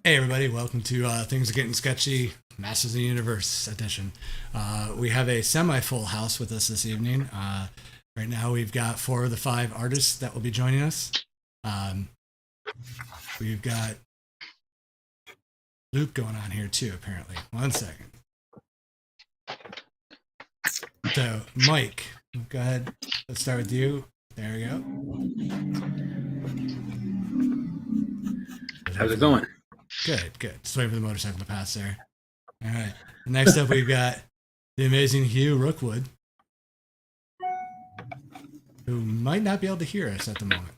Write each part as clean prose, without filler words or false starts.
Hey everybody, welcome to Things Are Getting Sketchy, Masters of the Universe edition. We have a semi-full house with us this evening. Right now we've got 4 of the 5 artists that will be joining us. We've got Luke going on here too, apparently. 1 second. So, Mike, go ahead. Let's start with you. There we go. How's it going? Good. Just waiting for the motorcycle to pass there. All right. Next up, we've got the amazing Hugh Rookwood, who might not be able to hear us at the moment.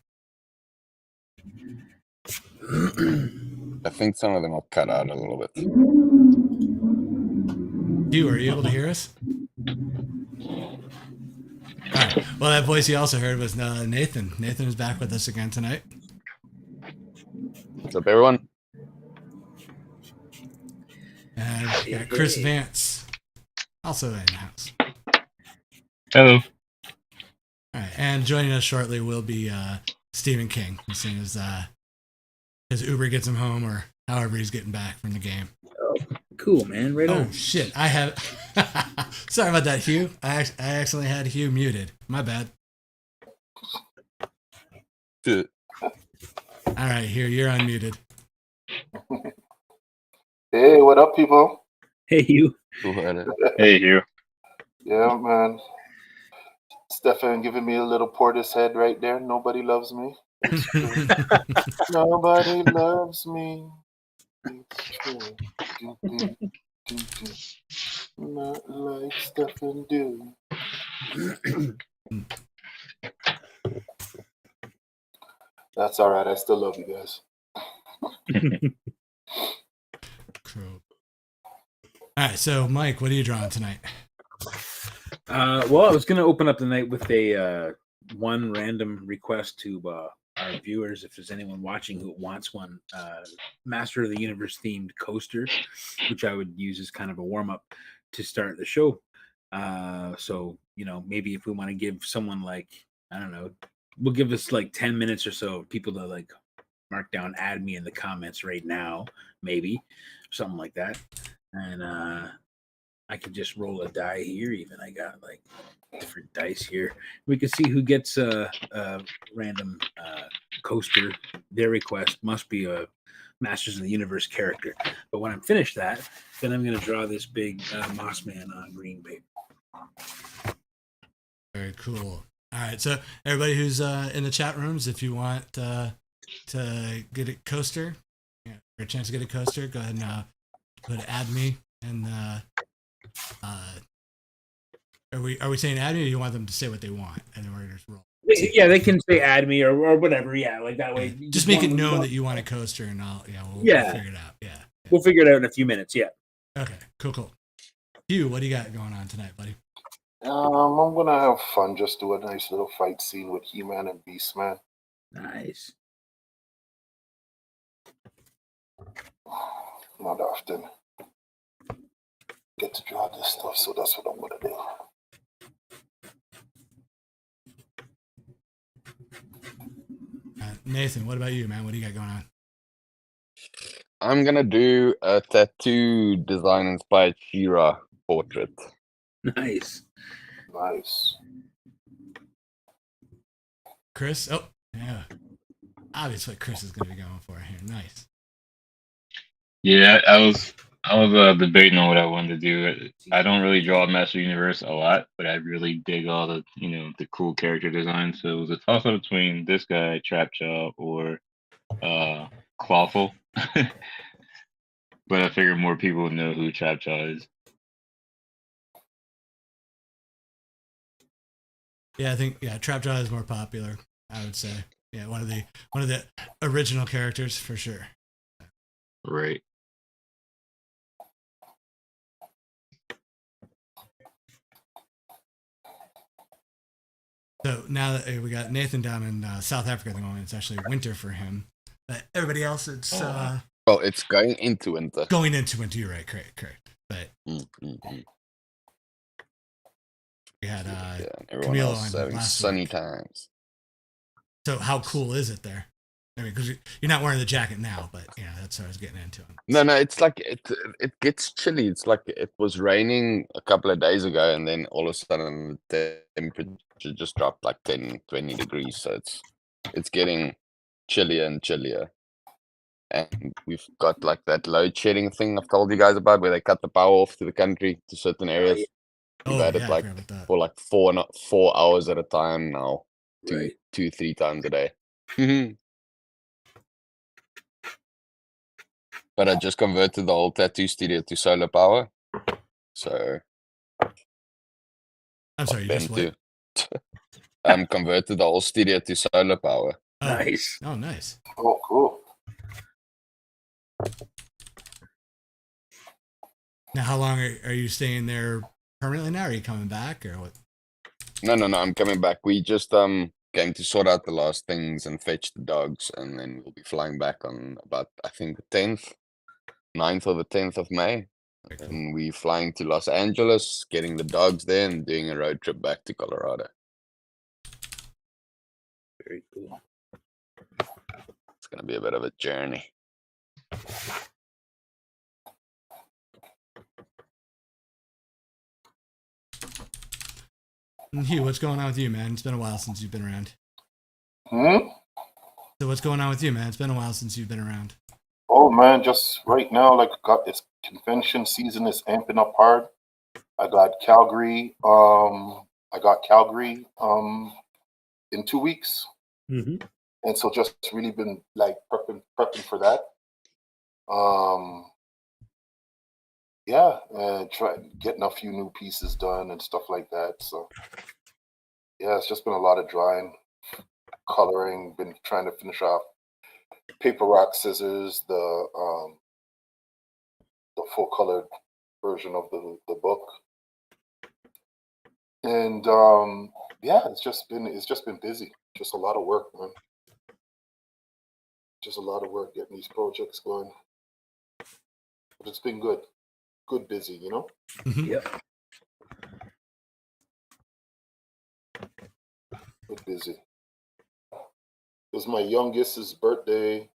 I think some of them are cut out a little bit. Hugh, are you able to hear us? All right. Well, that voice you also heard was Nathan. Nathan is back with us again tonight. What's up, everyone? And we got Chris Vance, also in the house. Hello. All right, and joining us shortly will be Stephen King, as soon as his Uber gets him home, or however he's getting back from the game. Oh, cool, man. Right on. Oh shit! I have. Sorry about that, Hugh. I accidentally had Hugh muted. My bad. Good. All right, Hugh, you're unmuted. Hey, what up, people? Hey, you. Hey, Hugh. Yeah, man. Stefan giving me a little Portis head right there. Nobody loves me. It's true. Nobody loves me. It's true. Not like Stefan do. That's all right. I still love you guys. Cool. All right, so Mike, what are you drawing tonight? Well, I was going to open up the night with a one random request to our viewers, if there's anyone watching who wants one, Master of the Universe themed coaster, which I would use as kind of a warm up to start the show. So, you know, maybe if we want to give someone like, I don't know, we'll give us like 10 minutes or so of people to like mark down, add me in the comments right now, maybe something like that. And I can just roll a die here. Even I got like different dice here. We can see who gets a random coaster. Their request must be a Masters of the Universe character. But when I'm finished that, then I'm going to draw this big Moss Man on green paper. Very cool. All right, so everybody who's in the chat rooms, if you want to get a coaster, for a chance to get a coaster, go ahead and put add me, and are we saying add me, or do you want them to say what they want and then we're gonna just roll? Yeah, they can say add me or whatever. Yeah, like that way. Just make it known that you want a coaster, and we'll figure it out. Yeah, we'll figure it out in a few minutes. Yeah. Okay, cool. Hugh, what do you got going on tonight, buddy? I'm gonna have fun. Just do a nice little fight scene with He-Man and Beastman. Nice. Not often get to draw this stuff, so that's what I'm gonna do. Nathan, what about you, man? What do you got going on? I'm gonna do a tattoo design inspired She-Ra portrait. Nice. Chris? Oh, yeah. Obviously, what Chris is going to be going for here. Nice. Yeah, I was I was debating on what I wanted to do. I don't really draw Master Universe a lot, but I really dig all the the cool character design. So it was a toss up between this guy, Trapjaw, or Clawful. But I figured more people would know who Trapjaw is. Yeah, I think Trapjaw is more popular. I would say, yeah, one of the original characters for sure. Right. So now that we got Nathan down in South Africa at the moment, it's actually winter for him. But everybody else, it's Well, it's going into winter. going into winter. You're right, correct. But we had Yeah, everyone Camilo else is on having last sunny week. times. So how cool is it there? I mean, because you're not wearing the jacket now, but that's what I was getting into. No, it's like it gets chilly. It's like it was raining a couple of days ago, and then all of a sudden the temperature just dropped like 10, 20 degrees. So it's getting chillier and chillier. And we've got like that load shedding thing I've told you guys about, where they cut the power off to the country to certain areas. yeah. We've Oh had yeah, it I like forgot about that. for like 4 hours at a time now, Right. 2-3 times a day. But I just converted the whole tattoo studio to solar power. So I'm sorry, you just what? Converted the whole studio to solar power. Oh, Nice. Oh, nice. Oh, cool. Now, how long are you staying there permanently now? Are you coming back or what? No, I'm coming back. We just came to sort out the last things and fetch the dogs, and then we'll be flying back on about, I think, the 9th or the 10th of May. Very cool. And we're flying to Los Angeles, getting the dogs there, and doing a road trip back to Colorado. Very cool. It's gonna be a bit of a journey. And Hugh, what's going on with you, man? It's been a while since you've been around. So what's going on with you, man? It's been a while since you've been around. Oh man, just right now, like got this convention season is amping up hard. I got Calgary. In 2 weeks, Mm-hmm. and so just really been like prepping for that. Yeah, and getting a few new pieces done and stuff like that. So yeah, it's just been a lot of drawing, coloring. Been trying to finish off paper, rock, scissors, the full colored version of the book. And yeah, it's just been busy. Just a lot of work, man. Just a lot of work getting these projects going. But it's been good. Good busy, you know? Mhm. Yep. Good busy. It was my youngest's birthday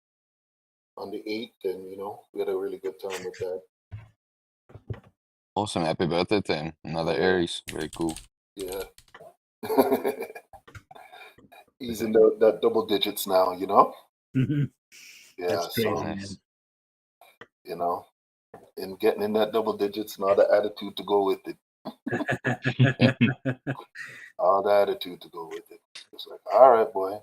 on the 8th, and we had a really good time with that. Awesome. Happy birthday to him. Another Aries. Very cool. Yeah. He's in that double digits now, you know? Mm-hmm. Yeah, That's crazy, so, man. And getting in that double digits and all the attitude to go with it. All the attitude to go with it. It's like, all right, boy.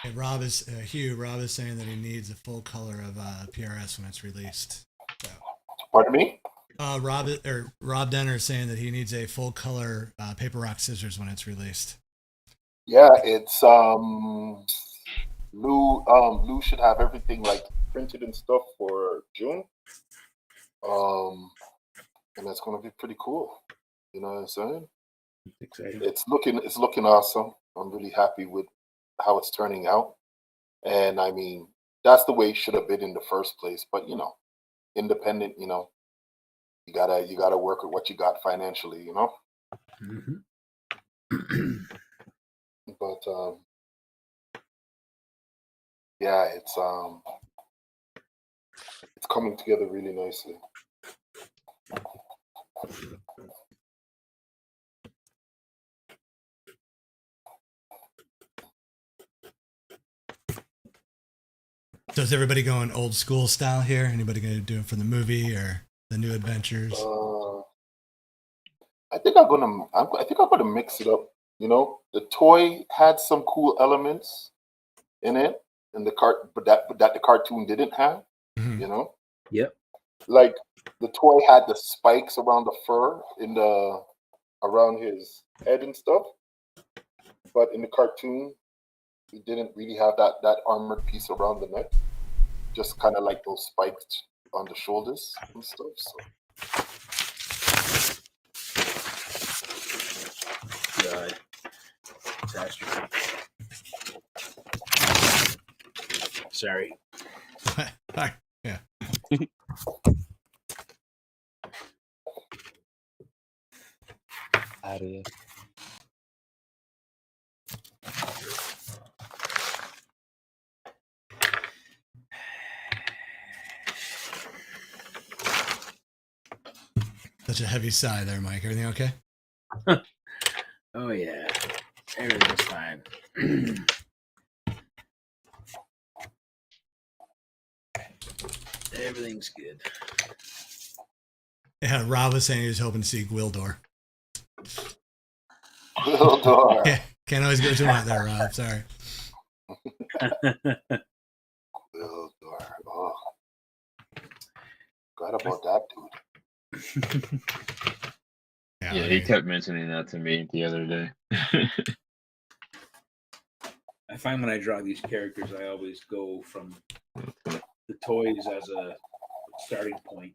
Hey, Hugh. Rob is saying that he needs a full color of PRS when it's released. So, Pardon me? Rob Denner is saying that he needs a full color paper, rock, scissors when it's released. Yeah, it's Lou should have everything like printed and stuff for June. And that's gonna be pretty cool. You know what I'm saying? Exciting. It's looking awesome. I'm really happy with how it's turning out. And I mean, that's the way it should have been in the first place. But independent, you gotta work with what you got financially, Mhm. But yeah, it's coming together really nicely. So is everybody going old school style here? Anybody going to do it for the movie or the new adventures? I think I'm gonna mix it up. The toy had some cool elements in it, and but that the cartoon didn't have. Mhm. Yep. Like the toy had the spikes around the fur around his head and stuff, but in the cartoon, he didn't really have that armored piece around the neck. Just kind of like those spikes on the shoulders and stuff. So God. Catastrophe. Sorry. Hi. Yeah. Out of here. Such a heavy sigh there, Mike. Everything okay? Oh yeah. Everything's fine. Everything's good. Yeah, Rob was saying he was hoping to see Gwildor. Gwildor. Yeah, can't always go too much there, Rob. Sorry. Gwildor. Oh, forgot about that dude. Yeah, he kept mentioning that to me the other day. I find when I draw these characters, I always go from the toys as a starting point,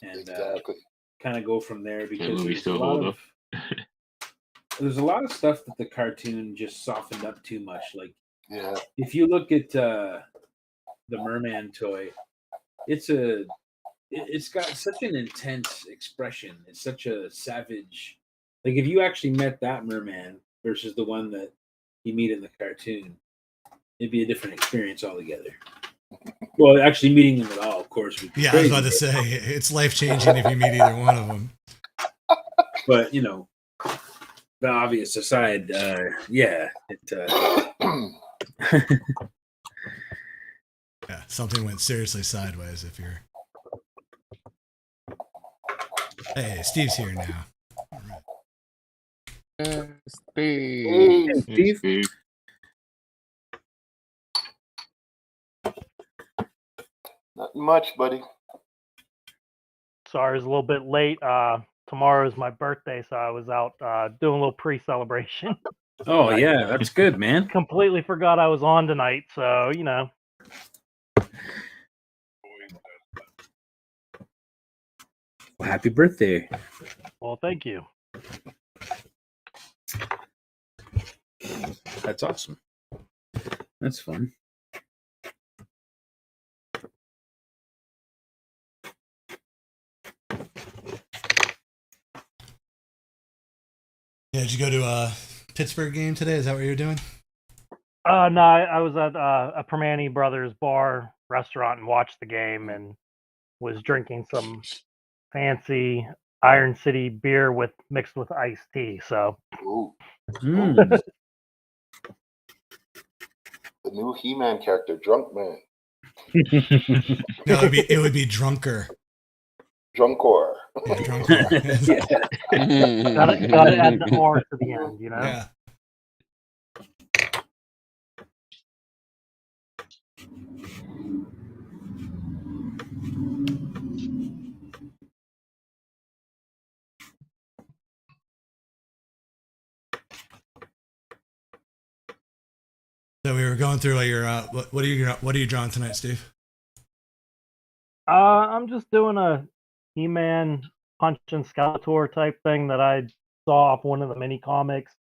and Exactly. kind of go from there The because movie still hold up. there's a lot of stuff that the cartoon just softened up too much. Like Yeah. if you look at the Merman toy, it's got such an intense expression. It's such a savage. Like if you actually met that merman versus the one that you meet in the cartoon, it'd be a different experience altogether. Well, actually meeting them at all, of course, would be Yeah, I was crazy. about to say it's life changing if you meet either one of them. But the obvious aside, yeah, Yeah, something went seriously sideways if you're. Hey, Steve's here now. All right. Hey, Steve. Steve. Nothing much, buddy. Sorry, I was a little bit late. Tomorrow is my birthday, so I was out doing a little pre-celebration. Oh yeah, that's good, man. Completely forgot I was on tonight, so Well, happy birthday. Well, thank you. That's awesome. That's fun. Yeah, did you go to a Pittsburgh game today? Is that what you were doing? No, I was at a Permane Brothers bar restaurant and watched the game and was drinking some fancy Iron City beer mixed with iced tea. So Ooh, Mm. the new He-Man character, Drunk Man. No, it would be drunker. Drunkor. Yeah, drunker. gotta add the R to the end, Yeah. So we were going through your what are you drawing tonight, Steve? I'm just doing a He-Man Punch and Skeletor type thing that I saw off one of the mini comics,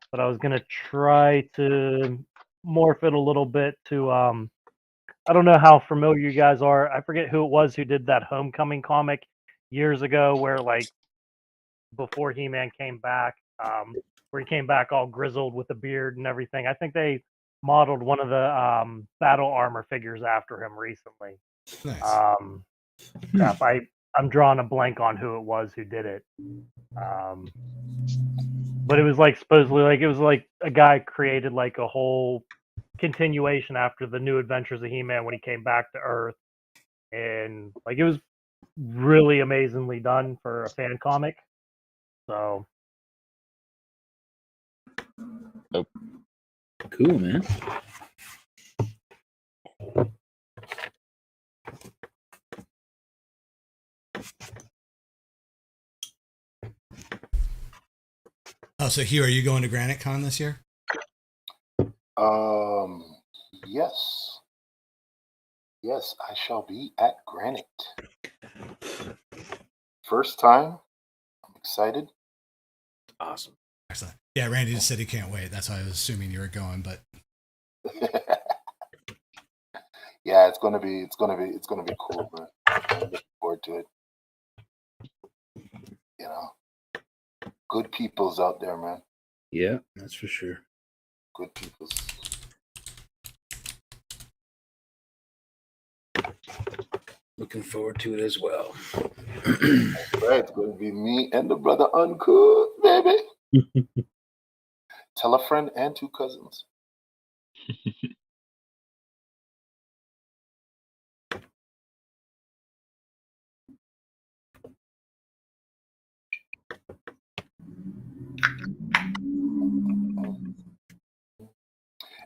but I was gonna try to morph it a little bit to I don't know how familiar you guys are. I forget who it was who did that Homecoming comic years ago, where like before He-Man came back, where he came back all grizzled with a beard and everything. I think they modeled one of the battle armor figures after him recently. Nice. Crap, I'm drawing a blank on who it was who did it. But it was like supposedly like it was like a guy created like a whole continuation after the New Adventures of He-Man when he came back to Earth, and like it was really amazingly done for a fan comic. So Cool, man. Oh, so Hugh, are you going to Granite Con this year? Yes. Yes, I shall be at Granite. First time. I'm excited. Awesome. Excellent. Yeah, Randy just said he can't wait. That's why I was assuming you were going, but Yeah, it's gonna be cool, man. I'm looking forward to it. You know, good people's out there, man. Yeah, that's for sure. Good people's. Looking forward to it as well. Right, it's gonna be me and the brother Uncle, baby. Tell a friend and 2 cousins.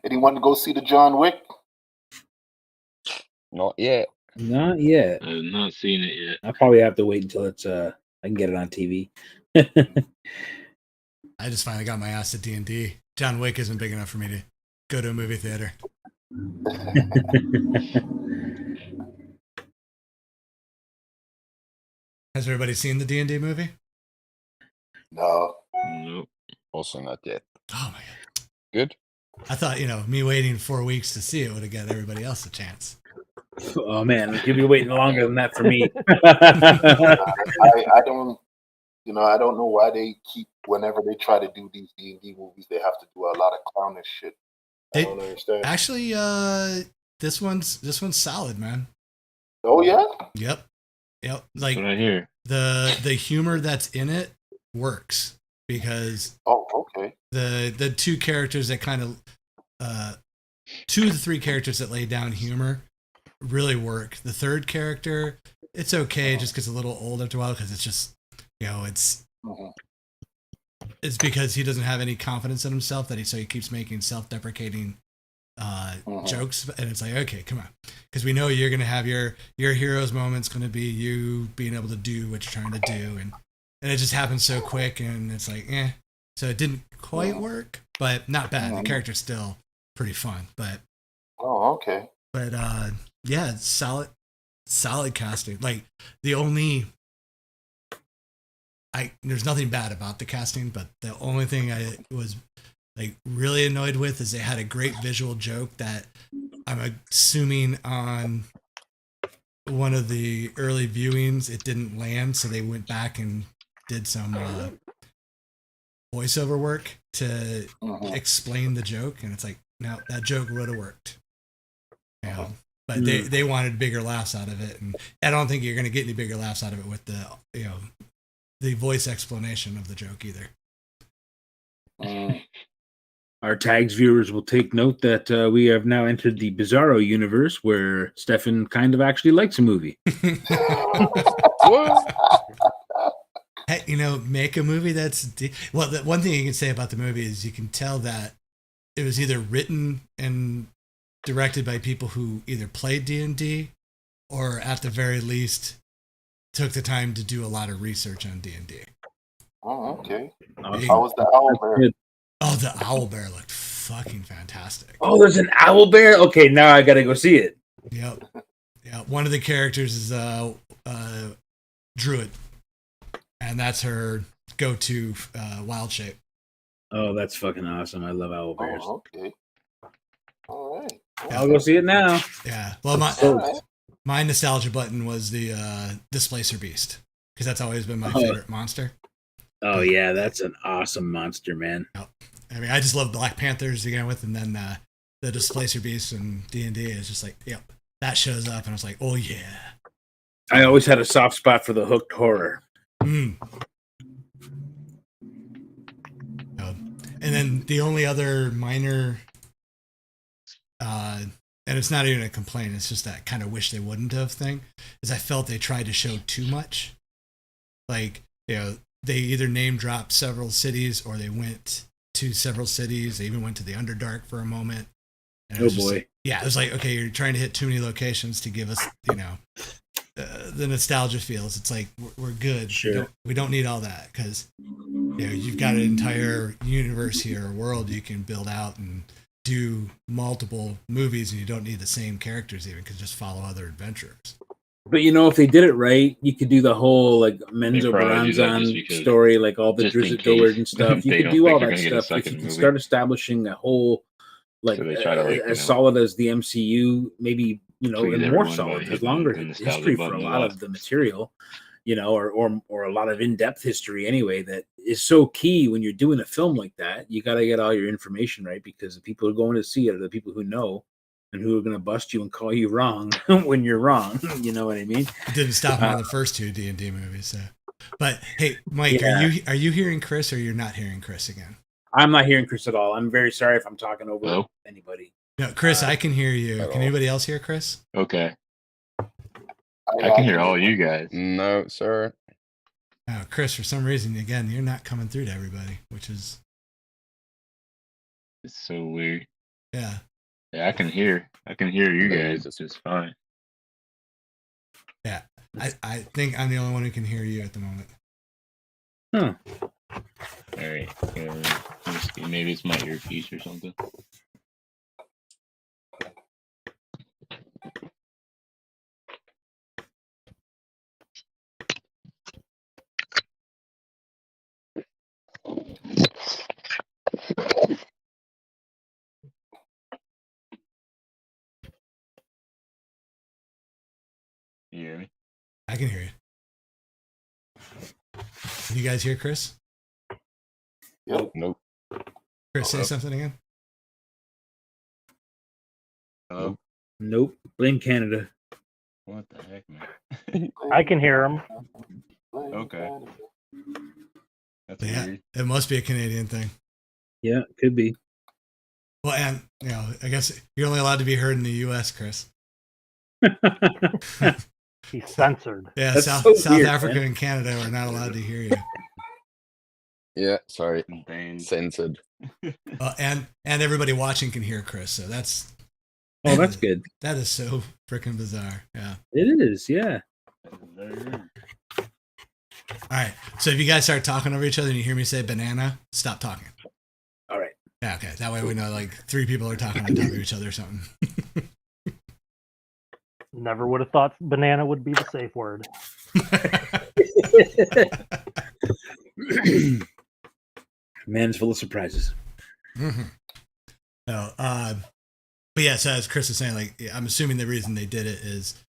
Anyone to go see the John Wick? Not yet. Not yet. I have not seen it yet. I'll probably have to wait until it's I can get it on TV. I just finally got my ass to D&D. John Wick isn't big enough for me to go to a movie theater. Has everybody seen the D&D movie? No. Nope. Also not yet. Oh my god. Good. I thought, me waiting 4 weeks to see it would have given everybody else a chance. Oh man, you'll be waiting longer than that for me. I don't. I don't know why they keep whenever they try to do these D&D movies, they have to do a lot of clownish shit. I don't understand. Actually, this one's solid, man. Oh yeah. Yep. Like That's what I hear. the humor that's in it works because Okay. the 2 characters that kind of 2 of the 3 characters that lay down humor really work. The 3rd character, it's okay, just gets a little old after a while because it's just it's because he doesn't have any confidence in himself so he keeps making self-deprecating jokes, and it's like, okay, come on, because we know you're gonna have your hero's moment's gonna be you being able to do what you're trying to do, and it just happens so quick, and it's like, so it didn't quite work, but not bad. The character's still pretty fun, but okay. But yeah, it's solid casting. Like there's nothing bad about the casting, but the only thing I was like really annoyed with is they had a great visual joke that I'm assuming on one of the early viewings it didn't land, so they went back and did some voiceover work to explain the joke, and it's like, no, that joke would have worked. But they wanted bigger laughs out of it, and I don't think you're going to get any bigger laughs out of it with the voice explanation of the joke either. Our tags viewers will take note that we have now entered the Bizarro universe where Stefan kind of actually likes a movie. Hey, make a movie that's the one thing you can say about the movie is you can tell that it was either written and directed by people who either played D&D or at the very least took the time to do a lot of research on D&D. Oh, okay. Awesome. How was the owlbear? Oh, the owlbear looked fucking fantastic. Oh, there's an owlbear? Okay, now I gotta go see it. Yep. Yeah, one of the characters is Druid. and that's her go-to wild shape. Oh, that's fucking awesome. I love owl bears. Oh, okay. All right. I'll go see it now. Yeah. Well, my So- All right. my nostalgia button was the Displacer Beast, because that's always been my favorite monster. Oh yeah, that's an awesome monster, man. I mean, I just love Black Panthers to begin with, and then the Displacer Beast and D&D is just like, yep, that shows up, and I was like, oh yeah. I always had a soft spot for the hooked horror. Mm. And then the only other minor, and it's not even a complaint, it's just that kind of wish they wouldn't have thing, is I felt they tried to show too much. Like, they either name dropped several cities or they went to several cities. They even went to the Underdark for a moment. And it Oh was just boy. like, yeah, it was like, okay, you're trying to hit too many locations to give us, the nostalgia feels. It's like, we're good. Sure. We don't need all that, because you've got an entire universe here, or world you can build out and do multiple movies, and you don't need the same characters even, because just follow other adventurers. But if they did it right, you could do the whole like Menzo They probably do that just Baranzan because- story, like all the just in Drizzt case Do'Urden and stuff. You they could don't do think all they're that gonna get a stuff if second you can movie. start establishing a whole, like, So they try to, like, as solid as the MCU, maybe please and more everyone by solid. There's hitting longer the nostalgia history for a button a lot lot. of the material, or a lot of in-depth history anyway. That is so key when you're doing a film like that. You got to get all your information right, because the people who are going to see it are the people who know and who are going to bust you and call you wrong when you're wrong. You know what I mean? It didn't stop me on the first two D&D movies. So, but hey, Mike, Yeah. are you hearing Chris, or you're not hearing Chris again? I'm not hearing Chris at all. I'm very sorry if I'm talking over Hello? anybody. No, Chris, I can hear you. at Can all. anybody else hear Chris? Okay. I can hear all you guys. No, sir. Oh, Chris, for some reason, again, you're not coming through to everybody, which is, It's so weird. yeah. Yeah, I can hear you Maybe guys just- just fine. I think I'm the only one who can hear you at the moment. Huh. All right. Let me see. Maybe it's my earpiece or something. You hear me? I can hear you. Can you guys hear Chris? Yep. Nope. Chris, say Hello? something again. Hello? Nope. Blame Canada. What the heck, man? I can hear him. Okay. That's Yeah. weird. It must be a Canadian thing. Yeah, could be. Well, and, I guess you're only allowed to be heard in the U.S., Chris. He's censored. Yeah, That's South so weird, Africa man. and Canada are not allowed to hear you. Yeah, sorry. Contained. Censored. And everybody watching can hear Chris, so that's That's good. that is so freaking bizarre. Yeah. It is, yeah. All right. So if you guys start talking over each other and you hear me say banana, stop talking. All right. Yeah. Okay. That way we know like three people are talking on top of each other or something. Never would have thought banana would be the safe word. Man's full of surprises. Mm-hmm. No. But yeah. So as Chris was saying, like I'm assuming the reason they did it is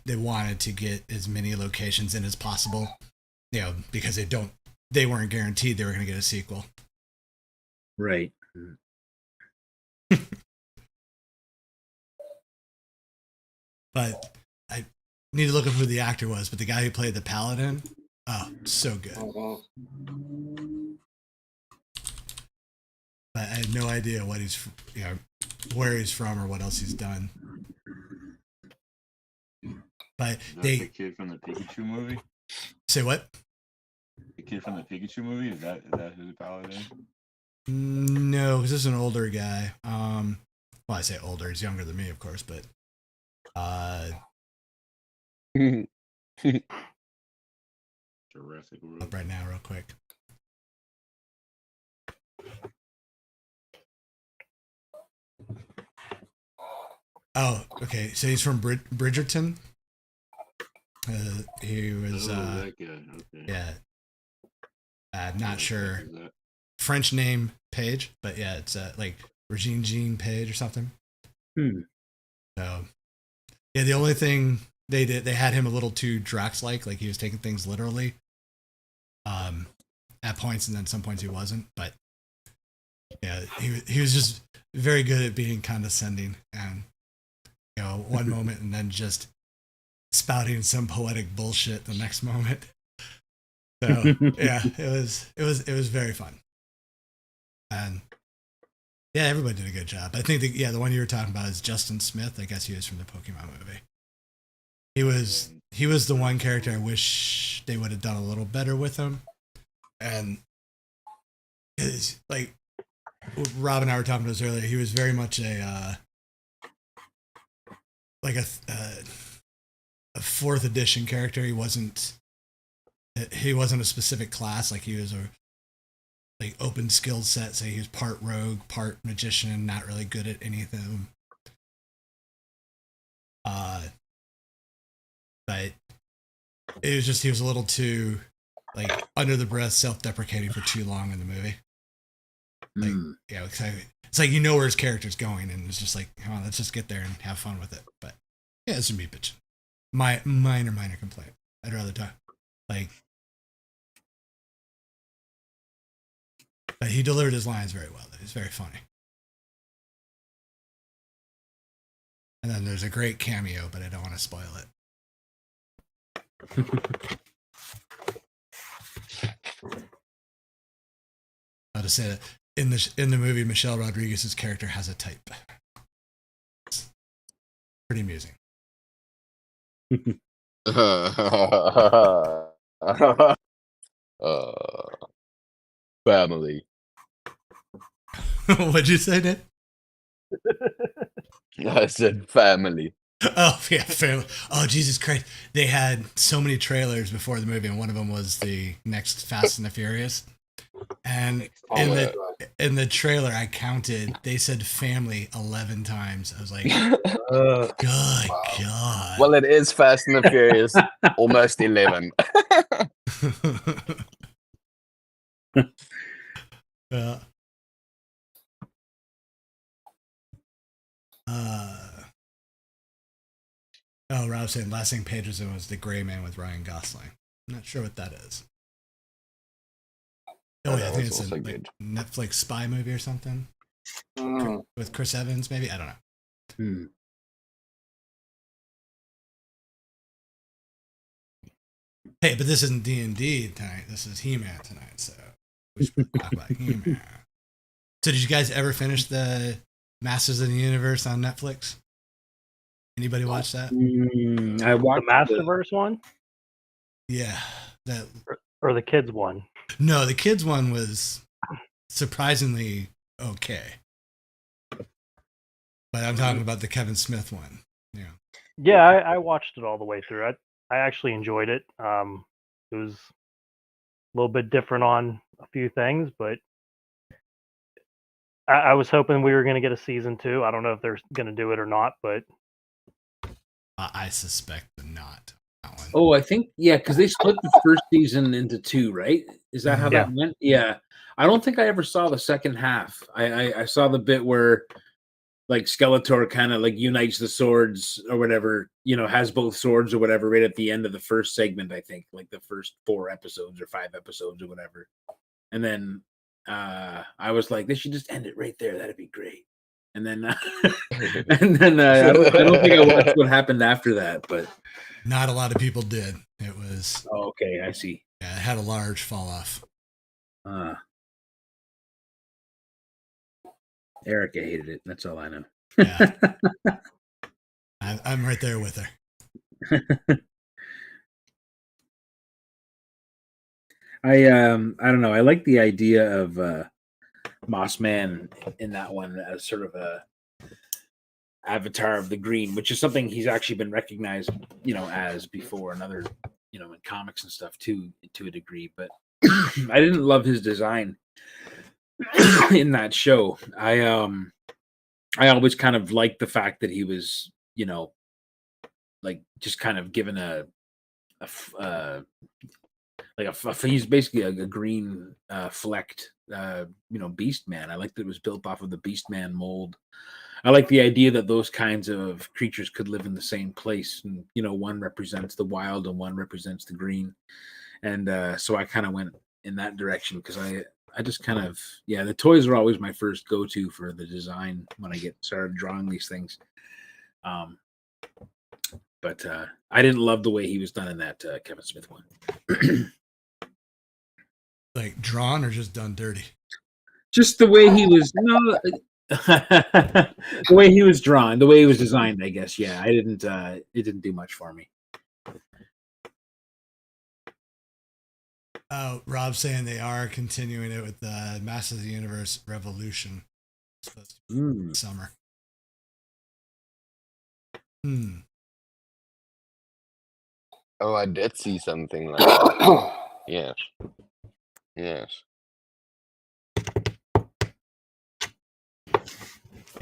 they wanted to get as many locations in as possible. Because they weren't guaranteed they were going to get a sequel. Right. But I need to look up who the actor was. But the guy who played the Paladin, oh, so good. Mhm. But I had no idea what where he's from or what else he's done. But Is that they the kid from the Pikachu movie? say what? The kid from the Pikachu movie? Is that who the paladin is? No, because this is an older guy. Well, I say older; he's younger than me, of course. But Jurassic World. up right now, real quick. Oh, okay. So he's from Bridgerton. He was, Oh, that guy. Okay. yeah, I'm not sure Is that- French name Page, but yeah, it's like Regine Jean Page or something. Hmm. So yeah, the only thing they had him a little too Drax-like he was taking things literally. At points, and then some points he wasn't, but yeah, he was just very good at being condescending, and one moment and then just spouting some poetic bullshit the next moment. So yeah, it was very fun, and yeah, everybody did a good job. I think the one you were talking about is Justin Smith. I guess he was from the Pokemon movie. He was the one character I wish they would have done a little better with him, and it's like Rob and I were talking about this earlier. He was very much a fourth edition character. He wasn't a specific class. Like, he was a open skill set. So he was part rogue, part magician, not really good at anything. But it was just, he was a little too under the breath, self-deprecating for too long in the movie. Yeah, it's like where his character's going, and it's just like, come on, let's just get there and have fun with it. But yeah, it's me bitching. My minor complaint. I'd rather talk but he delivered his lines very well. He's very funny. And then there's a great cameo, but I don't want to spoil it. I'll just say that in the movie, Michelle Rodriguez's character has a type. It's pretty amusing. Family. What'd you say, Nick? I said family. Oh yeah, family. Oh Jesus Christ! They had so many trailers before the movie, and one of them was the next Fast and the Furious. And in the trailer, I counted. They said family 11 times. I was like, "Good God!" Well, it is Fast and the Furious, almost 11. Oh, Rob saying last thing Page was in was The Gray Man with Ryan Gosling. I'm not sure what that is. Oh yeah, I think it's a Netflix spy movie or something with Chris Evans. Maybe, I don't know. Hey, but this isn't D&D tonight. This is He-Man tonight, so we should talk about He-Man. So, did you guys ever finish the Masters of the Universe on Netflix? Anybody watch that? I watched the Masterverse one. Yeah, that or the kids one. No, the kids one was surprisingly okay. But I'm talking about the Kevin Smith one. Yeah. Yeah, I watched it all the way through. I actually enjoyed it. It was a little bit different on a few things, but I was hoping we were going to get a season 2. I don't know if they're going to do it or not, but I suspect not. Oh, I think, yeah, because they split the first season into 2, right? Is that how that went? Yeah. I don't think I ever saw the second half. I saw the bit where Skeletor kind of unites the swords or whatever, has both swords or whatever right at the end of the first segment, I think, the first 4 episodes or 5 episodes or whatever. And then I was like, they should just end it right there. That'd be great. And then I don't think I watched what happened after that, but not a lot of people did. It was okay. I see. Yeah, it had a large fall off. Erica hated it. That's all I know. Yeah. I'm right there with her. I don't know. I like the idea of Moss Man in that one as sort of a avatar of the green, which is something he's actually been recognized, as before in other, in comics and stuff too, to a degree. But I didn't love his design in that show. I always kind of liked the fact that he was, just kind of given a he's basically a green flecked beast man. I like that it was built off of the beast man mold. I like the idea that those kinds of creatures could live in the same place, and one represents the wild and one represents the green, and so I kind of went in that direction because I just kind of the toys are always my first go-to for the design when I get started drawing these things. But I didn't love the way he was done in that Kevin Smith one. Like drawn or just done dirty? Just the way he was the way he was drawn, the way he was designed, I guess. Yeah, I didn't it didn't do much for me. Rob's saying they are continuing it with the Masters of the Universe Revolution. It's supposed to be summer. Oh, I did see something like that. Yes.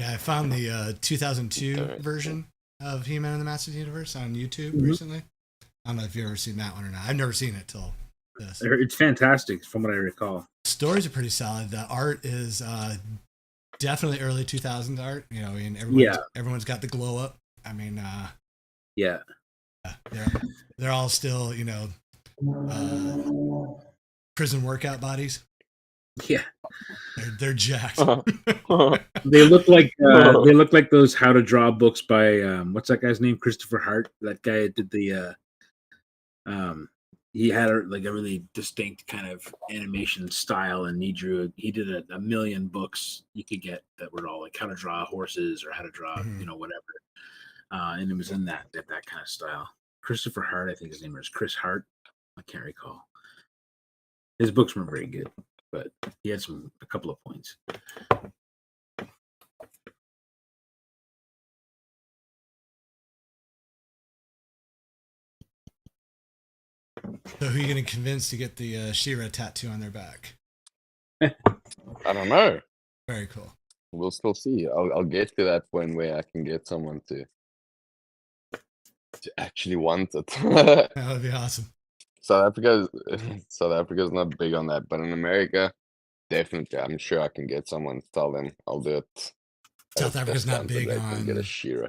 Yeah, I found the 2002 version of He-Man and the Masters of the Universe on YouTube recently. I don't know if you've ever seen that one or not. I've never seen it till this. It's fantastic from what I recall. Stories are pretty solid. The art is definitely early 2000s art. Everyone's got the glow up. I mean, they're all still, prison workout bodies. Yeah, they're jacked. They look like those how to draw books by what's that guy's name? Christopher Hart. That guy did the he had a really distinct kind of animation style, and he did a million books you could get that were all like how to draw horses or how to draw whatever, and it was in that kind of style. Christopher Hart, I think his name was Chris Hart. I can't recall. His books were very good, but he had a couple of points. So who are you going to convince to get the She-Ra tattoo on their back? I don't know. Very cool. We'll still see. I'll get to that point where I can get someone to actually want it. That would be awesome. South Africa's not big on that, but in America, definitely, I'm sure I can get someone to tell them I'll do it. South Africa's not big get a She-Ra.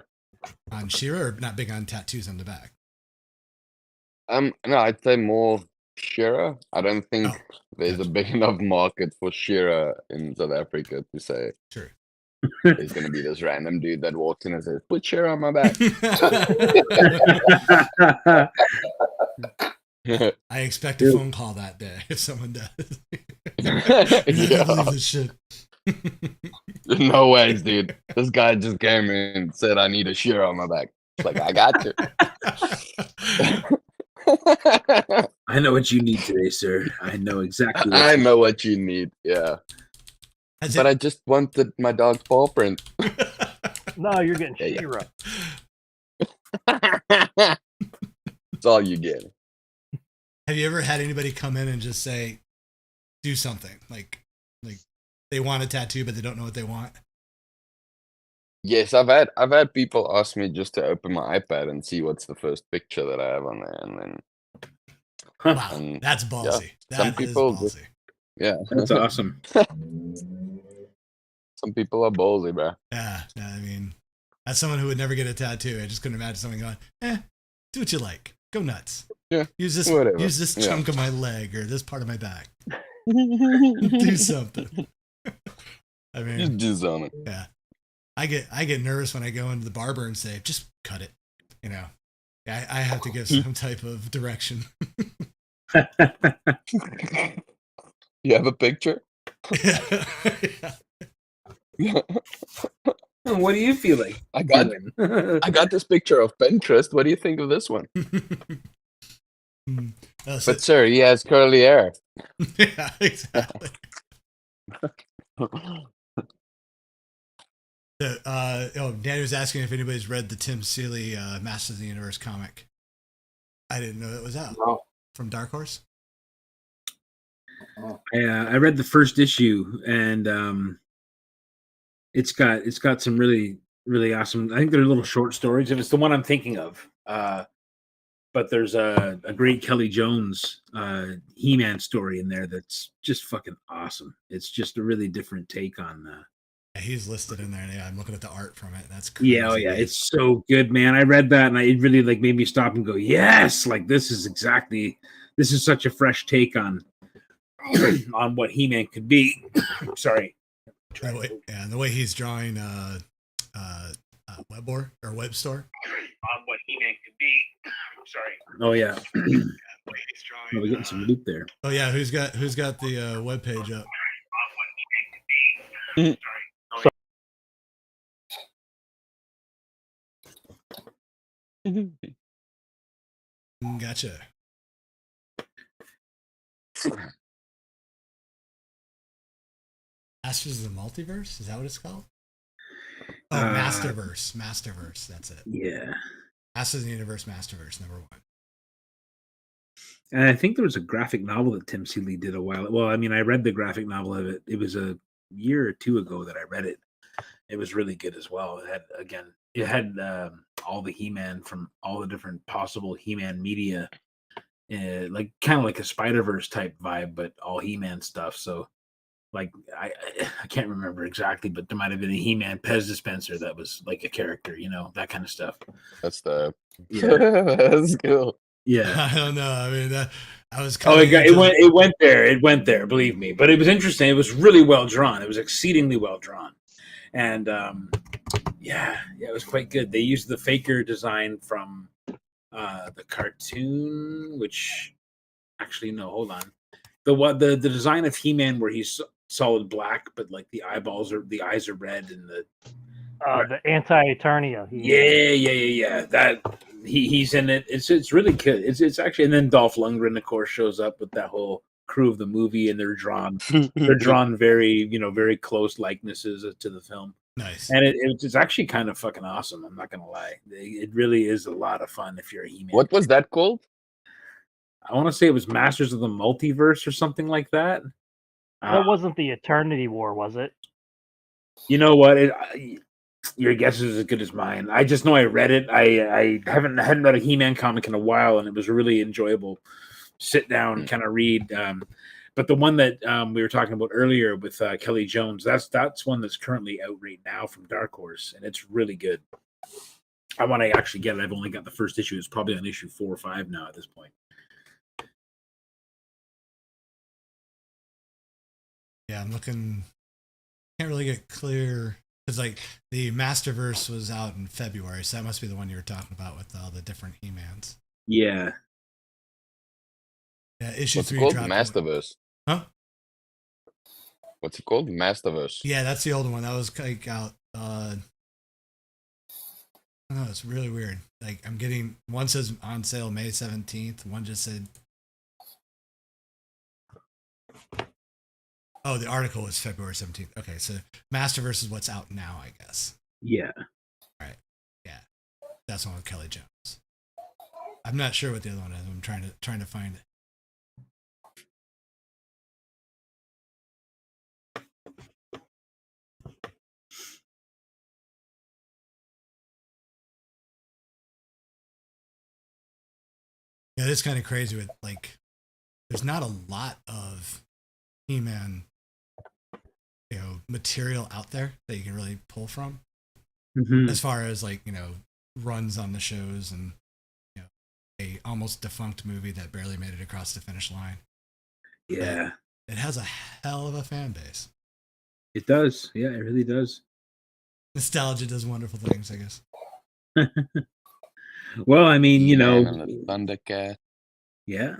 On She-Ra, or not big on tattoos on the back? No, I'd say more She-Ra. I don't think there's a big enough market for She-Ra in South Africa to say. Sure. There's gonna be this random dude that walks in and says, "Put She-Ra on my back." I expect a phone call that day if someone does. I believe this shit. No ways, dude. This guy just came in and said, "I need a She-Ra on my back." It's like, I got you. I know what you need today, sir. I know exactly. I know what you need. Yeah. But I just wanted my dog's paw print. No, you're getting She-Ra. That's all you get. Have you ever had anybody come in and just say, do something? Like they want a tattoo, but they don't know what they want? Yes, I've had people ask me just to open my iPad and see what's the first picture that I have on there, and then wow, that's ballsy. Yeah, some people is ballsy. That's awesome. Some people are ballsy, bro. Yeah, I mean, as someone who would never get a tattoo, I just couldn't imagine someone going, do what you like. Go nuts. Yeah. Use this chunk of my leg or this part of my back. Do do something. I mean, just do something. Yeah. I get nervous when I go into the barber and say, just cut it. I have to give some type of direction. You have a picture? Yeah. What do you feel like? I got this picture of Pinterest. What do you think of this one? But sir, he has curly hair. Yeah, exactly. Danny was asking if anybody's read the Tim Seeley Masters of the Universe comic. I didn't know it was out. No. From Dark Horse. I read the first issue, and it's got some really, really awesome. I think they're little short stories, and it's the one I'm thinking of. but there's a great Kelly Jones He-Man story in there that's just fucking awesome. It's just a really different take on. Yeah, he's listed in there. Yeah, I'm looking at the art from it. That's crazy. Yeah, oh yeah, it's so good, man. I read that and it really like made me stop and go, yes, like this is such a fresh take on on what He-Man could be. Sorry. The way he's drawing Webor or Web Store on what He-Man could be. Sorry. Oh yeah. We're getting some loop there. Oh yeah, who's got the web page up? Gotcha. Masters of the Multiverse? Is that what it's called? Oh, Masterverse. Masterverse. That's it. Yeah. Masters of the Universe, Masterverse, #1. And I think there was a graphic novel that Tim Seeley did a while. Well, I mean, I read the graphic novel of it. It was a year or two ago that I read it. It was really good as well. It had all the He-Man from all the different possible He-Man media, like kind of like a Spider-Verse type vibe, but all He-Man stuff. So, like, I can't remember exactly, but there might have been a He-Man Pez dispenser that was like a character, that kind of stuff. That's the Yeah. that's cool. Yeah. I don't know. I mean, I was. It went there. It went there. Believe me. But it was interesting. It was really well drawn. It was exceedingly well drawn, and it was quite good. They used the Faker design from the cartoon, which actually no, hold on. The design of He-Man where he's solid black, but like the eyes are red, and the Anti-Eternia. Yeah. That he's in it. It's really good. It's actually, and then Dolph Lundgren, of course, shows up with that whole crew of the movie, and they're drawn very very close likenesses to the film. Nice. And it's actually kind of fucking awesome. I'm not gonna lie. It really is a lot of fun if you're a He-Man. What was that called? I want to say it was Masters of the Multiverse or something like that. That wasn't the Eternity War, was it? You know what? Your guess is as good as mine. I just know I read it. I hadn't read a He-Man comic in a while, and it was really enjoyable. Sit down, kind of read. But the one that we were talking about earlier with Kelly Jones, that's one that's currently out right now from Dark Horse, and it's really good. I want to actually get it. I've only got the first issue. It's probably on issue 4 or 5 now at this point. Yeah, I'm looking. Can't really get clear because like the Masterverse was out in February, so that must be the one you were talking about with all the different He-Mans. Yeah. Yeah, issue What's 3 it called? dropped. Masterverse. Huh? What's it called? Masterverse. Yeah, that's the older one. That was like out. I don't know. It's really weird. Like I'm getting one says on sale May 17th. One just said. Oh, the article was February 17th. Okay, so Masterverse is what's out now, I guess. Yeah. Right. Yeah. That's one with Kelly Jones. I'm not sure what the other one is. I'm trying to find it. Yeah, it's kind of crazy with like there's not a lot of He-Man material out there that you can really pull from as far as like runs on the shows and a almost defunct movie that barely made it across the finish line. Yeah, it has a hell of a fan base. It does. Yeah, it really does. Nostalgia does wonderful things, I guess. Well, I mean, Thundercat. Yeah,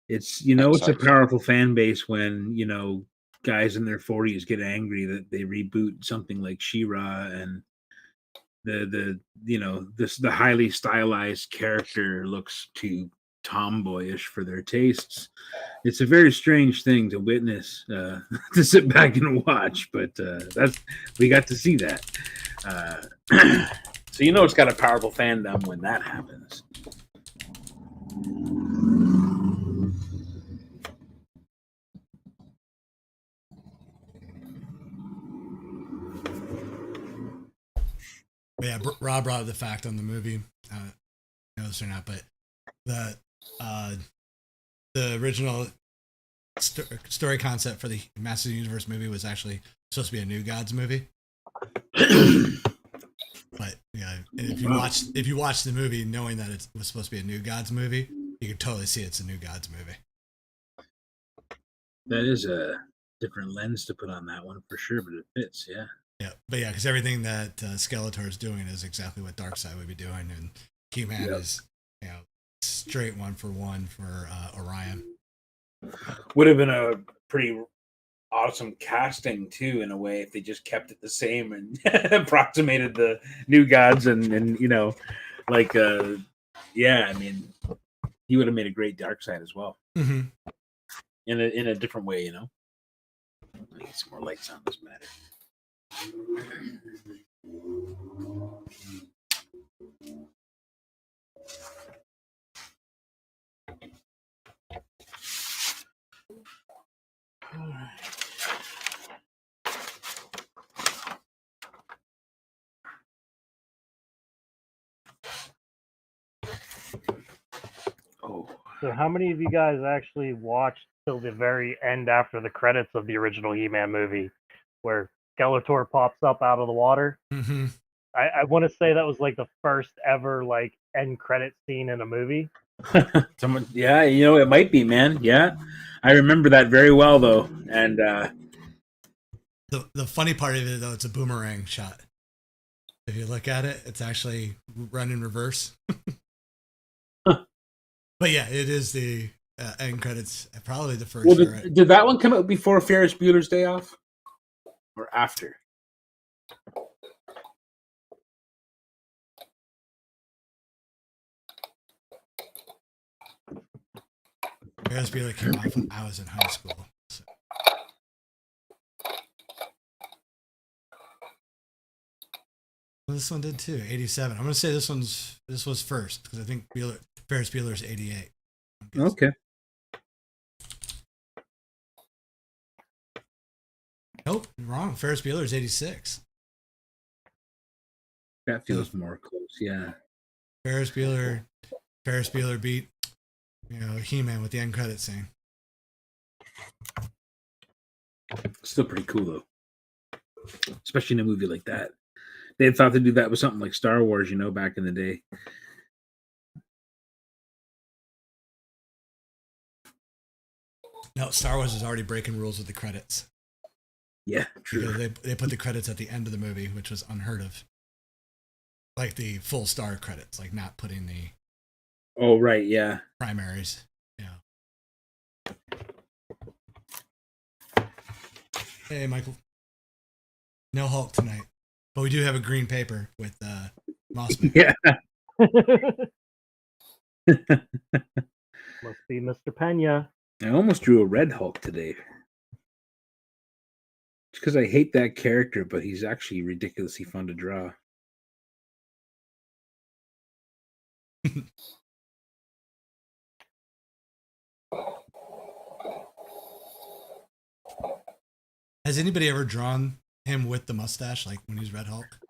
it's it's a powerful fan base when guys in their 40s get angry that they reboot something like She-Ra and the highly stylized character looks too tomboyish for their tastes. It's a very strange thing to witness, to sit back and watch, but we got to see that. So it's got a powerful fandom when that happens. But yeah, Rob brought up the fact on the movie. know this or not, but the original story concept for the Masters of the Universe movie was actually supposed to be a New Gods movie. But yeah, if you watch the movie knowing that it was supposed to be a New Gods movie, you can totally see it's a New Gods movie. That is a different lens to put on that one for sure, but it fits. Yeah. Yeah, but yeah, because everything that Skeletor is doing is exactly what Darkseid would be doing, and He-Man is, straight 1-for-1 for Orion. Would have been a pretty awesome casting too, in a way, if they just kept it the same and approximated the New Gods and like I mean, he would have made a great Darkseid as well. Mm-hmm. In a different way, I need some more lights on this matter. All right. Oh. So how many of you guys actually watched till the very end after the credits of the original He-Man movie, where Skeletor pops up out of the water? Mm-hmm. I want to say that was like the first ever like end credit scene in a movie. Someone, yeah, it might be, man. Yeah, I remember that very well, though. And the funny part of it, though, it's a boomerang shot. If you look at it, it's actually run in reverse. But yeah, it is the end credits. Probably the first. Well, did that one come out before Ferris Bueller's Day Off, or after? Ferris Bueller came out when I was in high school. So. Well, this one did too. 87. I'm gonna say this was first because I think Ferris Bueller's 88. Okay. Nope, wrong. Ferris Bueller's 86. That feels more close. Yeah. Ferris Bueller beat He-Man with the end credit scene. Still pretty cool though, especially in a movie like that. They had thought to do that with something like Star Wars, back in the day. No, Star Wars is already breaking rules with the credits. Yeah, true. Because they put the credits at the end of the movie, which was unheard of. Like the full star credits, like not putting the. Oh right, yeah. Primaries, yeah. Hey, Michael. No Hulk tonight, but we do have a green paper with Mossman. Yeah. Must be Mr. Pena. I almost drew a red Hulk today. Just because I hate that character, but he's actually ridiculously fun to draw. Has anybody ever drawn him with the mustache, like when he's Red Hulk?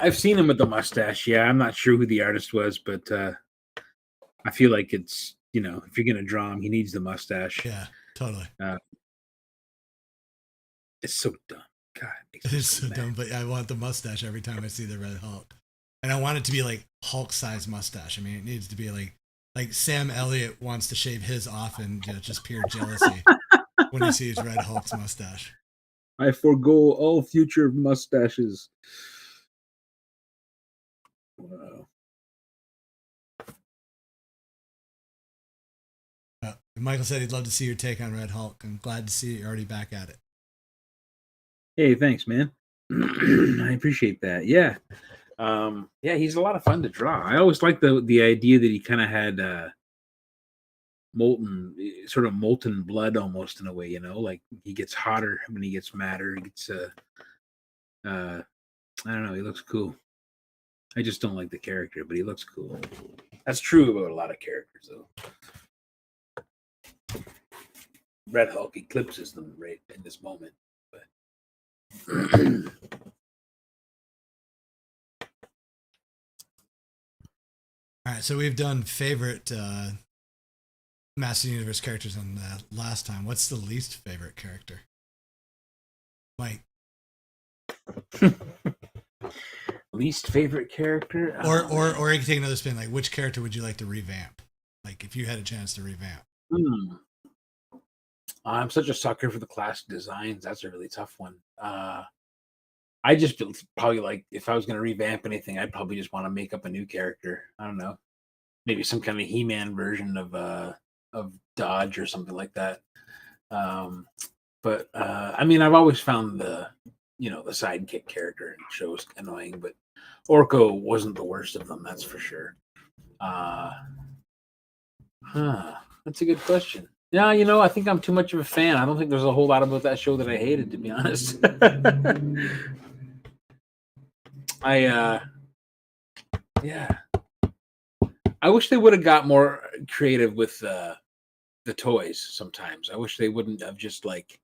I've seen him with the mustache. Yeah, I'm not sure who the artist was, but I feel like it's if you're gonna draw him, he needs the mustache. Yeah, totally. It's so dumb. God, it is so dumb. But I want the mustache every time I see the Red Hulk, and I want it to be like Hulk-sized mustache. I mean, it needs to be like Sam Elliott wants to shave his off, and just pure jealousy when he sees Red Hulk's mustache. I forego all future mustaches. Wow. Michael said he'd love to see your take on Red Hulk. I'm glad to see you're already back at it. Hey, thanks, man. I appreciate that. Yeah. Yeah, he's a lot of fun to draw. I always liked the idea that he kind of had molten blood almost, in a way, like he gets hotter when he gets madder. He gets I don't know, he looks cool. I just don't like the character, but he looks cool. That's true about a lot of characters, though. Red Hulk eclipses them right in this moment. But All right, so we've done favorite Master Universe characters on the last time. What's the least favorite character? Mike. Least favorite character? Or you can take another spin. Like, which character would you like to revamp? Like, if you had a chance to revamp. I'm such a sucker for the classic designs. That's a really tough one. I just probably like if I was going to revamp anything, I'd probably just want to make up a new character. I don't know, maybe some kind of He-Man version of Dodge or something like that. But I mean, I've always found the sidekick character in shows annoying, but Orko wasn't the worst of them, that's for sure. That's a good question. Yeah, I think I'm too much of a fan. I don't think there's a whole lot about that show that I hated, to be honest. I wish they would have got more creative with the toys sometimes. I wish they wouldn't have just like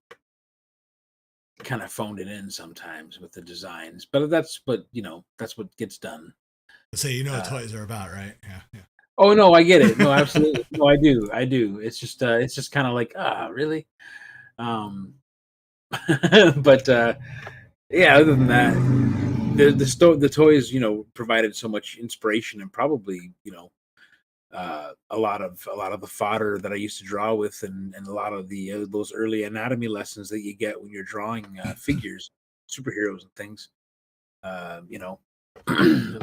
kind of phoned it in sometimes with the designs. But that's what gets done. So what toys are about, right? Yeah. Oh no, I get it. No, absolutely. No, I do. It's just kind of like, really? But yeah, other than that, the toys, provided so much inspiration and probably, a lot of the fodder that I used to draw with, and a lot of the those early anatomy lessons that you get when you're drawing figures, superheroes and things. A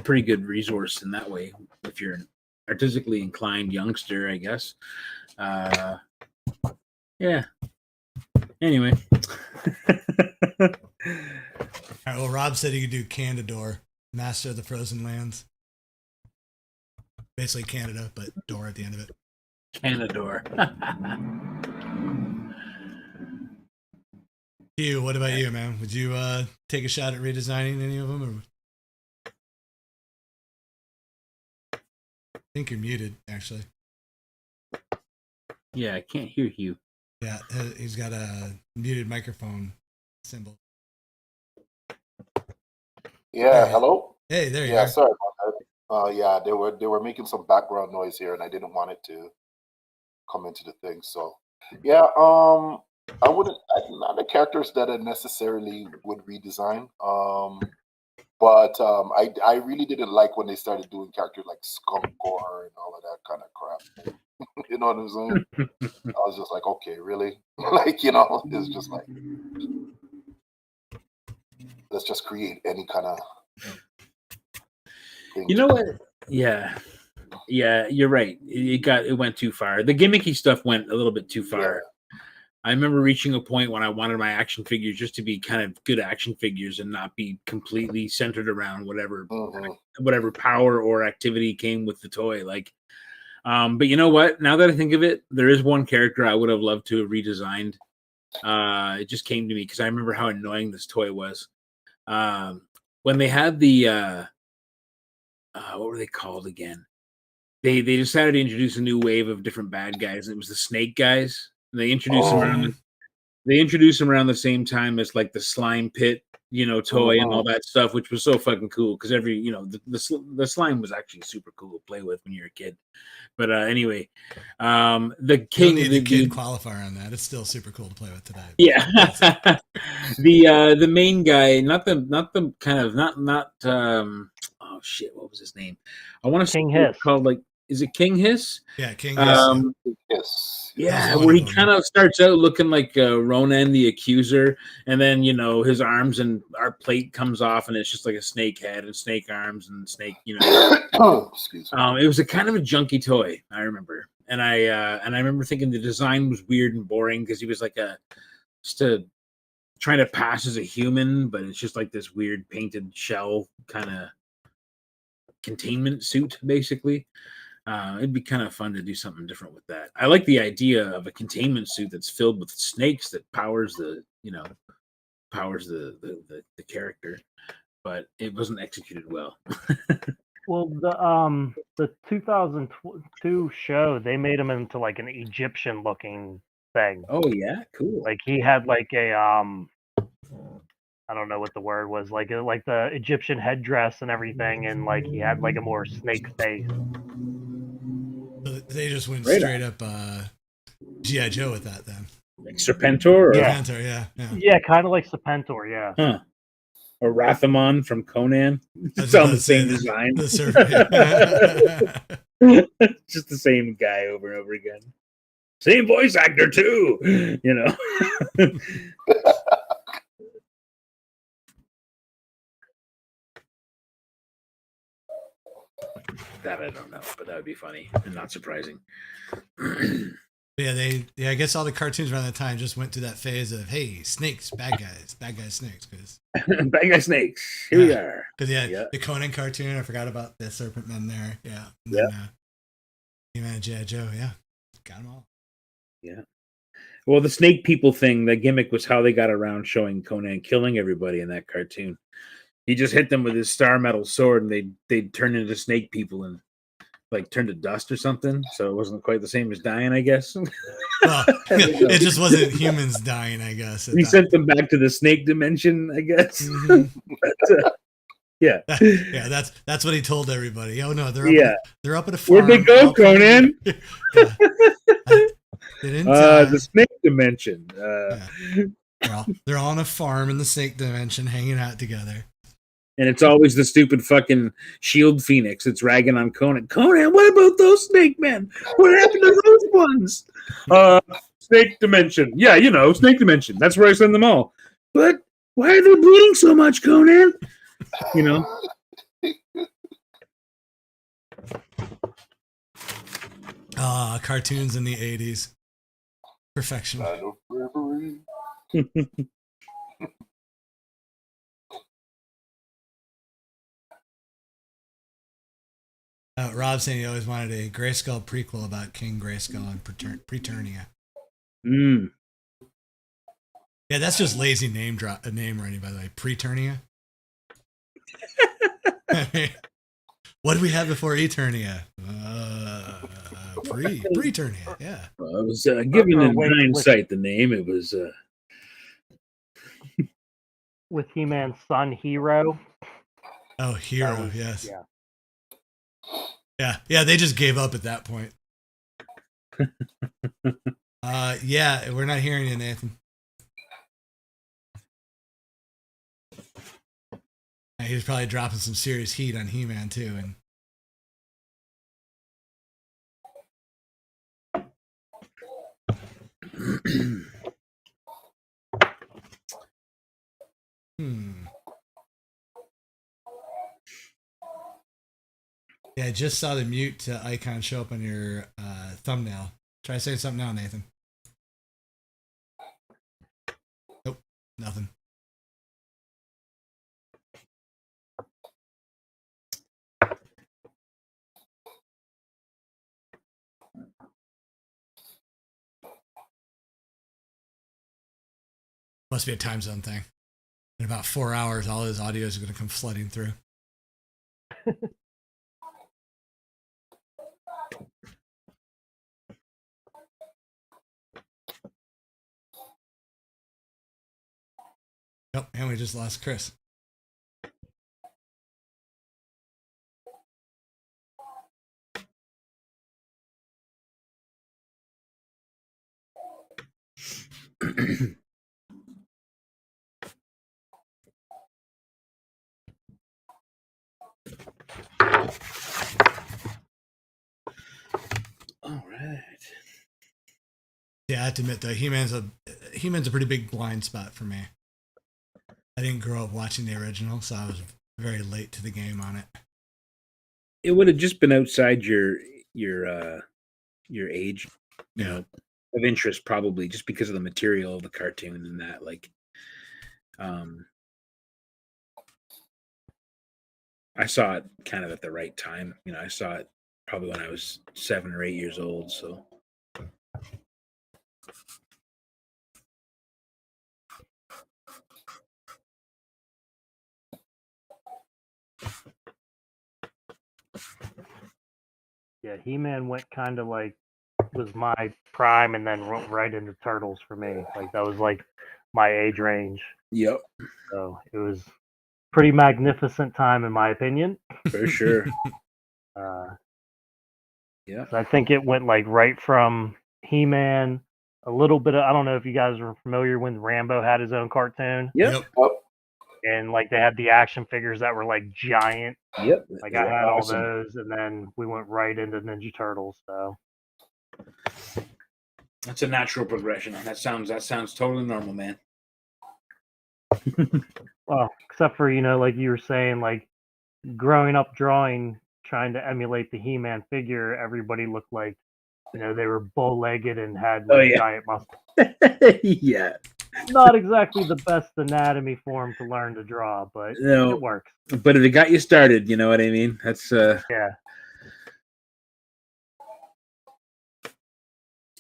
pretty good resource in that way if you're an artistically inclined youngster, I guess. Yeah. Anyway. All right, well, Rob said he could do Candador, Master of the Frozen Lands. Basically Canada, but door at the end of it. Canador. Hugh, what about you, man? Would you take a shot at redesigning any of them? Or... I think you're muted, actually. Yeah, I can't hear you. Yeah, he's got a muted microphone symbol. Yeah, hello? Hey, there you Yeah, are. sorry about that. Yeah, they were making some background noise here, and I didn't want it to come into the thing. So, yeah, I wouldn't. Not the characters that I necessarily would redesign. But I really didn't like when they started doing characters like Skunkor and all of that kind of crap. You know what I'm saying? I was just like, okay, really? Like, it's just like, let's just create any kind of thing. You know what? Yeah, you're right. It went too far. The gimmicky stuff went a little bit too far. Yeah. I remember reaching a point when I wanted my action figures just to be kind of good action figures and not be completely centered around whatever power or activity came with the toy. Like, but you know what? Now that I think of it, there is one character I would have loved to have redesigned. It just came to me because I remember how annoying this toy was. When they had the what were they called again? They decided to introduce a new wave of different bad guys. And it was the snake guys. And they introduced them around. They introduced them around the same time as like the slime pit, toy and all that stuff, which was so fucking cool because the slime was actually super cool to play with when you're a kid. But anyway, the king, the kid qualifier on that. It's still super cool to play with today. Yeah, the main guy, not oh shit, what was his name? I want to say King Hiss. Called like, is it King Hiss? Yeah, King Hiss. Yes. Yeah, where he kind of starts out looking like Ronan the Accuser, and then his arms and our plate comes off, and it's just like a snake head and snake arms and snake. Excuse me. It was a kind of a junky toy, I remember, and I remember thinking the design was weird and boring because he was like trying to pass as a human, but it's just like this weird painted shell kind of containment suit, basically. It'd be kind of fun to do something different with that. I like the idea of a containment suit that's filled with snakes that powers the character, but it wasn't executed well. Well, the 2002 show, they made him into like an Egyptian looking thing. Oh yeah, cool. Like he had like a I don't know what the word was, like the Egyptian headdress and everything, and like he had like a more snake face. So they just went Right straight up G.I. Joe with that then. Like Serpentor, or Yeah. Panther, yeah. Yeah, kind of like Serpentor. Yeah. huh? Or Rathamon from Conan. I was It's all about the to say same the- design. the serpent. Just the same guy over and over again. Same voice actor too. You know. That I don't know, but that would be funny and not surprising. Yeah, I guess all the cartoons around that time just went through that phase of, hey, snakes, bad guys, snakes, because Bad guy snakes. Here we are. yeah, the Conan cartoon, I forgot about the Serpent Men there, yeah, and then He-Man, G.I. Joe, yeah, got them all. Yeah. Well, the snake people thing, the gimmick was how they got around showing Conan killing everybody in that cartoon. He just hit them with his star metal sword, and they'd turn into snake people and like turn to dust or something. So it wasn't quite the same as dying, I guess. Well, it just wasn't humans dying, I guess. He sent them back to the snake dimension, I guess. Mhm. But, yeah. Yeah, that's what he told everybody. Oh no, they're up at a farm. Where'd they go, all Conan? Yeah. They didn't The snake dimension. they're all on a farm in the snake dimension, hanging out together. And it's always the stupid fucking shield phoenix that's ragging on Conan. Conan, what about those snake men? What happened to those ones? Snake dimension. Yeah, you know, snake dimension. That's where I send them all. But why are they bleeding so much, Conan? You know? Cartoons in the 80s. Perfection. Kind of bravery. Rob saying he always wanted a Grayskull prequel about King Grayskull and Preternia. Mm. Yeah, that's just lazy name writing, by the way. Preternia. What did we have before Eternia? Preternia. Yeah. Well, I was given in wait, hindsight the name. It was With He-Man's son, Hero. Oh, Hero. That was- Yes. Yeah. Yeah. They just gave up at that point. Yeah, we're not hearing you, Nathan. He was probably dropping some serious heat on He-Man too, and Yeah, I just saw the mute icon show up on your thumbnail. Try saying something now, Nathan. Nope, nothing. Must be a time zone thing. In about 4 hours, all his audio is going to come flooding through. Oh, and we just lost Chris. all right. Yeah, I have to admit though, He-Man's a pretty big blind spot for me. I didn't grow up watching the original, so I was very late to the game on it. It would have just been outside your age, you know, of interest, probably just because of the material of the cartoon and that. Like, I saw it kind of at the right time. You know, I saw it probably when I was 7 or 8 years old. So. Yeah, He-Man went kind of like was my prime, and then went right into Turtles for me. Like that was like my age range. Yep, So it was pretty magnificent time in my opinion. for sure. Yeah. So I think it went like right from He-Man, a little bit of, I don't know if you guys were familiar when Rambo had his own cartoon, Yep. and like they had the action figures that were like giant. Yep. Like They I were had all awesome. those, and then we went right into Ninja Turtles. So That's a natural progression. That sounds totally normal, man. well, except for like you were saying, like growing up drawing, trying to emulate the He-Man figure, everybody looked like they were bow-legged and had Oh, like yeah. giant muscles. Yeah. Not exactly the best anatomy form to learn to draw, but No. it works. But if it got you started, you know what I mean? That's Yeah.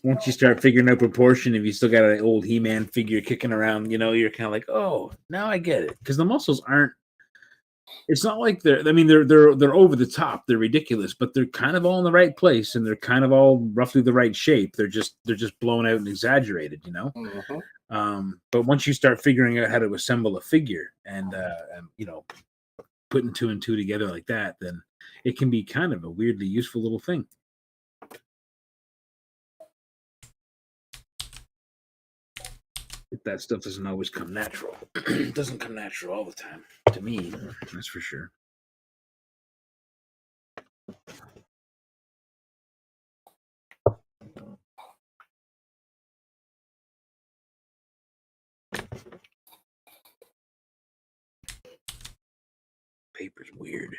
once you start figuring out proportion, if you still got an old He-Man figure kicking around, you're kind of like, oh, now I get it. Because the muscles aren't. It's not like they're. I mean, they're over the top. They're ridiculous, but they're kind of all in the right place, and they're kind of all roughly the right shape. They're just blown out and exaggerated, Mm-hmm. But once you start figuring out how to assemble a figure and putting two and two together like that, then it can be kind of a weirdly useful little thing. That stuff doesn't always come natural. It doesn't come natural all the time to me, that's for sure. Paper's weird.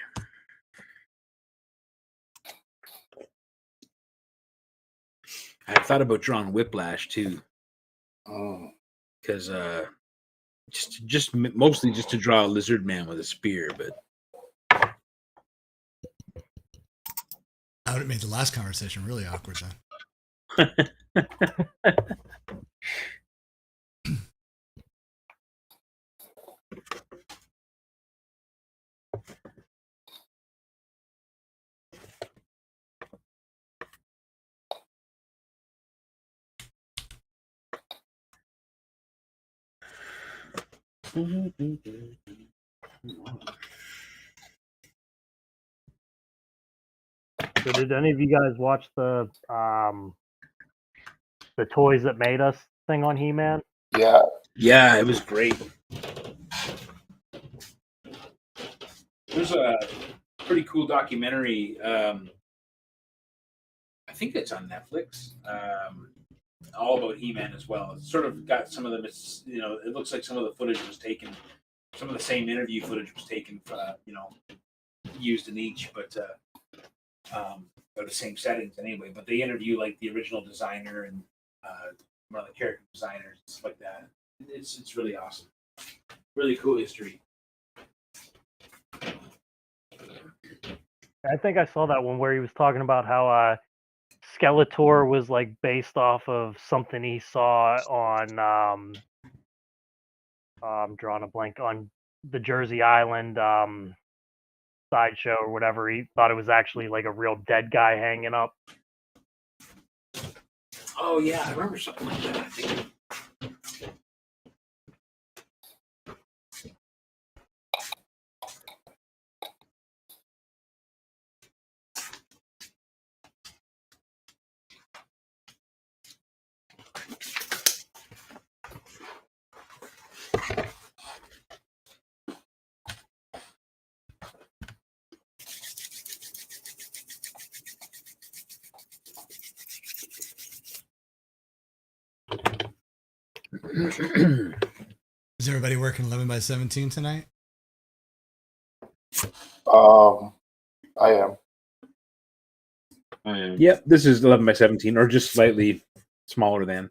I thought about drawing Whiplash too, because just mostly just to draw a lizard man with a spear, but I would have made the last conversation really awkward then. So did any of you guys watch the Toys That Made Us thing on He-Man? Yeah, it was great. There's a pretty cool documentary. I think it's on Netflix. All about He-Man as well. It's sort of got some of them. It looks like some of the footage was taken. Some of the same interview footage was taken. Used in each, but the same settings anyway. But they interview like the original designer and one of the character designers and stuff like that. It's really awesome. Really cool history. I think I saw that one where he was talking about how Skeletor was like based off of something he saw on I'm drawing a blank on the Jersey Island sideshow or whatever. He thought it was actually like a real dead guy hanging up. Oh yeah, I remember something like that. I think. Is everybody working 11 by 17 tonight? I am. Yep, this is 11 by 17, or just slightly smaller than.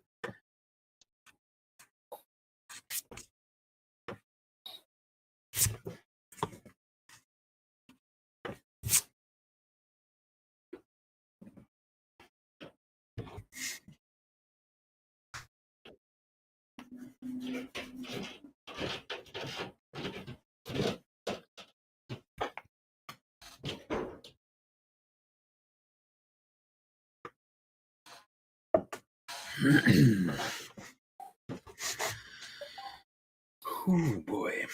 Oh boy.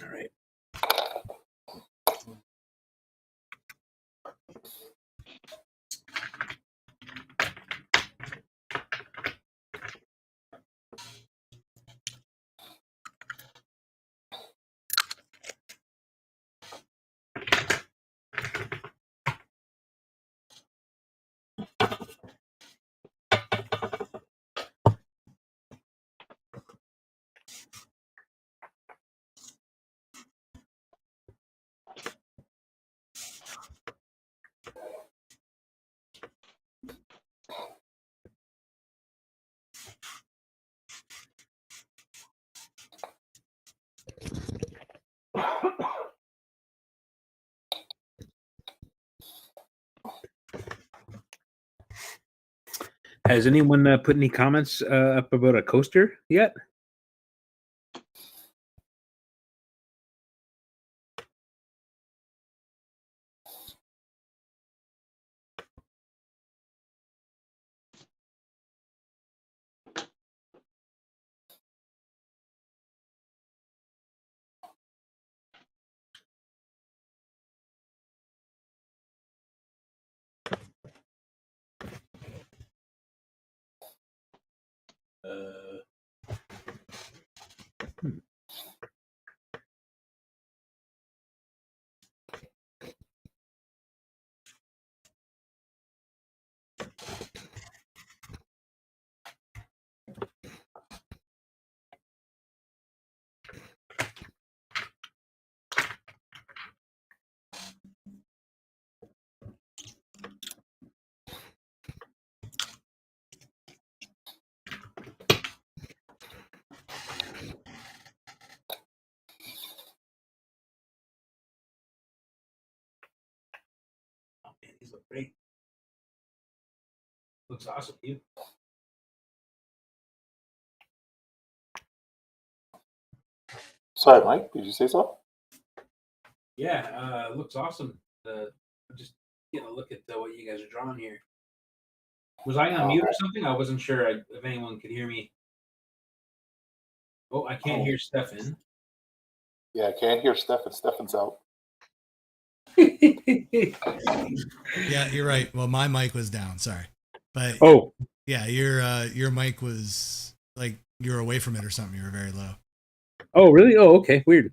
All right. Has anyone put any comments up about a coaster yet? These look great. Looks awesome, you. Sorry, Mike. Did you say so? Yeah, looks awesome. I'm just getting a look at what you guys are drawing here. Was I on mute or something? I wasn't sure if anyone could hear me. Oh, I can't hear Stefan. Yeah, I can't hear Stefan. Stefan's out. Yeah, you're right. Well, my mic was down. Sorry, but Oh, yeah, your mic was like you were away from it or something. You were very low. oh, really? Oh, okay, weird.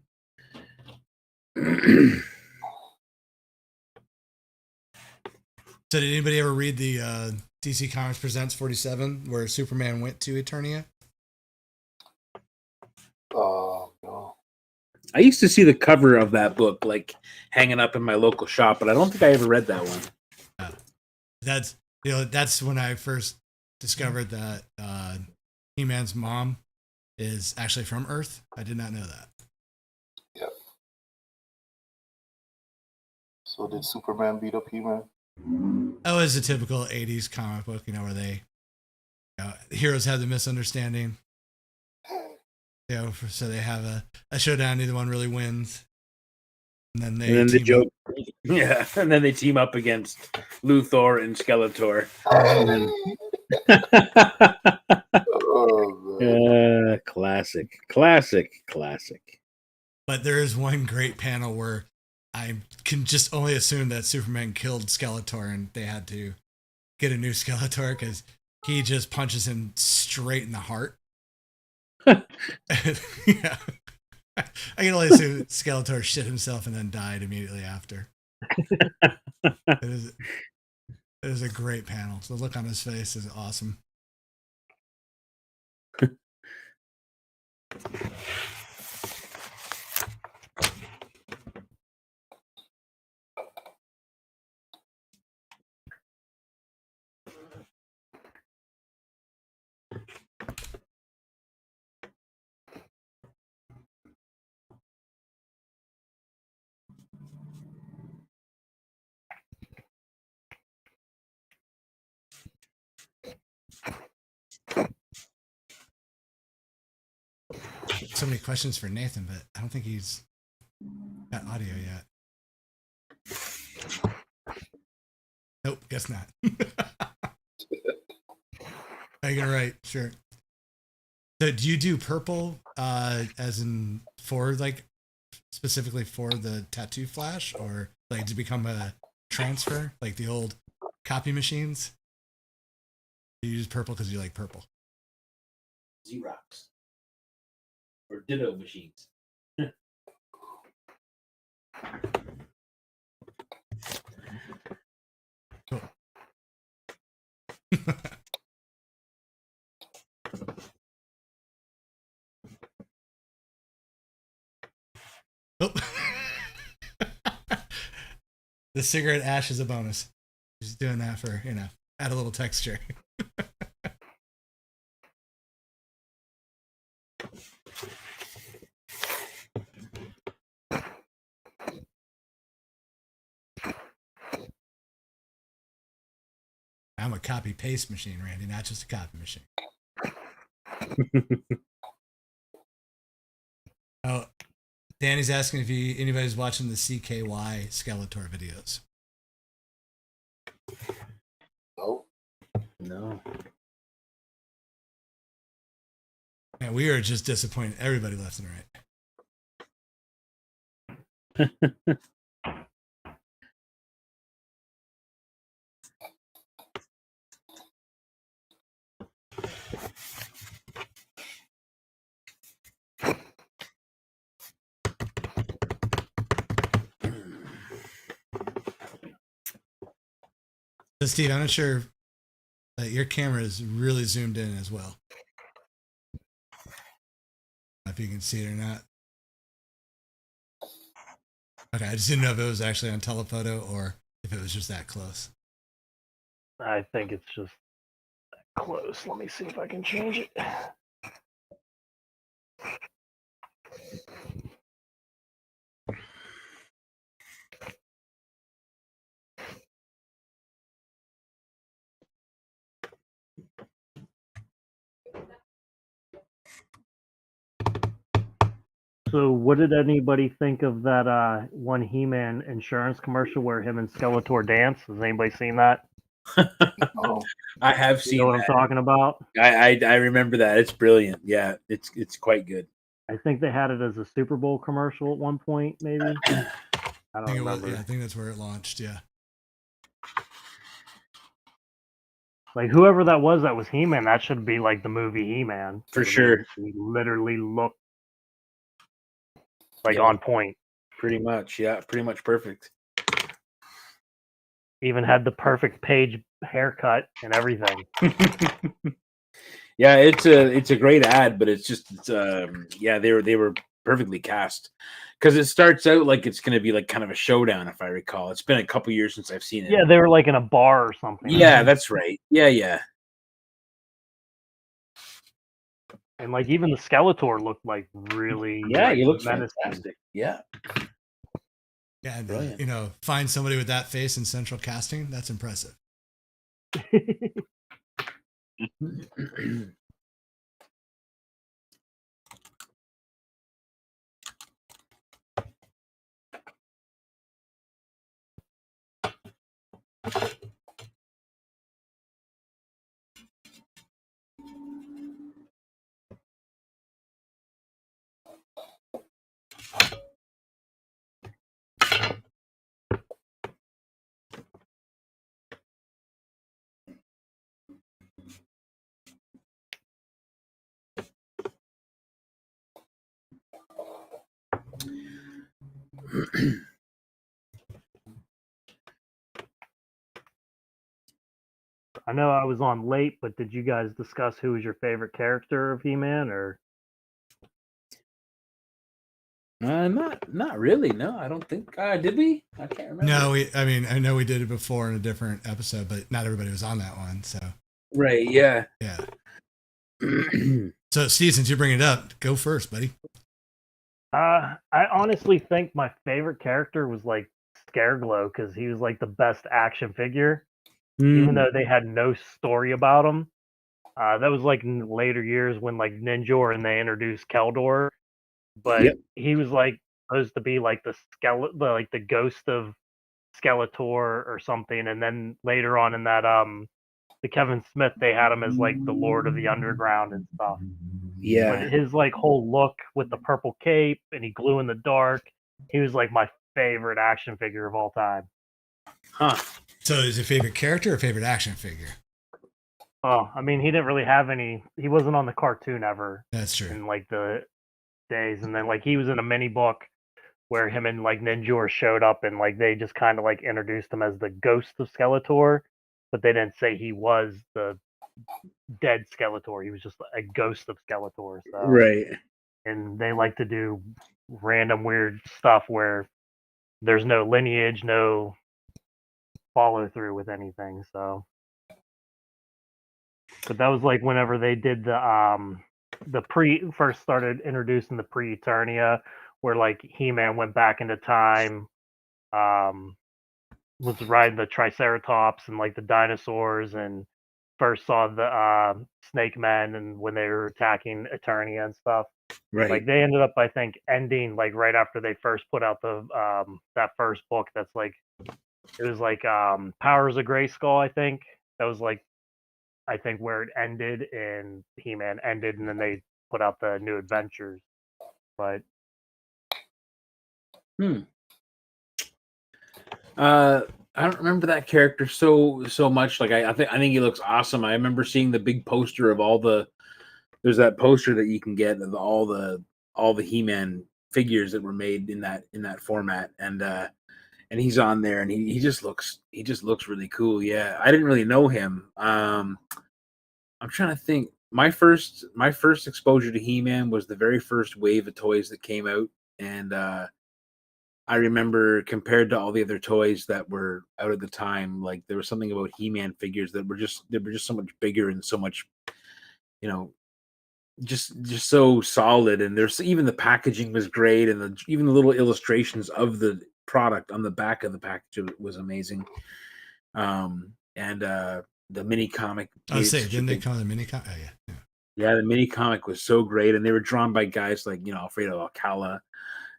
So, did anybody ever read the DC Comics Presents 47, where Superman went to Eternia? No. I used to see the cover of that book like hanging up in my local shop, but I don't think I ever read that one. That's when I first discovered that He-Man's mom is actually from Earth. I did not know that. Yep. So did Superman beat up He-Man? Oh, it's a typical 80s comic book, where they heroes have the misunderstanding. So they have a showdown, neither one really wins. And then they joke. Yeah, and then they team up against Luthor and Skeletor. Oh, man. Classic. But there is one great panel where I can just only assume that Superman killed Skeletor and they had to get a new Skeletor because he just punches him straight in the heart. Yeah. I can only assume that Skeletor shit himself and then died immediately after. It is a great panel. The look on his face is awesome. So many questions for Nathan, but I don't think he's got audio yet. Nope, guess not. Are you gonna write? Sure. So do you do purple as in for like specifically for the tattoo flash, or like to become a transfer like the old copy machines? You use purple because you like purple. Xerox or ditto machines. Cool. Oh. The cigarette ash is a bonus. Just doing that for, add a little texture. I'm a copy paste machine, Randy, not just a copy machine. Oh, Danny's asking if anybody's watching the CKY Skeletor videos. No. Man, we are just disappointed. Everybody left and right. So, Steve, I'm not sure that your camera is really zoomed in as well. If you can see it or not. Okay, I just didn't know if it was actually on telephoto or if it was just that close. I think it's just close. Let me see if I can change it. So, what did anybody think of that one He-Man insurance commercial where him and Skeletor dance? Has anybody seen that? Oh, I have You seen know what that. I'm talking about? I remember that. It's brilliant. Yeah, it's quite good. I think they had it as a Super Bowl commercial at one point, maybe. I don't remember. I think that's where it launched. Yeah. Like whoever that was He-Man. That should be like the movie He-Man. For sure. He literally looked like Yeah. on point. Pretty much. Yeah, pretty much perfect. Even had the perfect Page haircut and everything. Yeah, it's a great ad, but it's yeah, they were perfectly cast because it starts out like it's going to be like kind of a showdown, if I recall. It's been a couple years since I've seen it. Yeah, they were like in a bar or something. Yeah, that's right. Yeah. And like even the Skeletor looked like really Yeah, like, he looks menacing. fantastic. Yeah. Yeah, and, Brilliant. find somebody with that face in central casting. That's impressive. I know I was on late, but did you guys discuss who was your favorite character of He-Man or Not really. No, I don't think. Did we? I can't remember. No, I know we did it before in a different episode, but not everybody was on that one. So Right. Yeah. yeah. So Steve, since you bring it up, go first, buddy. I honestly think my favorite character was like Scareglow because he was like the best action figure, even though they had no story about him. That was like in later years when like Ninjor and they introduced Keldor, but Yep. he was like supposed to be like the like the ghost of Skeletor or something, and then later on in that the Kevin Smith they had him as like the Lord of the Underground and stuff. Yeah. But his like whole look with the purple cape and he glue in the dark, he was like my favorite action figure of all time. Huh. So is your favorite character or favorite action figure? Oh, I mean, he didn't really have any. He wasn't on the cartoon ever That's true. in like the days, and then like he was in a mini book where him and like Ninjor showed up, and like they just kind of like introduced him as the ghost of Skeletor, but they didn't say he was the dead Skeletor. He was just a ghost of Skeletor. So Right. and they like to do random weird stuff where there's no lineage, no follow through with anything. So, but that was like whenever they did the first started introducing the pre-Eternia, where like He-Man went back into time, was riding the Triceratops and like the dinosaurs, and first saw the Snake Men, and when they were attacking Eternia and stuff. Right. Like they ended up, I think, ending like right after they first put out the that first book. That's like it was like Powers of Grayskull. I think that was like I think where it ended, and He-Man ended, and then they put out the New Adventures. But I don't remember that character so much. Like I think he looks awesome. I remember seeing the big poster of all the. There's that poster that you can get of all the He-Man figures that were made in that format, and he's on there, and he just looks really cool. Yeah, I didn't really know him. I'm trying to think. My first exposure to He-Man was the very first wave of toys that came out, and I remember compared to all the other toys that were out at the time, like there was something about He-Man figures that were just so much bigger and so much, just so solid. And there's even the packaging was great, and even the little illustrations of the product on the back of the package was amazing. And the mini comic. I was saying, didn't they call it a mini comic? Oh, yeah. Yeah, the mini comic was so great, and they were drawn by guys like Alfredo Alcala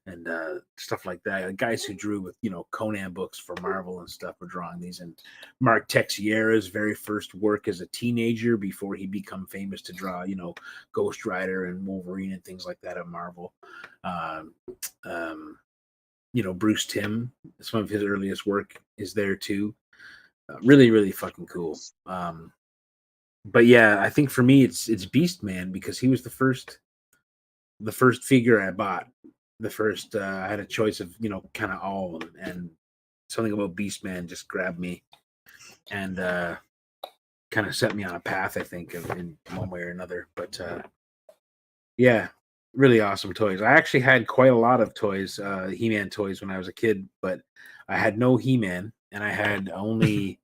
and stuff like that. Guys who drew with Conan books for Marvel and stuff were drawing these. And Mark Texeira's very first work as a teenager before he became famous to draw Ghost Rider and Wolverine and things like that at Marvel. Bruce Timm, some of his earliest work is there too. Really, really fucking cool. But yeah, I think for me it's Beast Man, because he was the first figure I bought. The first I had a choice of kind of all, and something about Beast Man just grabbed me and kind of set me on a path, I think, in one way or another. But yeah, really awesome toys. I actually had quite a lot of toys, He-Man toys, when I was a kid, but I had no He-Man, and I had only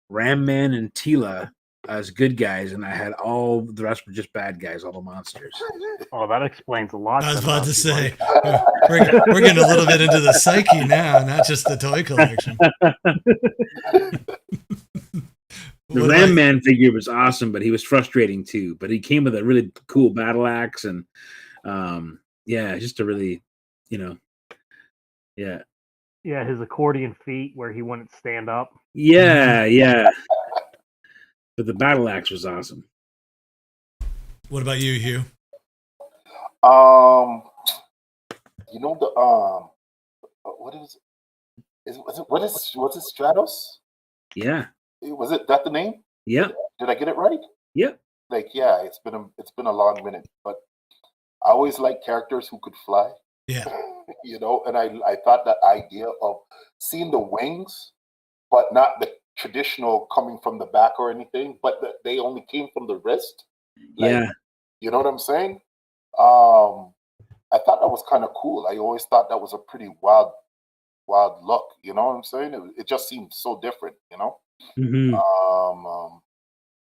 Ram Man and Tila as good guys, and I had all the rest were just bad guys, all the monsters. oh, that explains a lot. I was then about to you, say, Mike. we're getting a little bit into the psyche now, not just the toy collection. The Ram Man figure was awesome, but he was frustrating too. But he came with a really cool battle axe, and just a really, yeah. Yeah, his accordion feet where he wouldn't stand up. Yeah. But the battle axe was awesome. What about you, Hugh? Was it Stratos? Yeah. Was it that the name? Yeah. Did I get it right? Yeah. Like, yeah, it's been a long minute, but I always liked characters who could fly. Yeah. And I thought that idea of seeing the wings, but not the traditional coming from the back or anything, but they only came from the wrist. Yeah. You know what I'm saying? I thought that was kind of cool. I always thought that was a pretty wild look. You know what I'm saying? It just seemed so different, Mm-hmm.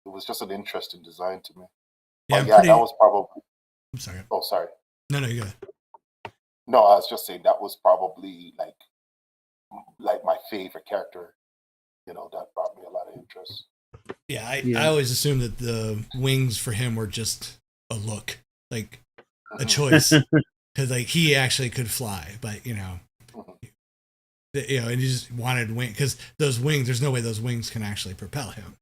It was just an interesting design to me. Yeah, that was probably. I'm sorry. Oh, sorry. No, you go ahead. No, I was just saying that was probably like my favorite character. That brought me a lot of interest. Yeah, I always assumed that the wings for him were just a look, like a choice, because like he actually could fly, but and he just wanted wings, because those wings, there's no way those wings can actually propel him.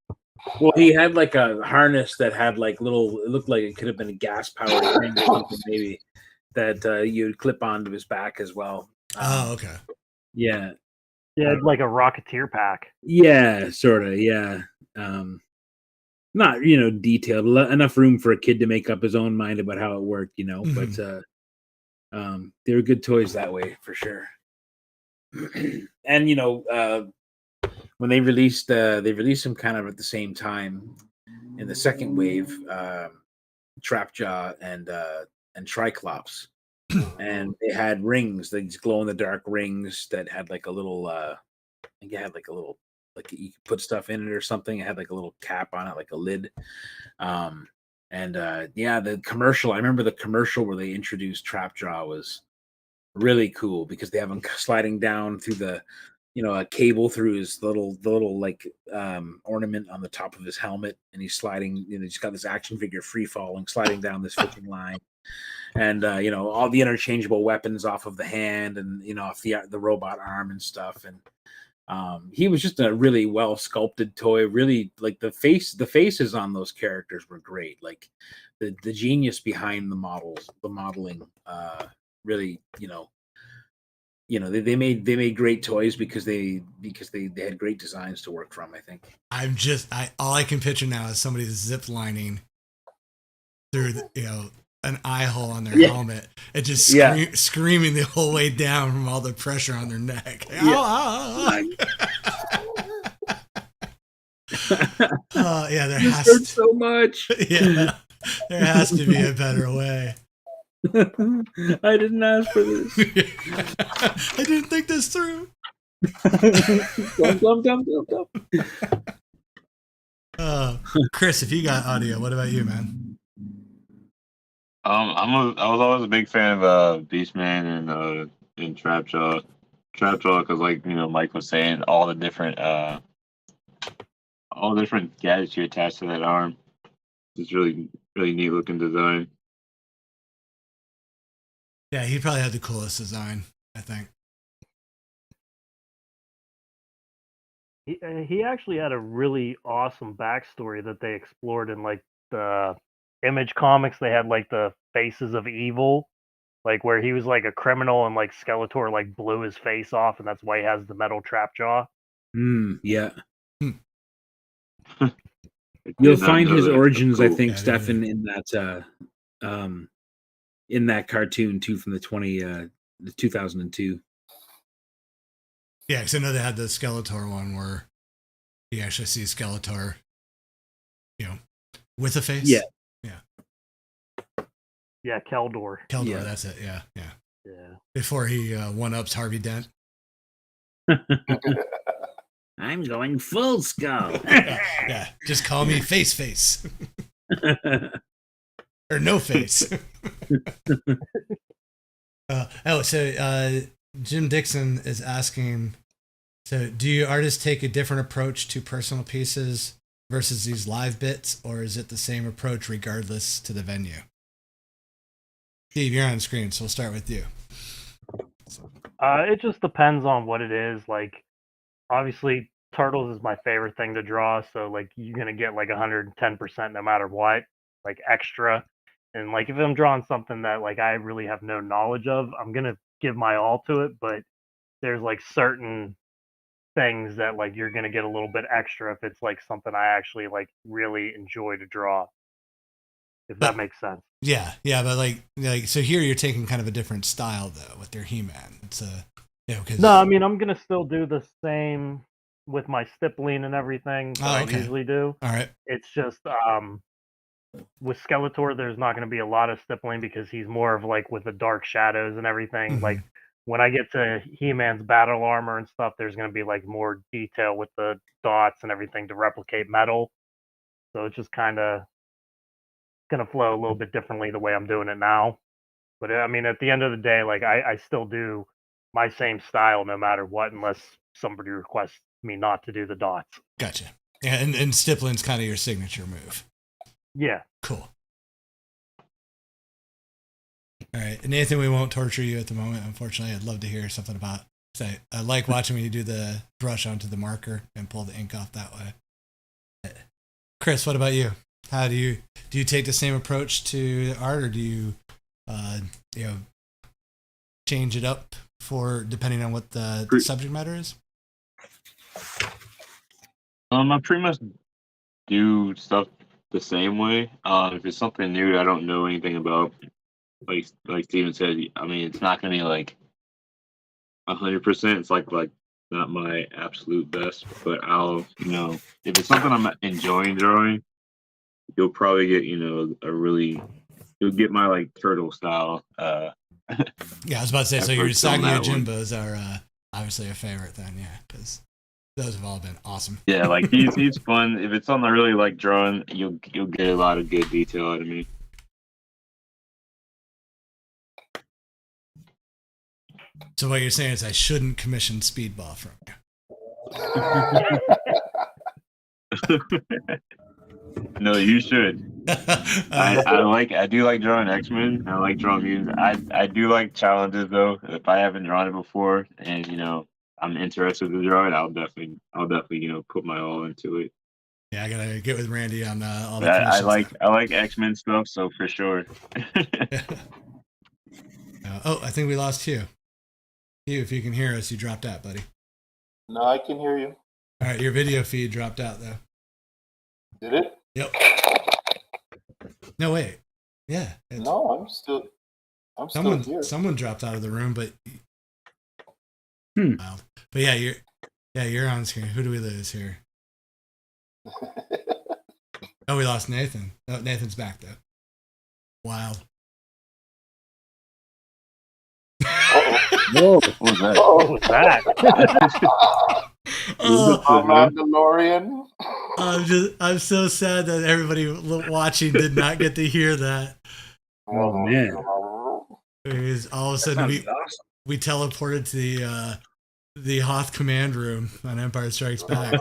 Well, he had like a harness that had like little. It looked like it could have been a gas powered ring or something, maybe that you'd clip onto his back as well. Oh, okay. Yeah, Yeah, like a Rocketeer pack. yeah, sort of. Yeah, not detailed enough room for a kid to make up his own mind about how it worked. But they were good toys that way for sure. And when they released them kind of at the same time in the second wave, Trapjaw and Triclops, and they had rings, these glow in the dark rings that had like a little I think it had like a little, like you could put stuff in it or something. It had like a little cap on it, like a lid. The commercial, I remember the commercial where they introduced Trapjaw was really cool because they have him sliding down through the a cable through his little like ornament on the top of his helmet, and he's sliding. He's got this action figure free falling, sliding down this fishing line, and all the interchangeable weapons off of the hand, and off the robot arm and stuff. And he was just a really well sculpted toy. Really, like the faces on those characters were great. Like the genius behind the modeling. Really, they made great toys because they had great designs to work from. I think. All I can picture now is somebody zip lining through an eye hole on their helmet and just screaming the whole way down from all the pressure on their neck. Yeah, there has so much. Yeah, there has to be a better way. I didn't ask for this. I didn't think this through. Chris, if you got audio, what about you, man? I was always a big fan of Beastman and Trapjaw. Because like Mike was saying, all the different gadgets you attach to that arm. It's really really neat looking design. Yeah, he probably had the coolest design, I think. He actually had a really awesome backstory that they explored in like the Image comics. They had like the Faces of Evil, like where he was like a criminal and like Skeletor like blew his face off, and that's why he has the metal trap jaw. Yeah. You'll find his origins, I think, Stefan, in that cartoon too, from the 2002. Yeah, because I know they had the Skeletor one where you actually see Skeletor, with a face. Yeah. Yeah, Keldor. Keldor, that's it. Yeah. Before he one-ups Harvey Dent. I'm going full skull. yeah, just call me Face. Or no face. Jim Dixon is asking, so do you artists take a different approach to personal pieces versus these live bits, or is it the same approach regardless to the venue? Steve, you're on screen, so we'll start with you. It just depends on what it is. Like, obviously, turtles is my favorite thing to draw, so like you're gonna get like 110% no matter what, like extra. And like if I'm drawing something that like I really have no knowledge of, I'm gonna give my all to it. But there's like certain things that like you're gonna get a little bit extra if it's like something I actually like really enjoy to draw. If that makes sense. Yeah, but like so here you're taking kind of a different style though with your He-Man. It's No, I mean I'm gonna still do the same with my stippling and everything that I usually do. All right. It's just with Skeletor, there's not going to be a lot of stippling because he's more of like with the dark shadows and everything. Mm-hmm. Like when I get to He-Man's battle armor and stuff, there's going to be like more detail with the dots and everything to replicate metal. So it's just kind of going to flow a little bit differently the way I'm doing it now. But I mean, at the end of the day, like I still do my same style no matter what, unless somebody requests me not to do the dots. Gotcha. Yeah, and stippling's kind of your signature move. Yeah. Cool. All right. And Nathan, we won't torture you at the moment. Unfortunately, I'd love to hear something about. I like watching when you do the brush onto the marker and pull the ink off that way. Chris, what about you? How do you take the same approach to art, or do you change it up for depending on what the subject matter is? I pretty much do stuff the same way. If it's something new that I don't know anything about, like Steven said, I mean, it's not gonna be like 100%. It's like not my absolute best, but I'll if it's something I'm enjoying drawing, you'll probably get you'll get my like turtle style. Yeah, I was about to say. So your Saggy Jimbos are obviously a favorite then, yeah, because those have all been awesome. Yeah, like he's fun. If it's something I really like drawing, you'll get a lot of good detail out of me. So what you're saying is I shouldn't commission Speedball from you. No, you should. I do like drawing X-Men. I like drawing mutants. I do like challenges though. If I haven't drawn it before and I'm interested to draw it, I'll definitely put my all into it. Yeah, I gotta get with Randy on all the. I like X-Men stuff, so for sure. I think we lost Hugh. Hugh, if you can hear us, you dropped out, buddy. No, I can hear you. All right, your video feed dropped out though. Did it? Yep. No, wait. Yeah. No, I'm still here. Someone dropped out of the room, but. Wow. But you're on screen. Who do we lose here? Oh, we lost Nathan. Oh, Nathan's back though. Wild. Whoa, what was that? What was that? Mandalorian. I'm so sad that everybody watching did not get to hear that. Oh man! Because all of a sudden we teleported to the Hoth command room on Empire Strikes Back.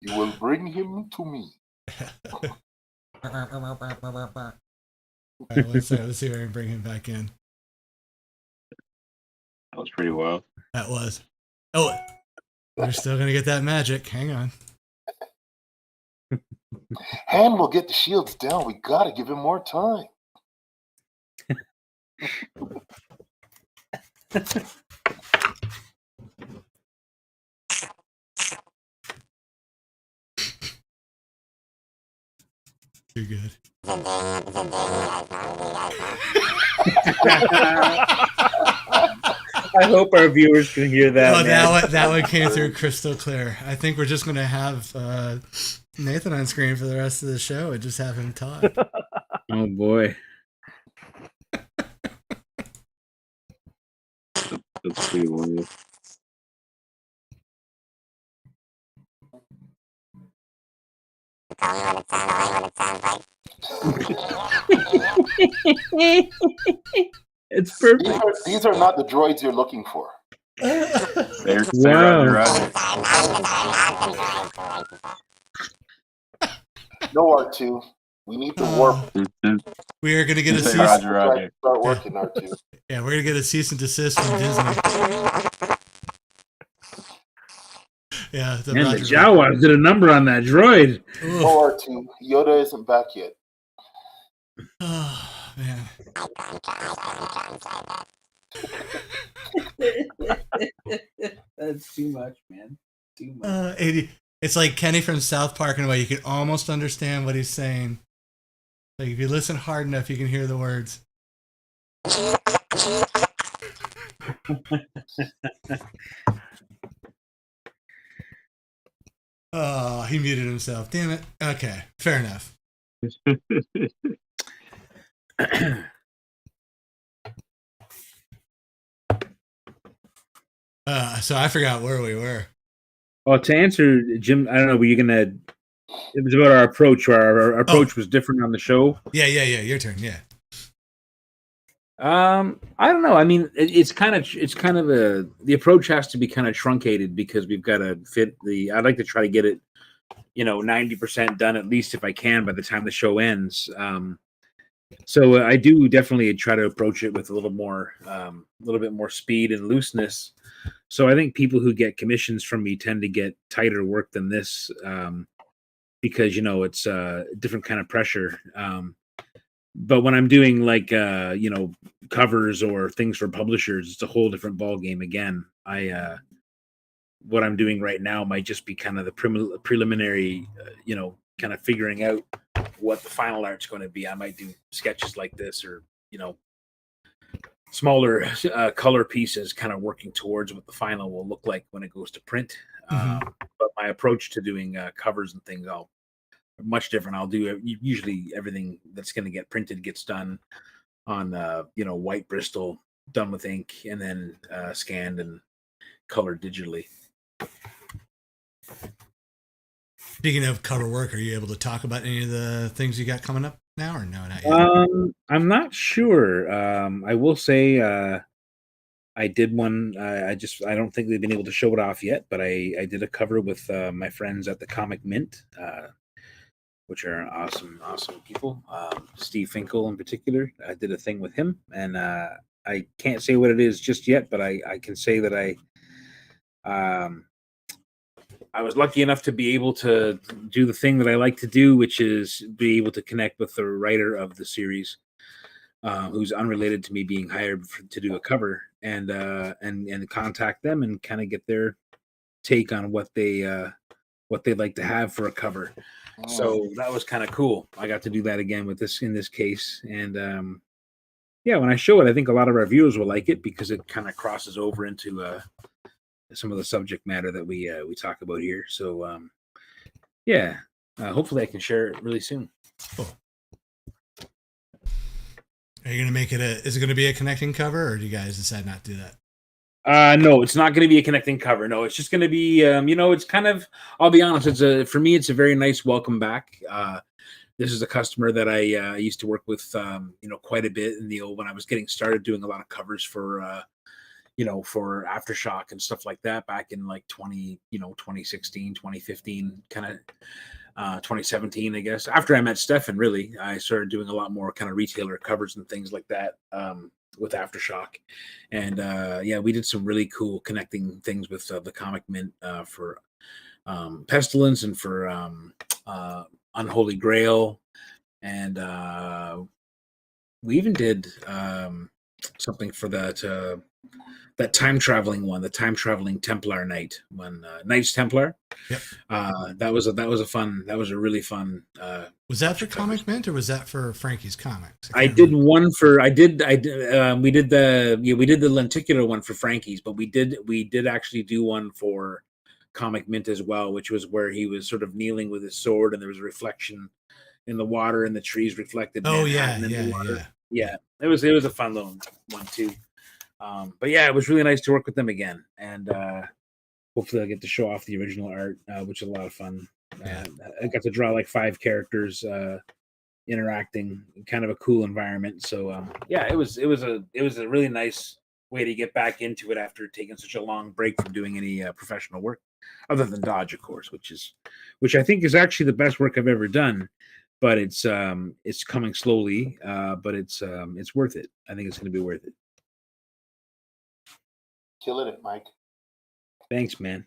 You will bring him to me. All right, let's see if I can bring him back in. That was pretty wild. That was. Oh, we're still gonna get that magic. Hang on. Han will get the shields down. We gotta give him more time. Too good. I hope our viewers can hear that. Oh, that one came through crystal clear. I think we're just gonna have Nathan on screen for the rest of the show and just have him talk. Oh boy. That's pretty wonderful. It's perfect. These are not the droids you're looking for. Wow. No R2. We need to warp. We are gonna get a cease. Roger. Start working R2. Yeah, we're gonna get a cease and desist from Disney. Yeah, And the Jawas did a number on that droid. No R2. Yoda isn't back yet. Oh man. That's too much, man. Too much. It's like Kenny from South Park in a way. You can almost understand what he's saying. Like if you listen hard enough, you can hear the words. Oh, he muted himself. Damn it. Okay, fair enough. So I forgot where we were. Well, to answer Jim, I don't know. Were you gonna? It was about our approach. Our approach was different on the show. Yeah. Your turn. Yeah. I don't know. I mean, it's kind of the approach has to be kind of truncated because we've got to fit the. I'd like to try to get it, 90% done at least if I can by the time the show ends. So I do definitely try to approach it with a little bit more speed and looseness. So I think people who get commissions from me tend to get tighter work than this, because it's a different kind of pressure. But when I'm doing like covers or things for publishers, it's a whole different ball game again. What I'm doing right now might just be kind of the preliminary, kind of figuring out what the final art's going to be. I might do sketches like this, or smaller color pieces, kind of working towards what the final will look like when it goes to print. But my approach to doing covers and things, much different. I'll do usually everything that's going to get printed gets done on white Bristol, done with ink, and then scanned and colored digitally. Speaking of cover work, are you able to talk about any of the things you got coming up now, or no, not yet? I'm not sure. I will say I did one. I don't think they've been able to show it off yet, but I did a cover with my friends at the Comic Mint, which are awesome people. Steve Finkel in particular. I did a thing with him, and I can't say what it is just yet, but I can say that I was lucky enough to be able to do the thing that I like to do, which is be able to connect with the writer of the series, who's unrelated to me being hired to do a cover, and contact them and kind of get their take on what they'd like to have for a cover. So that was kind of cool. I got to do that again in this case, and when I show it, I think a lot of our viewers will like it because it kind of crosses over into some of the subject matter that we talk about here. So hopefully I can share it really soon. Cool. Are you gonna make it is it gonna be a connecting cover, or do you guys decide not to do that? No, it's not going to be a connecting cover. No, it's just going to be it's kind of, I'll be honest, for me it's a very nice welcome back. This is a customer that I used to work with quite a bit when I was getting started doing a lot of covers for for Aftershock and stuff like that back in like 2016, 2015, kind of 2017, I guess. After I met Stefan, really, I started doing a lot more kind of retailer covers and things like that with Aftershock. And we did some really cool connecting things with the Comic Mint for Pestilence and for Unholy Grail. And we even did something for that time traveling one, the time traveling Templar Knight, when Knights Templar. Yep. That was a really fun. Was that for Comic Mint, or was that for Frankie's Comics? We did the lenticular one for Frankie's, but we did actually do one for Comic Mint as well, which was where he was sort of kneeling with his sword and there was a reflection in the water and the trees reflected. Oh yeah. It was a fun little one too. But it was really nice to work with them again, and hopefully I'll get to show off the original art, which is a lot of fun. I got to draw like 5 characters interacting, kind of a cool environment. So it was a really nice way to get back into it after taking such a long break from doing any professional work, other than Dodge, of course, which I think is actually the best work I've ever done. But it's coming slowly, but it's worth it. I think it's going to be worth it. Killing it, Mike. Thanks, man.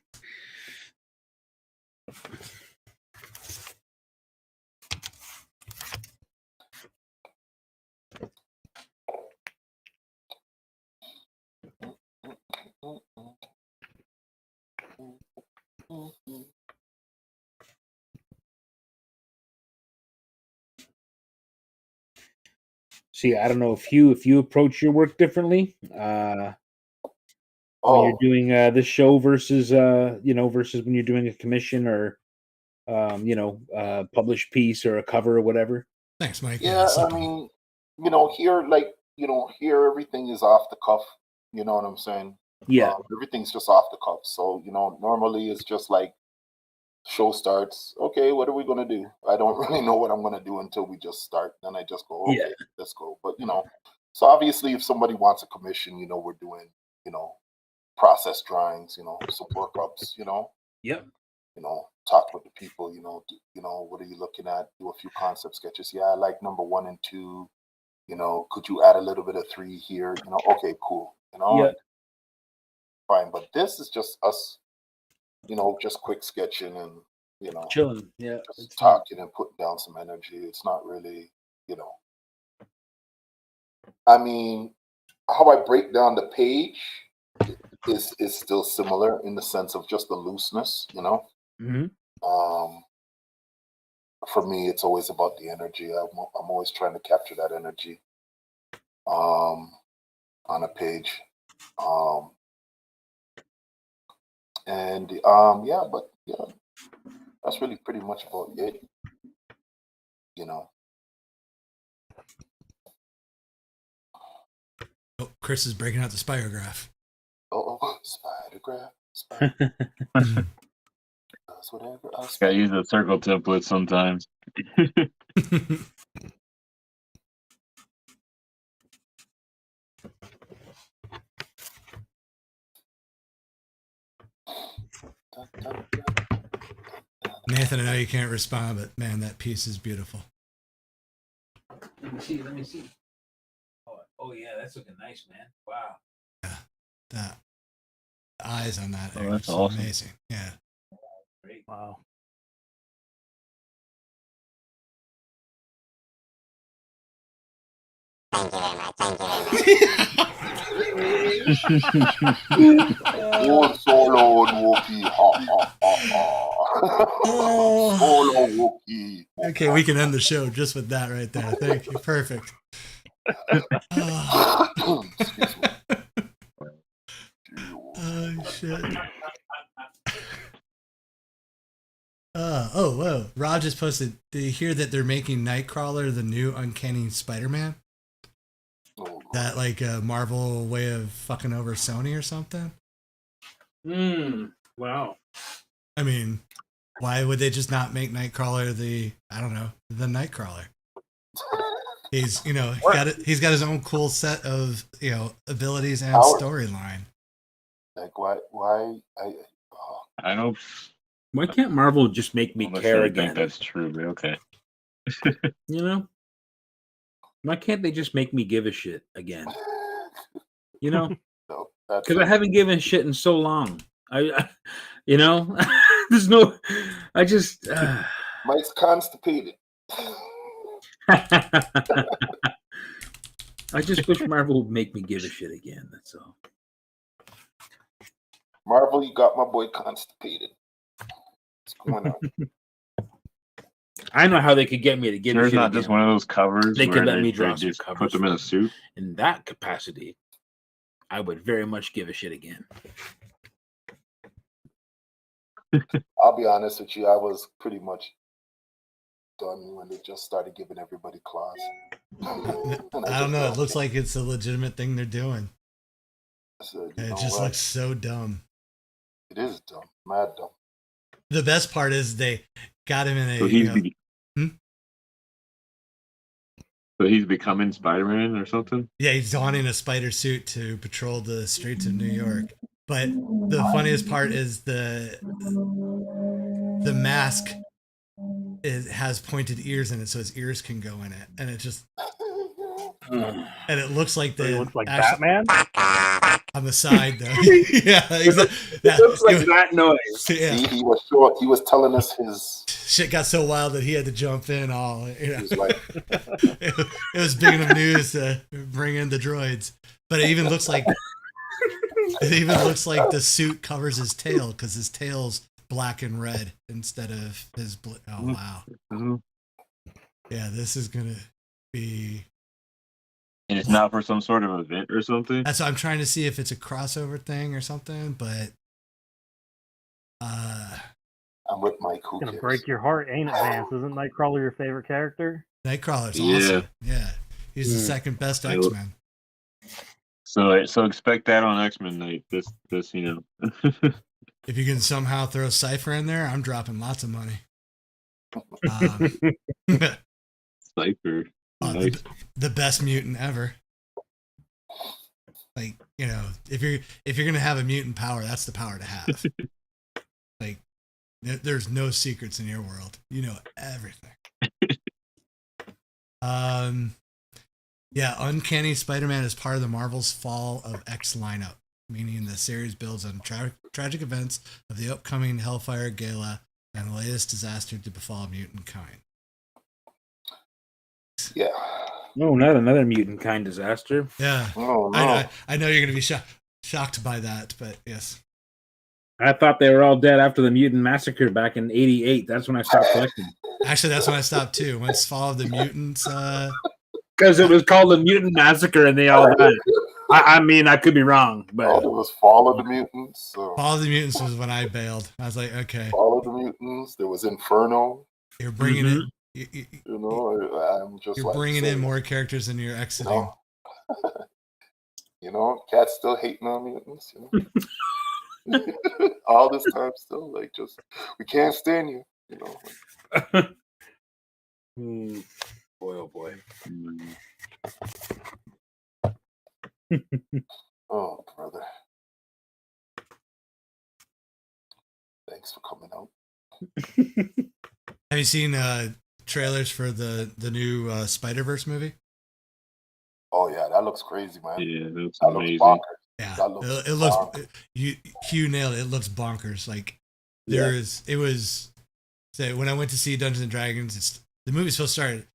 See, I don't know if you approach your work differently. When you're doing this show versus versus when you're doing a commission or published piece or a cover or whatever. Thanks, Mike. Yeah, I mean, here everything is off the cuff. You know what I'm saying? Yeah. Everything's just off the cuff. So normally it's just like show starts. Okay, what are we gonna do? I don't really know what I'm gonna do until we just start. Then I just go, okay, let's go. But so obviously if somebody wants a commission, we're doing process drawings, some workups, Yep. Talk with the people, what are you looking at? Do a few concept sketches. Yeah, I like number 1 and 2. You know, could you add a little bit of 3 here? You know, okay, cool. You know, Yeah. fine. But this is just us, you know, just quick sketching and, you know, Chilling. Yeah. just It's fun. talking and putting down some energy. It's not really, you know. I mean, how I break down the page is still similar in the sense of just the looseness, you know. Mhm. For me, it's always about the energy. I'm always trying to capture that energy on a page. Yeah, but yeah, that's really pretty much about it. You know. Oh, Chris is breaking out the spirograph. Oh, spider graph, spider does whatever a Gotta spider. use the circle template sometimes. Dun, dun, dun. Nathan, I know you can't respond, but man, that piece is beautiful. Let me see. Let me see. Oh yeah, that's looking nice, man. Wow. The eyes on that Oh, are that's just awesome. amazing. Yeah. Great. Wow. Oh, solo Wookie. Ha ha ha ha. Oh. Solo Wookie. Okay, we can end the show just with that right there. Thank you. Perfect. Oh, Excuse me. oh shit. Oh, whoa. Rob just posted, did you hear that they're making Nightcrawler the new Uncanny Spider-Man? Oh, That like a Marvel way of fucking over Sony or something? Wow. I mean, why would they just not make Nightcrawler the Nightcrawler? He's, he's got his own cool set of, abilities and How- storyline. Like why I don't Why can't Marvel just make me care necessarily again? think that's true, but okay. You know? Why can't they just make me give a shit again? You know? no, that's Because I haven't given a shit in so long. I you know, there's no. I just. Mike's constipated. I just wish Marvel would make me give a shit again. That's all. Marvel, you got my boy constipated. What's going on? I know how they could get me to give a There's shit not again. just one of those covers They where could let me they draw some just covers put them in for a suit. In that capacity, I would very much give a shit again. I'll be honest with you, I was pretty much done when they just started giving everybody claws. I don't know. It looks like it's a legitimate thing they're doing. So, And it just looks so dumb. It is dumb, mad dumb. The best part is they got him in a. So he's becoming Spider-Man or something? Yeah, he's donning a spider suit to patrol the streets of New York. But the funniest part is the mask. It has pointed ears in it, so his ears can go in it, and it just and it looks like He looks like Batman on the side though. Yeah, exactly. It looks like that noise. Yeah. He was short. He was telling us his shit got so wild that he had to jump in. He was like, it was big enough news to bring in the droids. But it even looks like the suit covers his tail because his tail's black and red instead of his oh wow. Mm-hmm. Yeah, this is gonna be. And it's not for some sort of event or something? That's what I'm trying to see if it's a crossover thing or something, but I'm with Mike. Who It's gonna cares? break your heart, ain't it, Vance? Isn't Nightcrawler your favorite character? Nightcrawler's Yeah. awesome. Yeah. He's the second best X-Men. So expect that on X-Men night. This If you can somehow throw Cypher in there, I'm dropping lots of money. Cypher. Nice. The best mutant ever. Like, if you're gonna have a mutant power, that's the power to have. Like, there's no secrets in your world. You know everything. Yeah, Uncanny Spider-Man is part of the Marvel's Fall of X lineup, meaning the series builds on tragic events of the upcoming Hellfire Gala and the latest disaster to befall mutant kind. Yeah. No, not another mutant kind disaster. Yeah, No, no. I know you're going to be shocked by that, but yes. I thought they were all dead after the mutant massacre back in '88. That's when I stopped collecting. Actually, that's when I stopped too. Once Fall of the Mutants, Because it was called the Mutant Massacre and they all died. I mean, I could be wrong, Oh, but there was Fall of the Mutants. So Fall of the Mutants was when I bailed. I was like, okay, Fall of the Mutants. There was Inferno. you're bringing Mhm. it. You know, I'm just You're like bringing saying, in more characters than you're You exiting. know, you know, cats still hating on mutants. You know, all this time still like just we can't stand you. You know, boy, oh boy. oh brother, thanks for coming out. Have you seen trailers for the new Spider-Verse movie? Oh yeah, that looks crazy, man. Yeah, that looks That looks amazing. bonkers. Yeah, That looks it looks. bonkers. Hugh nailed it. It looks bonkers. Like Yeah. it was. So when I went to see Dungeons and Dragons, the movie's supposed to start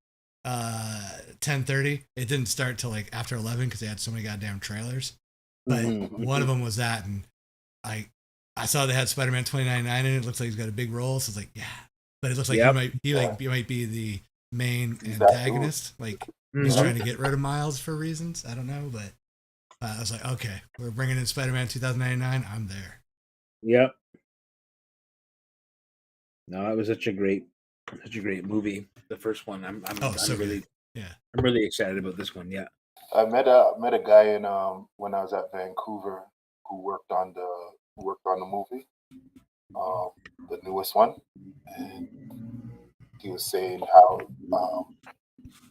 at 10:30. It didn't start till like after 11 because they had so many goddamn trailers. But Mhm. one of them was that, and I saw they had Spider-Man 2099 in it. It looks like he's got a big role, so I was like, yeah. But it looks like Yep. he might be the main He's that dude. antagonist. Like he's Mhm. trying to get rid of Miles for reasons. I don't know, but I was like, okay, we're bringing in Spider-Man 2099. I'm there. Yep. No, it was such a great movie. The first one. I'm So really good. Yeah. I'm really excited about this one. Yeah. I met a guy in when I was at Vancouver who worked on the movie, the newest one, and he was saying how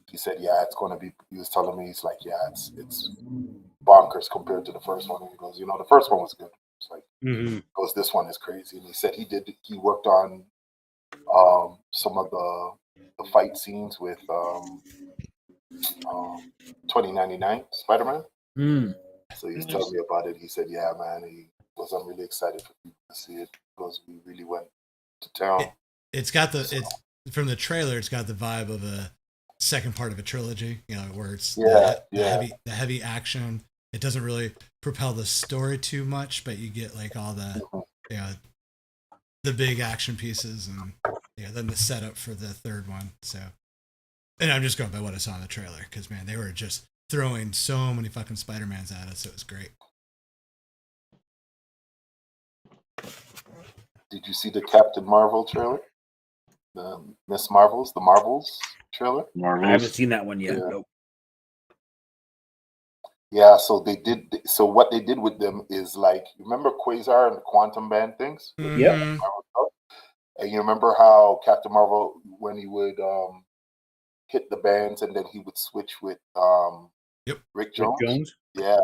he said, yeah, it's going to be. He was telling me, he's like, yeah, it's bonkers compared to the first one. And he goes, you know, the first one was good. It's like, Mm-hmm. goes, this one is crazy. And he said he worked on some of the fight scenes with 2099 Spider-Man. Mm. So he was telling me about it. He said, yeah, man, I'm really excited for people to see it because we really went to town. It's from the trailer. It's got the vibe of a second part of a trilogy. You know, where it's the heavy action. It doesn't really propel the story too much, but you get like all the the big action pieces and then the setup for the third one. So, and I'm just going by what I saw in the trailer because man, they were just throwing so many fucking Spider-Mans at us. It was great. Did you see the Captain Marvel trailer? The Miss Marvels, the Marvels trailer? I Marvels. haven't seen that one yet. Yeah. Nope. Yeah, so they did. So what they did with them is like, remember Quasar and the quantum band things? Yep. Mhm. And you remember how Captain Marvel, when he would hit the bands and then he would switch with Yep. Rick Jones? Rick Jones. Yeah,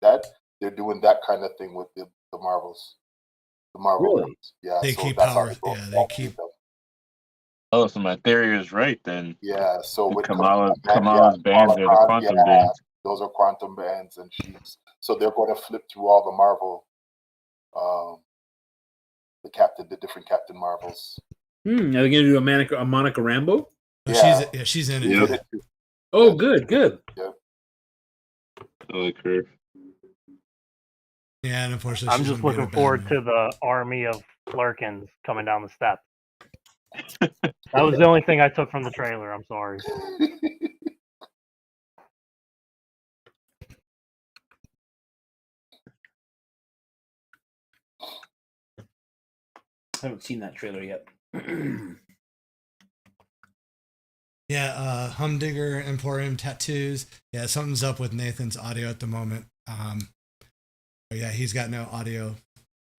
that they're doing that kind of thing with the Marvels. The Marvel Really? ones. Yeah, They so keep that's how power. they go. Yeah, they keep. Oh, so my theory is right then. Yeah, so with Kamala's Kamala bands are the Khan, quantum bands. those are quantum bands, and so they're going to flip through all the Marvel, the different Captain Marvels. Are they going to do a Monica Rambeau? Oh, she's in it. Yeah. Yeah. Oh, good. I like her. Yeah, and unfortunately, I'm she's just gonna be in looking a bad forward movie. to the army of Flurkins coming down the steps. That was the only thing I took from the trailer. I'm sorry. I haven't seen that trailer yet. Yeah, Humdinger Emporium Tattoos. Yeah, something's up with Nathan's audio at the moment. But yeah, he's got no audio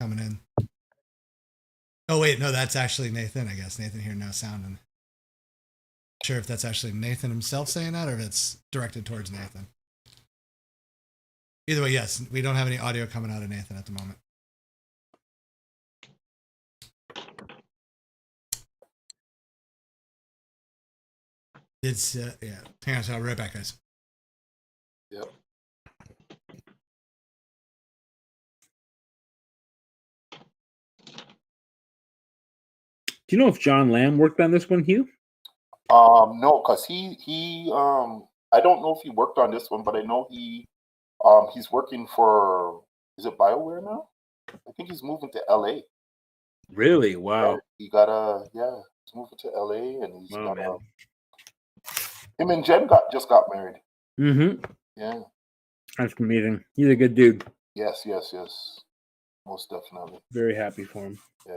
coming in. Oh wait, no, that's actually Nathan. I guess Nathan here no sound. And sure if that's actually Nathan himself saying that or if it's directed towards Nathan. Either way, yes, we don't have any audio coming out of Nathan at the moment. It's yeah. Hang on, so I'll be right back, guys. Yep. Do you know if John Lamb worked on this one, Hugh? No, because he I don't know if he worked on this one, but I know he's working for, is it BioWare now? I think he's moving to LA. Really? Wow. He got he's moving to LA, and he's Wow, got man. him and Jen just got married. Mm-hmm. Yeah. That's amazing. He's a good dude. Yes. Most definitely. Very happy for him. Yeah.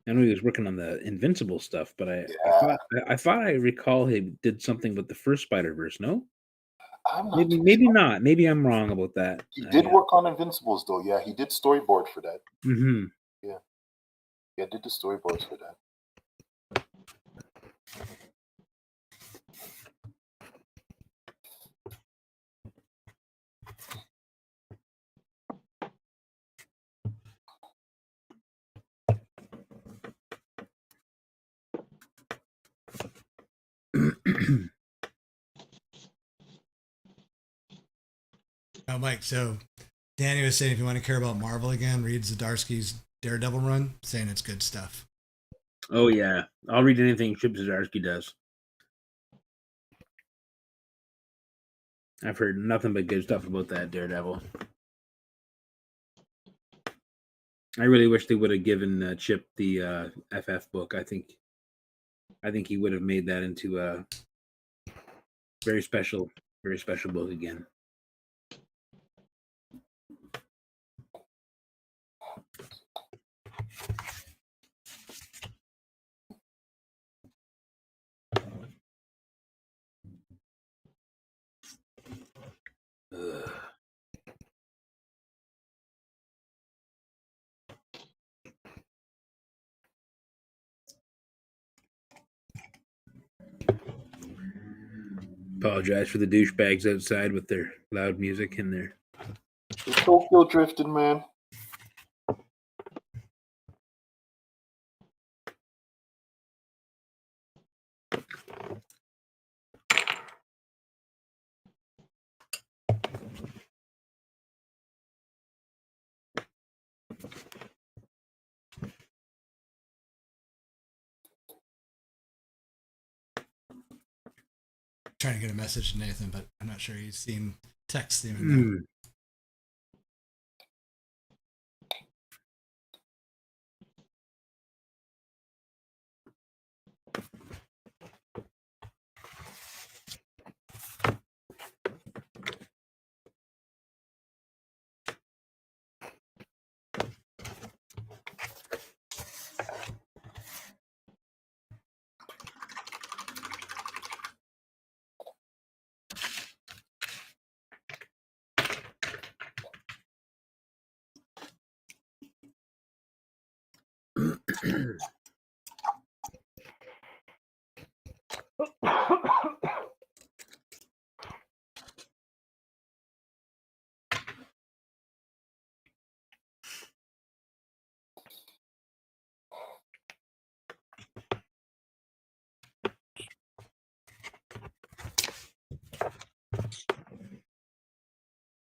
I know he was working on the Invincible stuff, but Yeah. I thought I recall he did something with the first Spider-Verse. No, I'm not maybe not. Maybe I'm wrong about that. He did work on Invincibles though. Yeah, he did storyboard for that. Mm-hmm. Yeah, did the storyboards for that. Oh, Mike. So Danny was saying if you want to care about Marvel again, read Zdarsky's Daredevil run, saying it's good stuff. Oh yeah, I'll read anything Chip Zdarsky does. I've heard nothing but good stuff about that Daredevil. I really wish they would have given Chip the FF book. I think he would have made that into a very special book again. Ugh. Apologize for the douchebags outside with their loud music in there. The Tokyo drifting, man. Trying to get a message to Nathan, but I'm not sure he's seen text even now.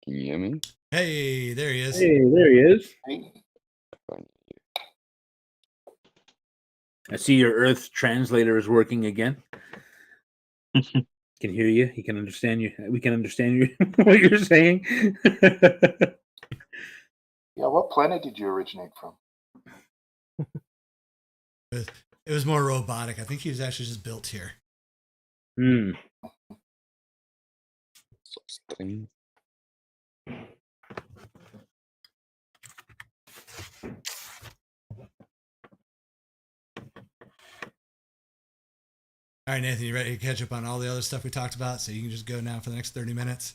Can you hear me? Hey, there he is. Hey, there he is. Hey, I see your Earth translator is working again. Can hear you. He can understand you. We can understand you what you're saying. yeah, what planet did you originate from? It was more robotic. I think he was actually just built here. Hmm. String. All right, Nathan, you ready to catch up on all the other stuff we talked about? So you can just go now for the next 30 minutes.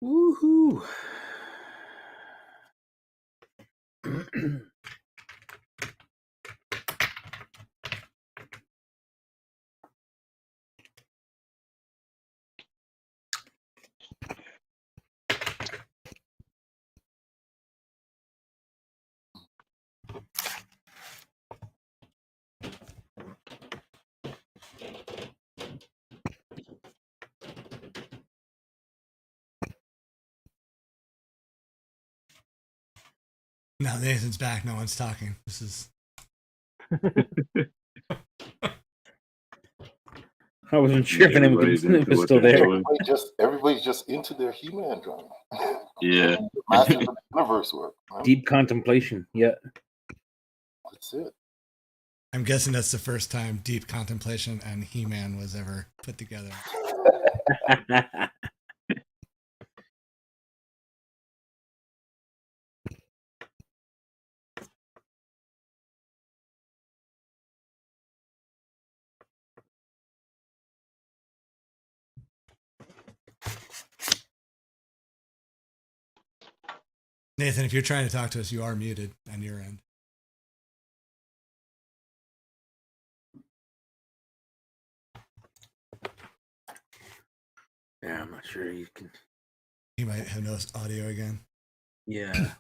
Woohoo! Now Nathan's back. No one's talking. This is. I wasn't sure if anyone Everybody's into was what still they're there. doing. Everybody's just into their He-Man drawing. Yeah. Masters of the Universe work. Man. Deep contemplation. Yeah. That's it. I'm guessing that's the first time Deep Contemplation and He-Man was ever put together. Nathan, if you're trying to talk to us, you are muted on your end. Yeah, I'm not sure you can. He might have no audio again. Yeah.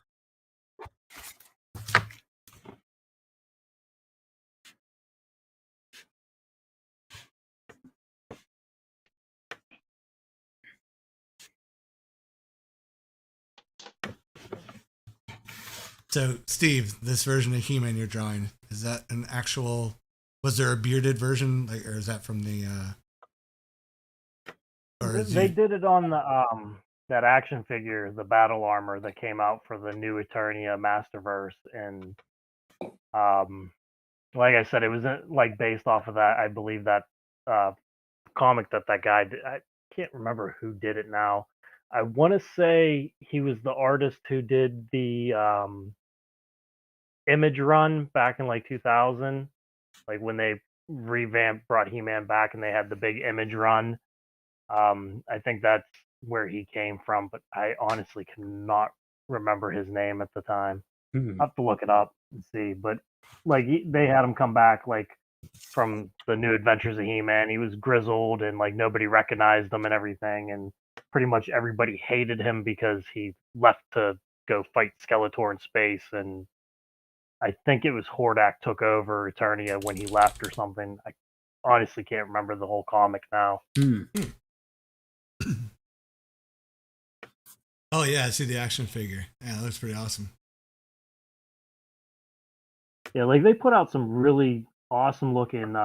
So, Steve, this version of He-Man you're drawing, is that an actual? Was there a bearded version, like, or is that from the? They did it on the that action figure, the battle armor that came out for the new Eternia Masterverse, and like I said, it was like based off of that. I believe that comic that guy did. I can't remember who did it now. I want to say he was the artist who did the Image run back in like 2000, like when they brought He-Man back and they had the big Image run. I think that's where he came from, but I honestly cannot remember his name at the time. Hmm. I'll have to look it up and see. But like they had him come back like from the New Adventures of He-Man. He was grizzled and like nobody recognized him and everything, and pretty much everybody hated him because he left to go fight Skeletor in space. And I think it was Hordak took over Eternia when he left or something. I honestly can't remember the whole comic now. Hmm. Oh yeah, I see the action figure. Yeah, that looks pretty awesome. Yeah, like they put out some really awesome looking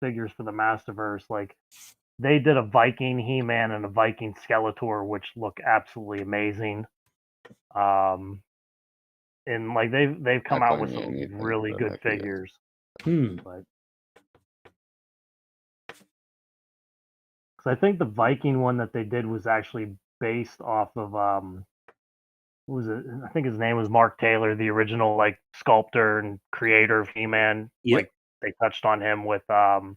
figures for the Masterverse. Like they did a Viking He-Man and a Viking Skeletor, which look absolutely amazing. And like they've come out with some really good figures. But because I think the Viking one that they did was actually based off of what was it? I think his name was Mark Taylor, the original like sculptor and creator of He-Man. Yep. Like they touched on him with the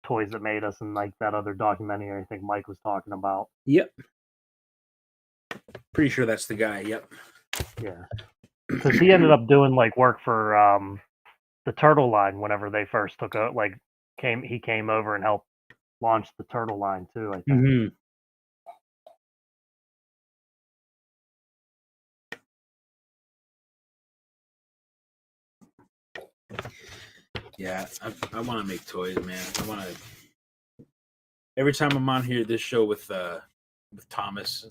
Toys That Made Us and like that other documentary I think Mike was talking about. Yep. Pretty sure that's the guy. Yep. Yeah. Because he ended up doing like work for the Turtle line whenever they first took out he came over and helped launch the Turtle line too, I think. Mm-hmm. Yeah, I want to make toys, man. I want to. Every time I'm on here, this show with Thomas,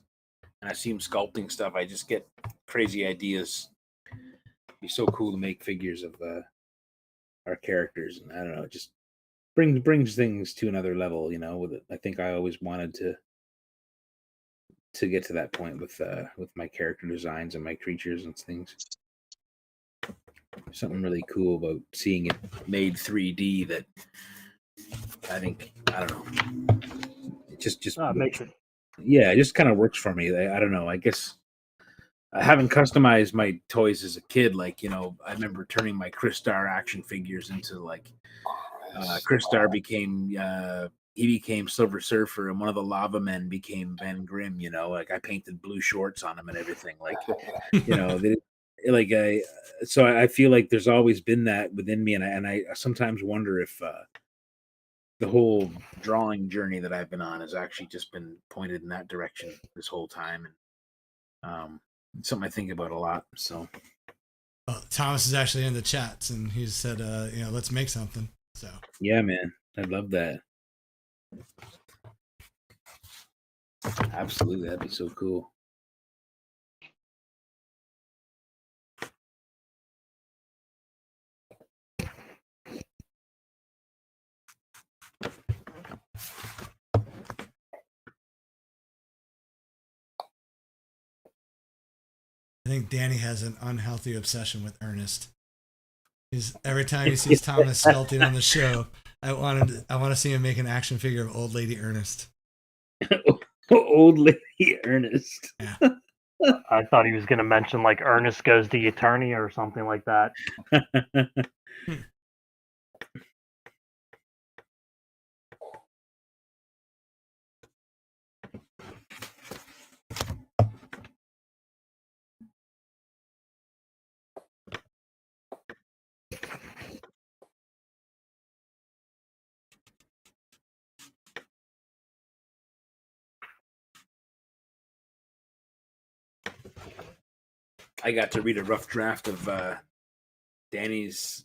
and I see him sculpting stuff, I just get crazy ideas. It'd be so cool to make figures of our characters, and I don't know, it just brings things to another level. You know, with it, I think I always wanted to get to that point with my character designs and my creatures and things. something really cool about seeing it made 3D that I think, I don't know, it just It makes it. yeah, it just kind of works for me. I don't know. I guess I haven't customized my toys as a kid. Like, you know, I remember turning my Chris Star action figures into like Chris Star became he became Silver Surfer, and one of the Lava Men became Ben Grimm. You know, like I painted blue shorts on him and everything. Like, you know, like so I feel like there's always been that within me, and I sometimes wonder if the whole drawing journey that I've been on has actually just been pointed in that direction this whole time, and it's something I think about a lot. So, well, Thomas is actually in the chats, and he said, you know, let's make something. So yeah, man, I love that. Absolutely, that'd be so cool. I think Danny has an unhealthy obsession with Ernest. He's every time he sees Thomas sculpting on the show, I want to see him make an action figure of old lady Ernest. Old lady Ernest. Yeah. I thought he was going to mention like Ernest Goes to Eternity or something like that. I got to read a rough draft of Danny's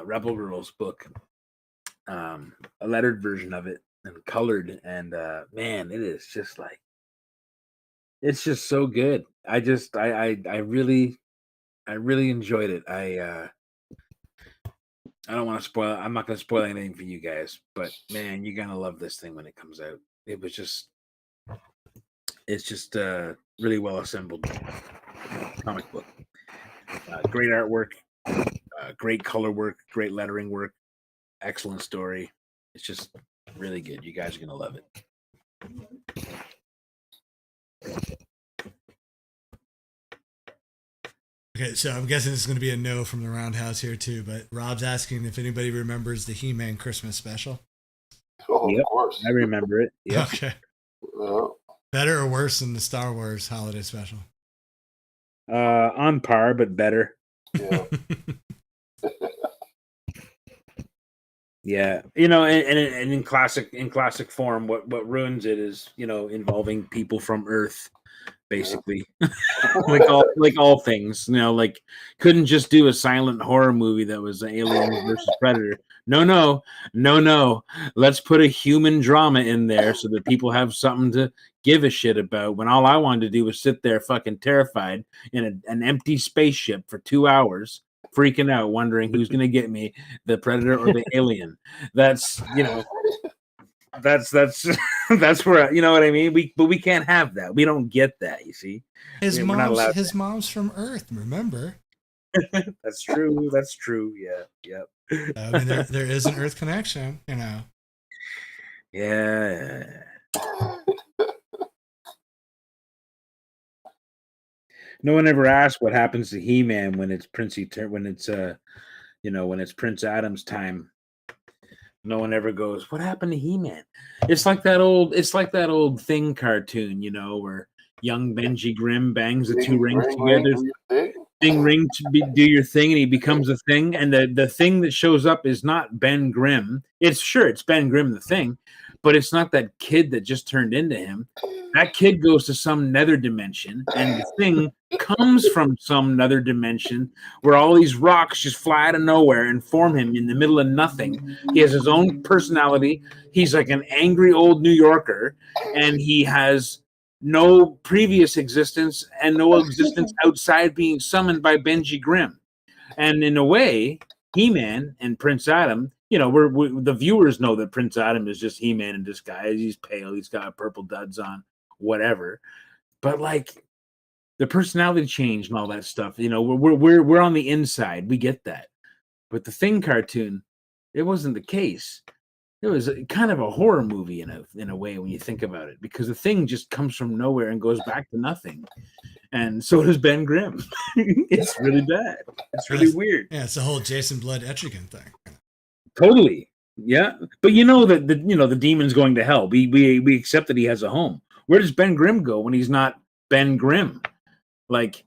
Rebel Girls book, a lettered version of it and colored, and man, it is just like, it's just so good. I really enjoyed it. I don't want to spoil it. I'm not going to spoil anything for you guys, but man, you're going to love this thing when it comes out. It's just really well assembled comic book. Great artwork, great color work, great lettering work, excellent story. It's just really good. You guys are going to love it. Okay, so I'm guessing this is going to be a no from the Roundhouse here too, but Rob's asking if anybody remembers the He-Man Christmas special. Oh, Yep, of course. I remember it. Yeah. Okay. Yeah. Better or worse than the Star Wars holiday special? On par, but better. Yeah. Yeah, you know, and in classic form, what ruins it is, you know, involving people from Earth, basically. like all things, you know, like couldn't just do a silent horror movie that was Aliens versus Predator. No. Let's put a human drama in there so that people have something to give a shit about. When all I wanted to do was sit there fucking terrified in an empty spaceship for 2 hours, freaking out, wondering who's going to get me, the Predator or the Alien. That's, you know, that's where, you know what I mean. We can't have that. We don't get that. You see, His we're not allowed his mom's from Earth. Remember? That's true. That's true. Yeah. Yep. I mean, there is an Earth connection. You know. Yeah. No one ever asked what happens to He-Man when it's Prince Adam's time. No one ever goes, what happened to He-Man? It's like that old Thing cartoon, you know, where young Benji Grimm bangs the two rings together. Ring to do your thing, and he becomes a thing, and the thing that shows up is not Ben Grimm. It's Ben Grimm the Thing, but it's not that kid that just turned into him. That kid goes to some nether dimension, and the thing comes from some nether dimension where all these rocks just fly out of nowhere and form him in the middle of nothing. He has his own personality. He's like an angry old New Yorker, and he has no previous existence and no existence outside being summoned by Benji Grimm. And in a way, He-Man and Prince Adam, you know, the viewers know that Prince Adam is just He-Man in disguise. He's pale. He's got purple duds on, whatever. But like, the personality change and all that stuff. You know, we're on the inside. We get that. But the Thing cartoon, it wasn't the case. It was kind of a horror movie in a way when you think about it, because the Thing just comes from nowhere and goes back to nothing. And so does Ben Grimm. It's really bad. It's really weird. Yeah, it's the whole Jason Blood Etrigan thing. Totally. Yeah. But you know that the demon's going to hell. We accept that he has a home. Where does Ben Grimm go when he's not Ben Grimm? Like,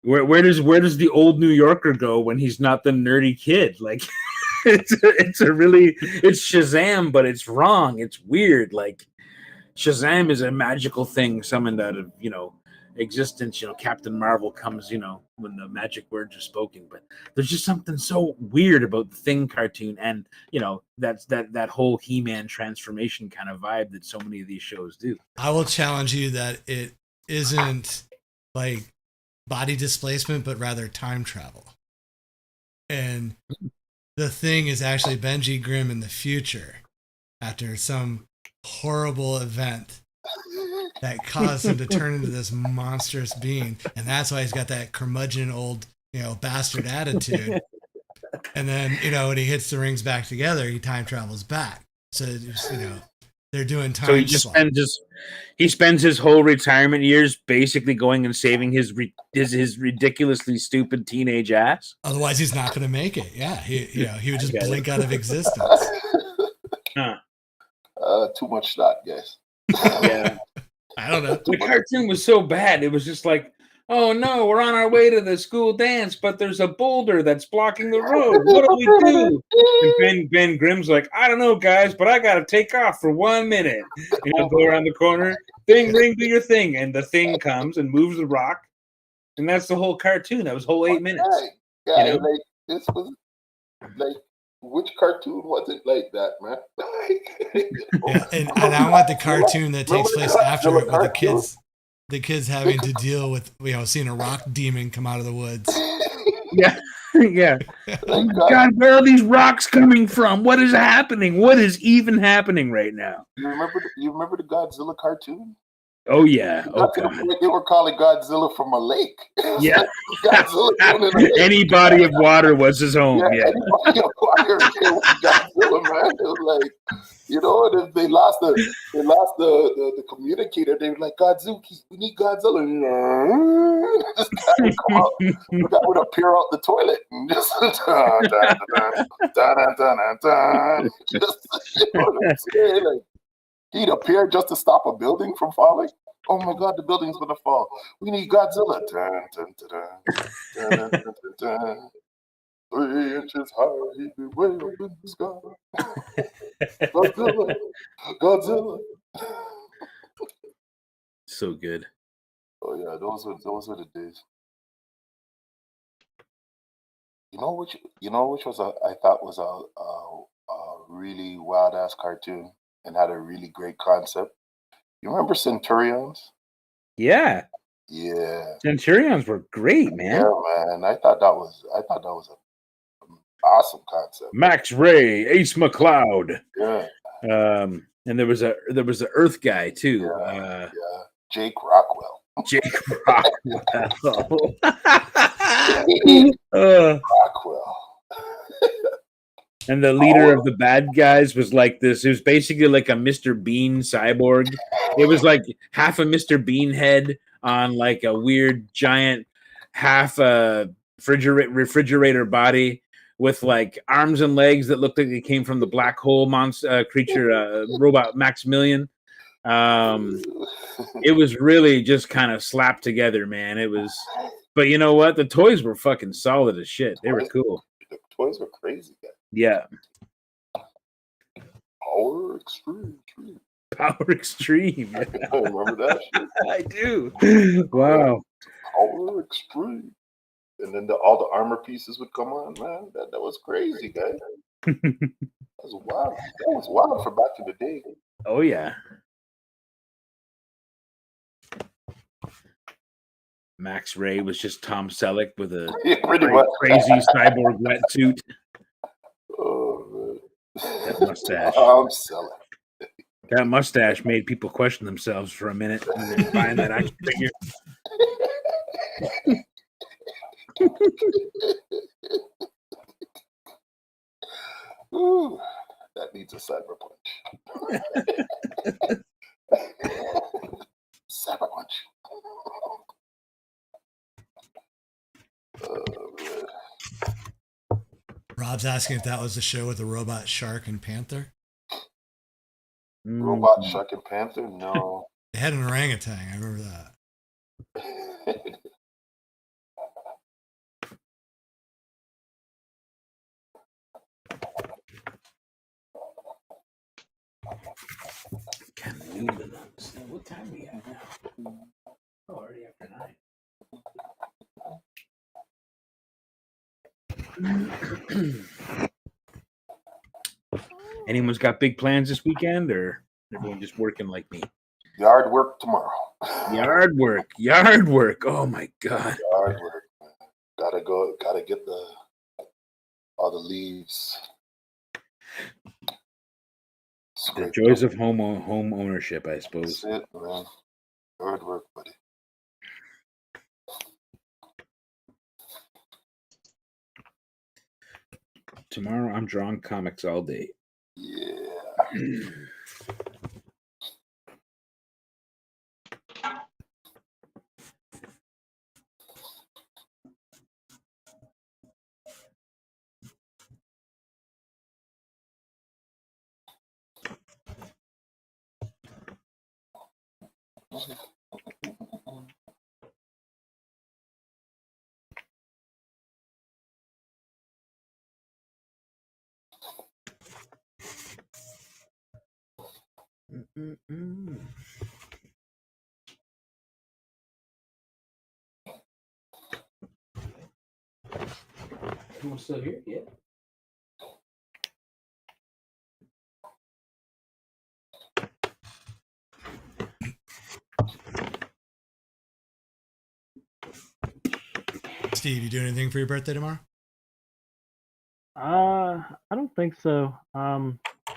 where does the old New Yorker go when he's not the nerdy kid? Like, it's Shazam, but it's wrong. It's weird. Like, Shazam is a magical thing summoned out of, existence. Captain Marvel comes, when the magic words are spoken. But there's just something so weird about the Thing cartoon, and that's that whole He-Man transformation kind of vibe that so many of these shows do. I will challenge you that it isn't like body displacement, but rather time travel. And the Thing is actually Benji Grimm in the future after some horrible event that caused him to turn into this monstrous being. And that's why he's got that curmudgeon old, bastard attitude. And then, when he hits the rings back together, he time travels back. So, they're doing time. So he spends his whole retirement years basically going and saving his ridiculously stupid teenage ass. Otherwise, he's not going to make it. Yeah, he would just blink out of existence. Huh. Too much thought, guys. Yeah, I don't know. The cartoon was so bad. It was just like, oh no, we're on our way to the school dance, but there's a boulder that's blocking the road. What do we do? And Ben Grimm's like, I don't know, guys, but I gotta take off for 1 minute. Go around the corner, Thing, ring, do your thing, and the Thing comes and moves the rock, and that's the whole cartoon. That was whole 8 minutes. Yeah, like this was like, which cartoon wasn't like that, man? Yeah, and I want the cartoon that takes place after it with the kids. The kids having to deal with, seeing a rock demon come out of the woods. Yeah. Yeah. God, where are these rocks coming from? What is happening? What is even happening right now? You remember the Godzilla cartoon? Oh, yeah. Oh, God. They were calling Godzilla from a lake. Yeah. Godzilla any body of water was his home. Yeah. Any body of water was Godzilla, man. It was like, and they lost the communicator. They were like, Godzuki, we need Godzilla. This guy would come out. The guy would appear out the toilet and just like, he'd appear just to stop a building from falling. Oh my God, the building's gonna fall. We need Godzilla. 3 inches high, he'd be way up in the sky. Godzilla. So good. Oh yeah, those were the days. You know which was I thought was a really wild ass cartoon and had a really great concept. You remember Centurions? Yeah. Yeah. Centurions were great, man. Yeah, man. I thought that was an awesome concept. Max Ray, Ace McCloud. Yeah. And there was a Earth guy too. Yeah. Jake Rockwell. Rockwell. And the leader of the bad guys was like this. It was basically like a Mr. Bean cyborg. It was like half a Mr. Bean head on like a weird giant half refrigerator body with like arms and legs that looked like they came from the black hole monster creature robot Maximilian. It was really just kind of slapped together, man. It was, but you know what? The toys were fucking solid as shit. They were cool. The toys were crazy, guys. Yeah. Power Extreme. Power Extreme. I remember that shit. I do. Wow. Power Extreme. And then all the armor pieces would come on, man. That was crazy, guys. That was wild. That was wild for back in the day. Oh, yeah. Max Ray was just Tom Selleck with a crazy cyborg wetsuit. Oh, man. That mustache. Tom Selleck. That mustache made people question themselves for a minute when they were buying that action figure. Rob's asking if that was the show with the robot shark and panther. Robot Shark and Panther? No. They had an orangutan. I remember that. Kind of noon to understand what time we have now. Oh, already after 9. Anyone's got big plans this weekend, or everyone just working like me? Yard work tomorrow. Yard work. Oh my God. Yard work. Gotta get all the leaves. The joys of home ownership, I suppose. That's it, man. Yard work, buddy. Tomorrow I'm drawing comics all day. Yeah. Someone still here? Yeah. Steve, you doing anything for your birthday tomorrow? I don't think so.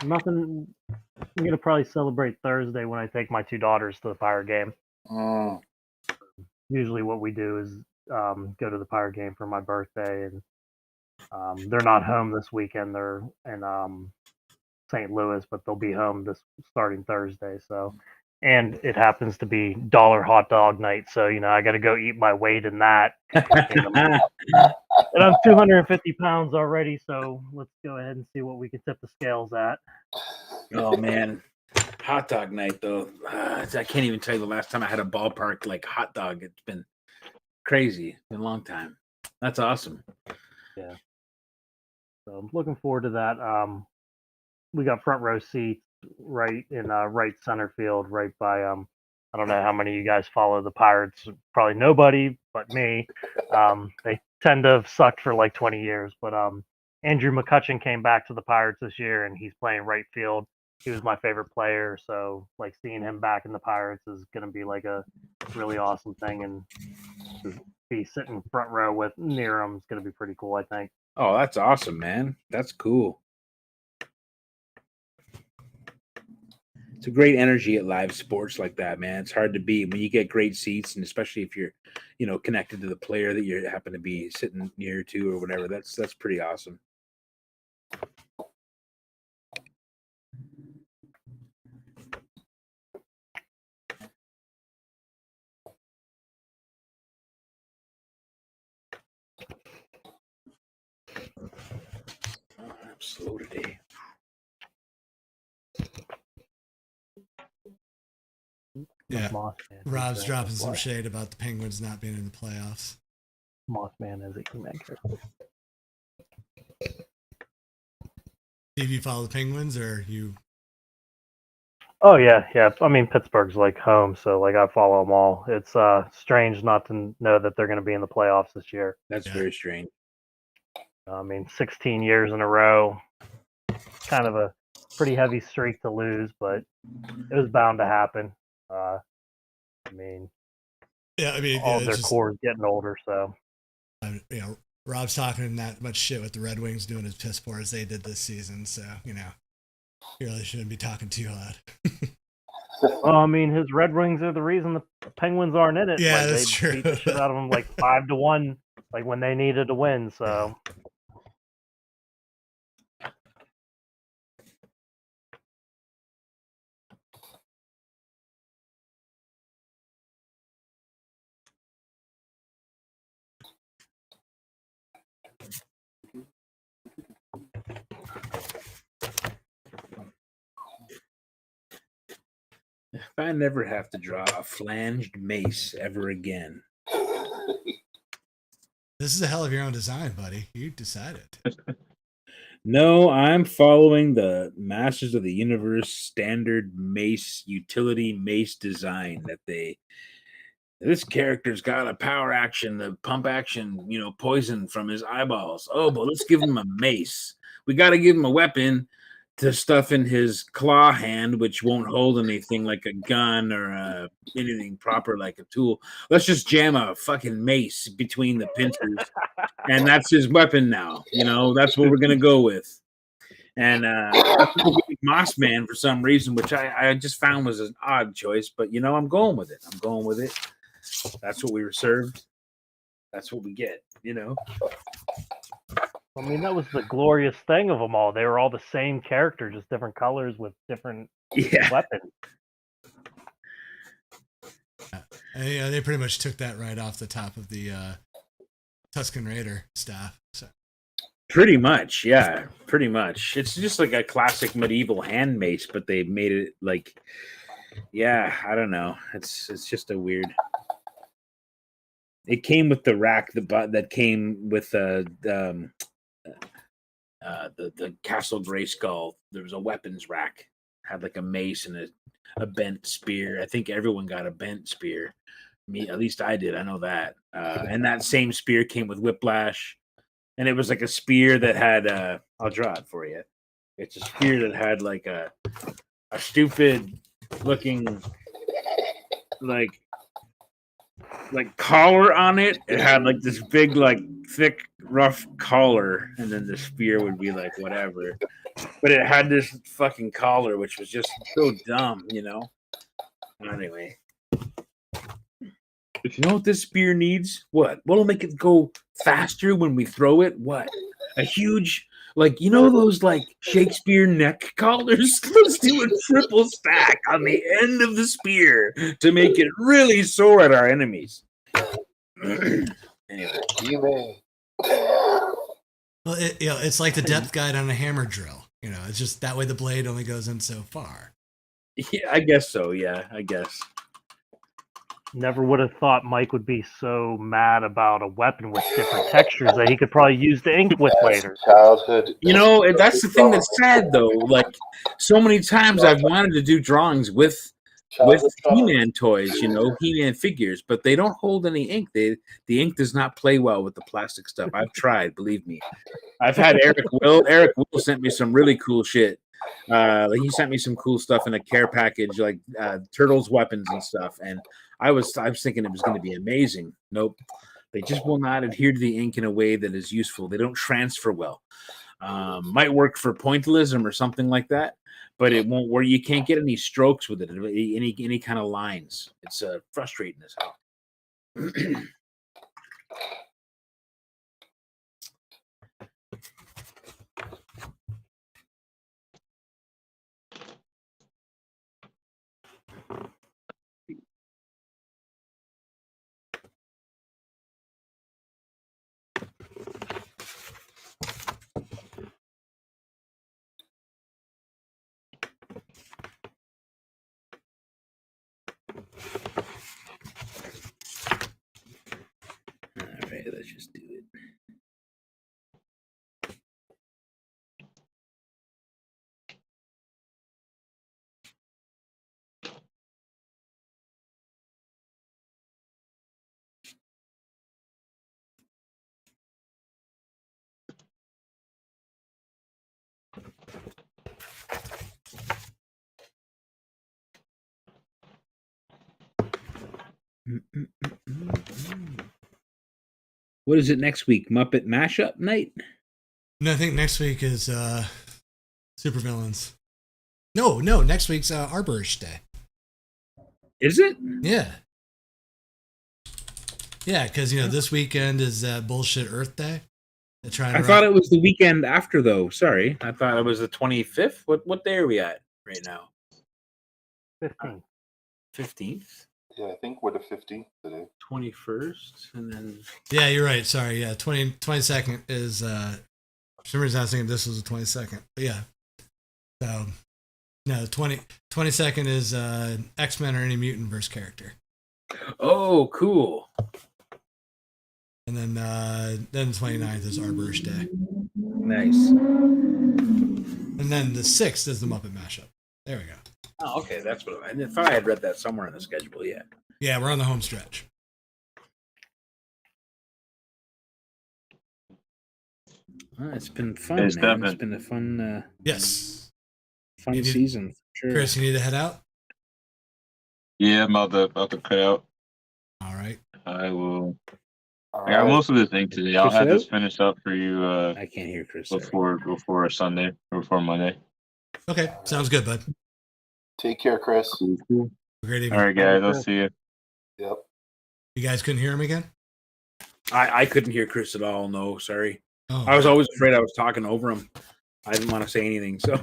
Nothing. I'm gonna probably celebrate Thursday when I take my 2 daughters to the Pirate game. Mm. Usually, what we do is go to the Pirate game for my birthday, and they're not home this weekend. They're in St. Louis, but they'll be home this starting Thursday. So, and it happens to be dollar hot dog night, so I got to go eat my weight in that. And I'm 250 pounds already, so let's go ahead and see what we can tip the scales at. Oh man, hot dog night though. I can't even tell you the last time I had a ballpark like hot dog. It's been crazy. It's been a long time. That's awesome. Yeah. So I'm looking forward to that. We got front row seats right in right center field, right by I don't know how many of you guys follow the Pirates. Probably nobody but me. They tend to have sucked for like 20 years, but Andrew McCutcheon came back to the Pirates this year, and he's playing right field. He was my favorite player, so like seeing him back in the Pirates is going to be like a really awesome thing, and to be sitting front row with near him is going to be pretty cool, I think. Oh, that's awesome, man. That's cool. It's a great energy at live sports like that, man. It's hard to beat when you get great seats, and especially if you're, connected to the player that you happen to be sitting near to or whatever. That's pretty awesome. Oh, I'm slow today. Yeah. Mothman. Rob's dropping some shade about the Penguins not being in the playoffs. Mothman as a He-Man character. Steve, you follow the Penguins, or you? Oh yeah. I mean, Pittsburgh's like home, so like I follow them all. It's strange not to know that they're going to be in the playoffs this year. That's very strange. I mean, 16 years in a row, kind of a pretty heavy streak to lose, but it was bound to happen. I mean, all their core is getting older, so. Rob's talking that much shit with the Red Wings doing as piss poor as they did this season, so you really shouldn't be talking too loud. Well, I mean, his Red Wings are the reason the Penguins aren't in it. Yeah, like, that's they true. Beat the shit out of them like 5-1, like when they needed to win. So. I never have to draw a flanged mace ever again. This is a hell of your own design, buddy. You decided. No, I'm following the Masters of the Universe standard mace utility mace design that this character's got a power action, the pump action, poison from his eyeballs. Oh, but let's give him a mace. We got to give him a weapon to stuff in his claw hand, which won't hold anything like a gun or anything proper like a tool. Let's just jam a fucking mace between the pincers, and that's his weapon now. That's what we're gonna go with. And Moss Man for some reason, which I just found was an odd choice, but I'm going with it. That's what we were served. That's what we get. I mean, that was the glorious thing of them all. They were all the same character, just different colors with different weapons. They pretty much took that right off the top of the Tusken Raider staff. So. Pretty much, yeah. Pretty much. It's just like a classic medieval hand mace, but they made it like, I don't know. It's just a weird. It came with the rack, that came with the Castle Grayskull. There was a weapons rack, had like a mace and a bent spear. I think everyone got a bent spear. Me, at least I did. I know that. And that same spear came with whiplash, and it was like a spear that had. I'll draw it for you. It's a spear that had like a stupid looking like collar on it. It had like this big, like thick, rough collar, and then the spear would be like whatever. But it had this fucking collar, which was just so dumb, Anyway, you know what this spear needs? What? What'll make it go faster when we throw it? What? A huge, those like Shakespeare neck collars? Let's do a triple stack on the end of the spear to make it really sore at our enemies. Anyway. You may. Well, it's like the depth guide on a hammer drill. It's just that way the blade only goes in so far. Yeah, I guess so. Yeah, I guess. Never would have thought Mike would be so mad about a weapon with different textures that he could probably use the ink with later. Childhood. That's the thing that's sad though. Like so many times I've wanted to do drawings with He-Man toys, He-Man figures, but they don't hold any ink. The ink does not play well with the plastic stuff. I've tried, believe me. I've had Eric Will sent me some really cool shit. He sent me some cool stuff in a care package, like Turtles weapons and stuff. And I was thinking it was going to be amazing. Nope. They just will not adhere to the ink in a way that is useful. They don't transfer well. Might work for pointillism or something like that, but it won't work. You can't get any strokes with it, any kind of lines. It's frustrating as hell. All right, let's just do it. What is it next week? Muppet Mashup Night? No, I think next week is Supervillains. No, next week's Arborish Day. Is it? Yeah. Yeah, because, this weekend is bullshit Earth Day. I thought it was the weekend after, though. Sorry. I thought it was the 25th. What day are we at right now? 15th. 15th? Yeah, I think we're the 15th today. 21st, and then... Yeah, you're right. Sorry. Yeah, 22nd is... for some reason I was thinking this was the 22nd. But yeah. So, No, 22nd is X-Men or any mutant verse character. Oh, cool. And then the 29th is Arborist Day. Nice. And then the 6th is the Muppet Mashup. There we go. Oh, okay. That's what I thought I had read that somewhere in the schedule. Yeah. Yeah, we're on the home stretch. It's been fun, Hey, man. It's Stefan. been a fun, Yes. fun You need- season. Sure. Chris, you need to head out? Yeah, I'm about to cut out. All right. I will. All I got right. most of the thing today. I'll Chris have this out? finished up for you I can't hear Chris. Sorry. before Sunday or before Monday. Okay. Sounds good, bud. Take care, Chris. Cool. Great evening. All right, guys. I'll see you. Yep. You guys couldn't hear him again? I couldn't hear Chris at all. No, sorry. Oh, I was always afraid I was talking over him. I didn't want to say anything. So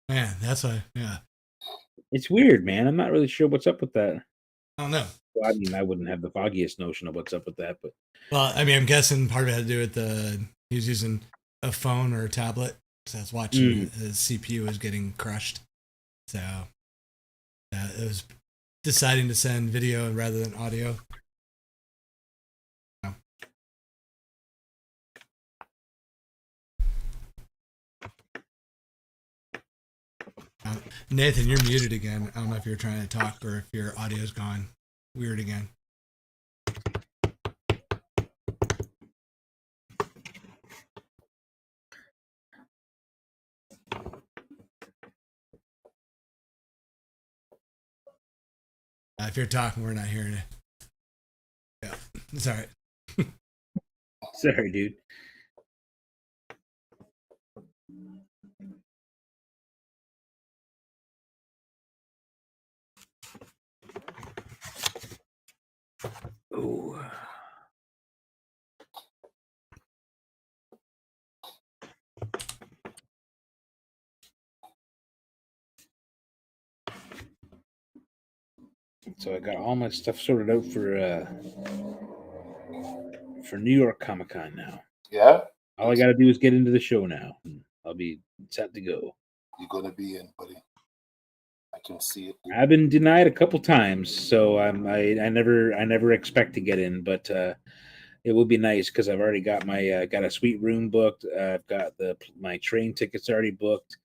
man, that's yeah. it's weird, man. I'm not really sure what's up with that. I don't know. Well, I mean, I wouldn't have the foggiest notion of what's up with that, but Well, I mean, I'm guessing part of it had to do with he was using a phone or a tablet. So I was watching his CPU was getting crushed. So it was deciding to send video rather than audio. Nathan, you're muted again. I don't know if you're trying to talk or if your audio's gone weird again. If you're talking, we're not hearing it. Yeah, it's all right. sorry, dude. Ooh. So I got all my stuff sorted out for New York Comic Con now. Yeah. All I got to do is get into the show now. I'll be set to go. You're gonna be in, buddy. I can see it. I've been denied a couple times, so I never expect to get in, but it will be nice because I've already got my got a sweet room booked. I've got my train tickets already booked.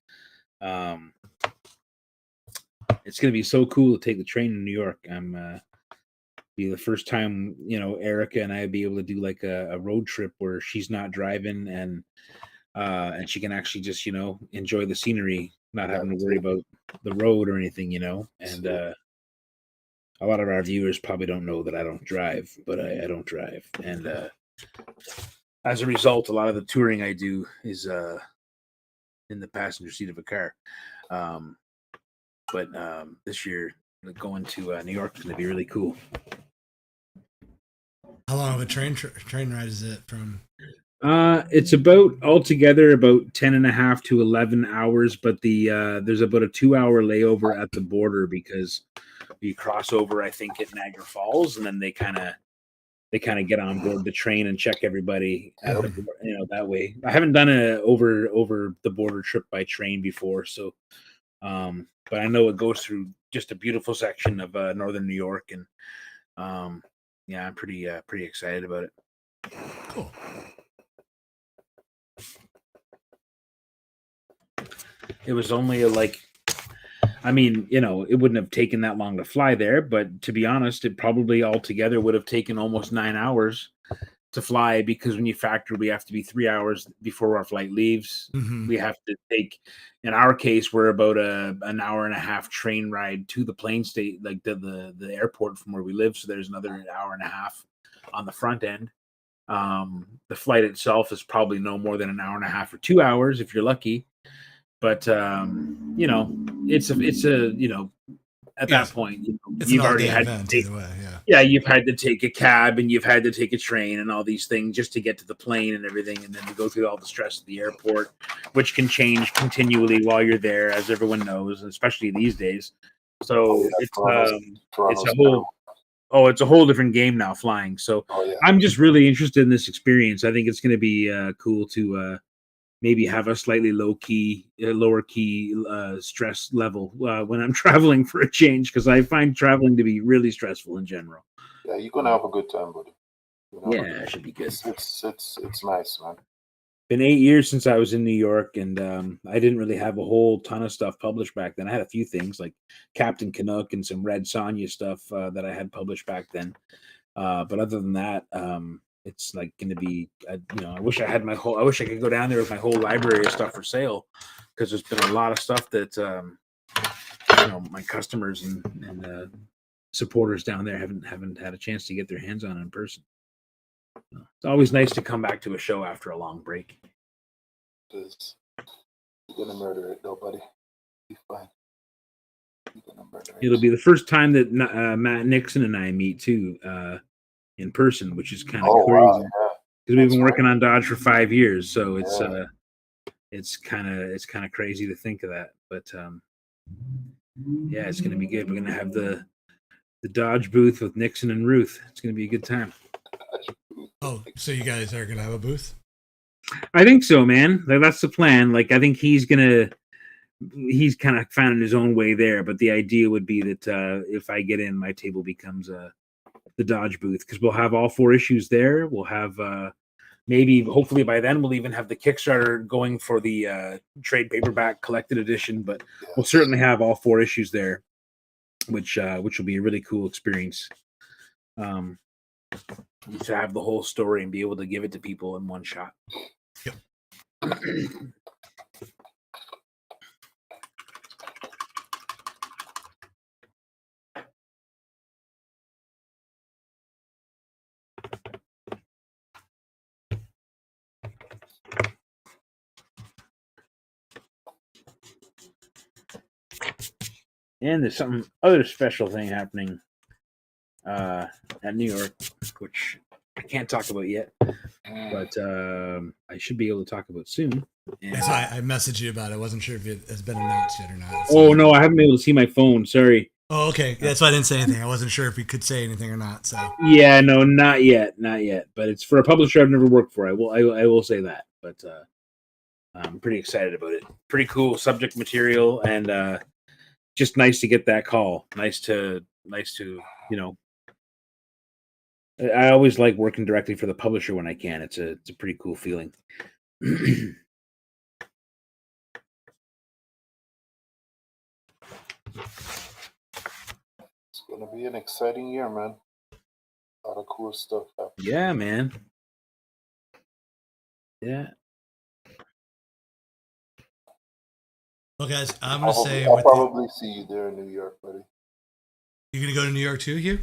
It's gonna be so cool to take the train to New York. Be the first time Erica and I be able to do like a road trip where she's not driving and she can actually just enjoy the scenery, not having to worry about the road or anything, and a lot of our viewers probably don't know that I don't drive, but I don't drive, and as a result, a lot of the touring I do is in the passenger seat of a car. But this year, going to New York is going to be really cool. How long of a train ride is it from? It's about altogether about 10.5 to 11 hours, but there's about a 2-hour layover at the border because we cross over, I think, at Niagara Falls, and then they kind of get on board the train and check everybody at the, that way. I haven't done a over the border trip by train before, so but I know it goes through just a beautiful section of northern New York, and yeah, I'm pretty excited about it. Cool. It was only it wouldn't have taken that long to fly there, but to be honest, it probably altogether would have taken almost 9 hours to fly, because when you factor we have to be 3 hours before our flight leaves. Mm-hmm. We have to take, in our case, we're about an hour and a half train ride to the plane state, like the airport from where we live. So there's another hour and a half on the front end. The flight itself is probably no more than an hour and a half or 2 hours if you're lucky. But it's a at that point, you've already had to take, you've had to take a cab and you've had to take a train and all these things just to get to the plane and everything, and then to go through all the stress of the airport, which can change continually while you're there, as everyone knows, especially these days. So it's a whole different game now, flying. So I'm just really interested in this experience. I think it's going to be cool to maybe have a slightly lower key stress level when I'm traveling for a change, because I find traveling to be really stressful in general. Yeah, you're gonna have a good time, buddy. You know? Yeah, it should be good. It's nice, man. Been 8 years since I was in New York, and I didn't really have a whole ton of stuff published back then. I had a few things like Captain Canuck and some Red Sonja stuff that I had published back then. But other than that, it's like going to be, I wish I could go down there with my whole library of stuff for sale, because there's been a lot of stuff that, my customers and supporters down there haven't had a chance to get their hands on in person. It's always nice to come back to a show after a long break. Because you're gonna murder it, though, buddy. Be fine. You're gonna murder it. It'll be the first time that Matt Nixon and I meet too, in person, which is kind of crazy. Wow, yeah. Because we've been That's working right. on Dodge for 5 years, so Yeah. it's kind of crazy to think of that. But yeah, it's gonna be good. We're gonna have the Dodge booth with Nixon and Ruth. It's gonna be a good time. Oh, so you guys are gonna have a booth? I think so, man. Like, that's the plan. Like, I think he's kind of found his own way there. But the idea would be that if I get in, my table becomes the Dodge booth, because we'll have all 4 issues there. We'll have hopefully by then we'll even have the Kickstarter going for the trade paperback collected edition. But we'll certainly have all 4 issues there, which will be a really cool experience. To have the whole story and be able to give it to people in one shot. Yep. And there's some other special thing happening at New York, which I can't talk about yet, but I should be able to talk about soon. And, That's why I messaged you about it. I wasn't sure if it has been announced yet or not. oh no, I haven't been able to see my phone. Sorry. Oh, okay. Yeah, that's why I didn't say anything. I wasn't sure if we could say anything or not. So Yeah, no, not yet. But it's for a publisher I've never worked for. I will say that. But I'm pretty excited about it. Pretty cool subject material, and just nice to get that call. Nice to I always like working directly for the publisher when I can. It's a pretty cool feeling. It's gonna be an exciting year, man. A lot of cool stuff happening. Yeah, man. Yeah. well, guys, I'm gonna say I'll with probably see you there in New York, buddy. you're gonna go to New York too, Hugh?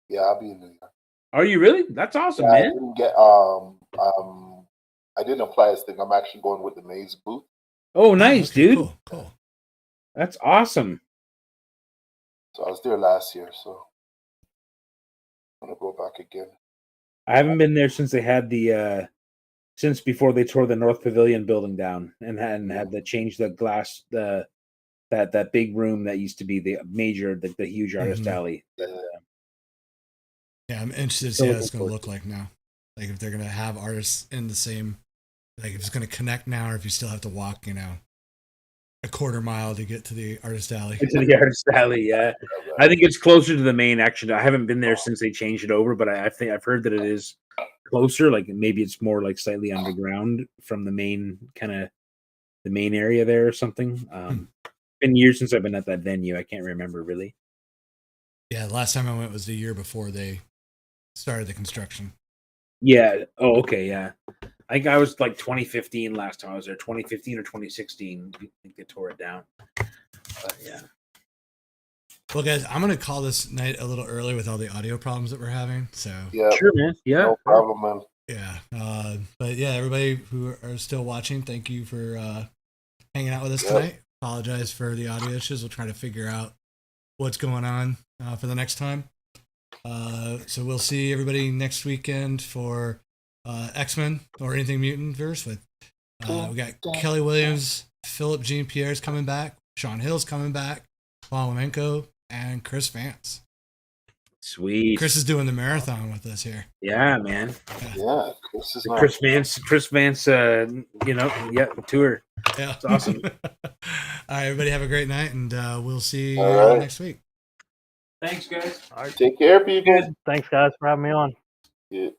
Yeah, I'll be in New York. Are you really? That's awesome, Yeah, I man. didn't get I didn't apply this thing. I'm actually going with the Maze booth. Oh, nice, Okay, dude. Cool. That's awesome. So I was there last year, so I'm gonna go back again. I haven't been there since they had the since before they tore the North Pavilion building down and had to change the glass that big room that used to be the huge artist Mhm. alley. Yeah, I'm interested to see how it's gonna look like now. Like if they're gonna have artists in the same, like if it's gonna connect now, or if you still have to walk, a quarter mile to get to the artist alley. Into the artist alley, yeah. I think it's closer to the main action. I haven't been there since they changed it over, but I think I've heard that it is closer. Like maybe it's more like slightly underground from the main area there or something. Been years since I've been at that venue. I can't remember really. Yeah, the last time I went was the year before they started the construction. Yeah. Oh, okay. Yeah. I think I was like 2015 last time I was there. 2015 or 2016. I think they tore it down. But yeah. Well, guys, I'm gonna call this night a little early with all the audio problems that we're having. So Yeah, Sure, man. Yeah. no problem, man. yeah, but yeah, everybody who are still watching, thank you for hanging out with us Yeah. tonight. Apologize for the audio issues. We'll try to figure out what's going on for the next time. So we'll see everybody next weekend for X-Men or anything Mutant verse with we got Kelly Williams, Philip Jean Pierre's coming back, Sean Hill's coming back, Paul Lamenko, and Chris Vance. Sweet. Chris is doing the marathon with us here. Yeah, man. Yeah, Chris is The my Chris Vance, tour. Yeah. It's awesome. All right, everybody have a great night, and we'll see you All right. next week. Thanks, guys. All right. Take care, people. Thanks, guys, for having me on. Yeah.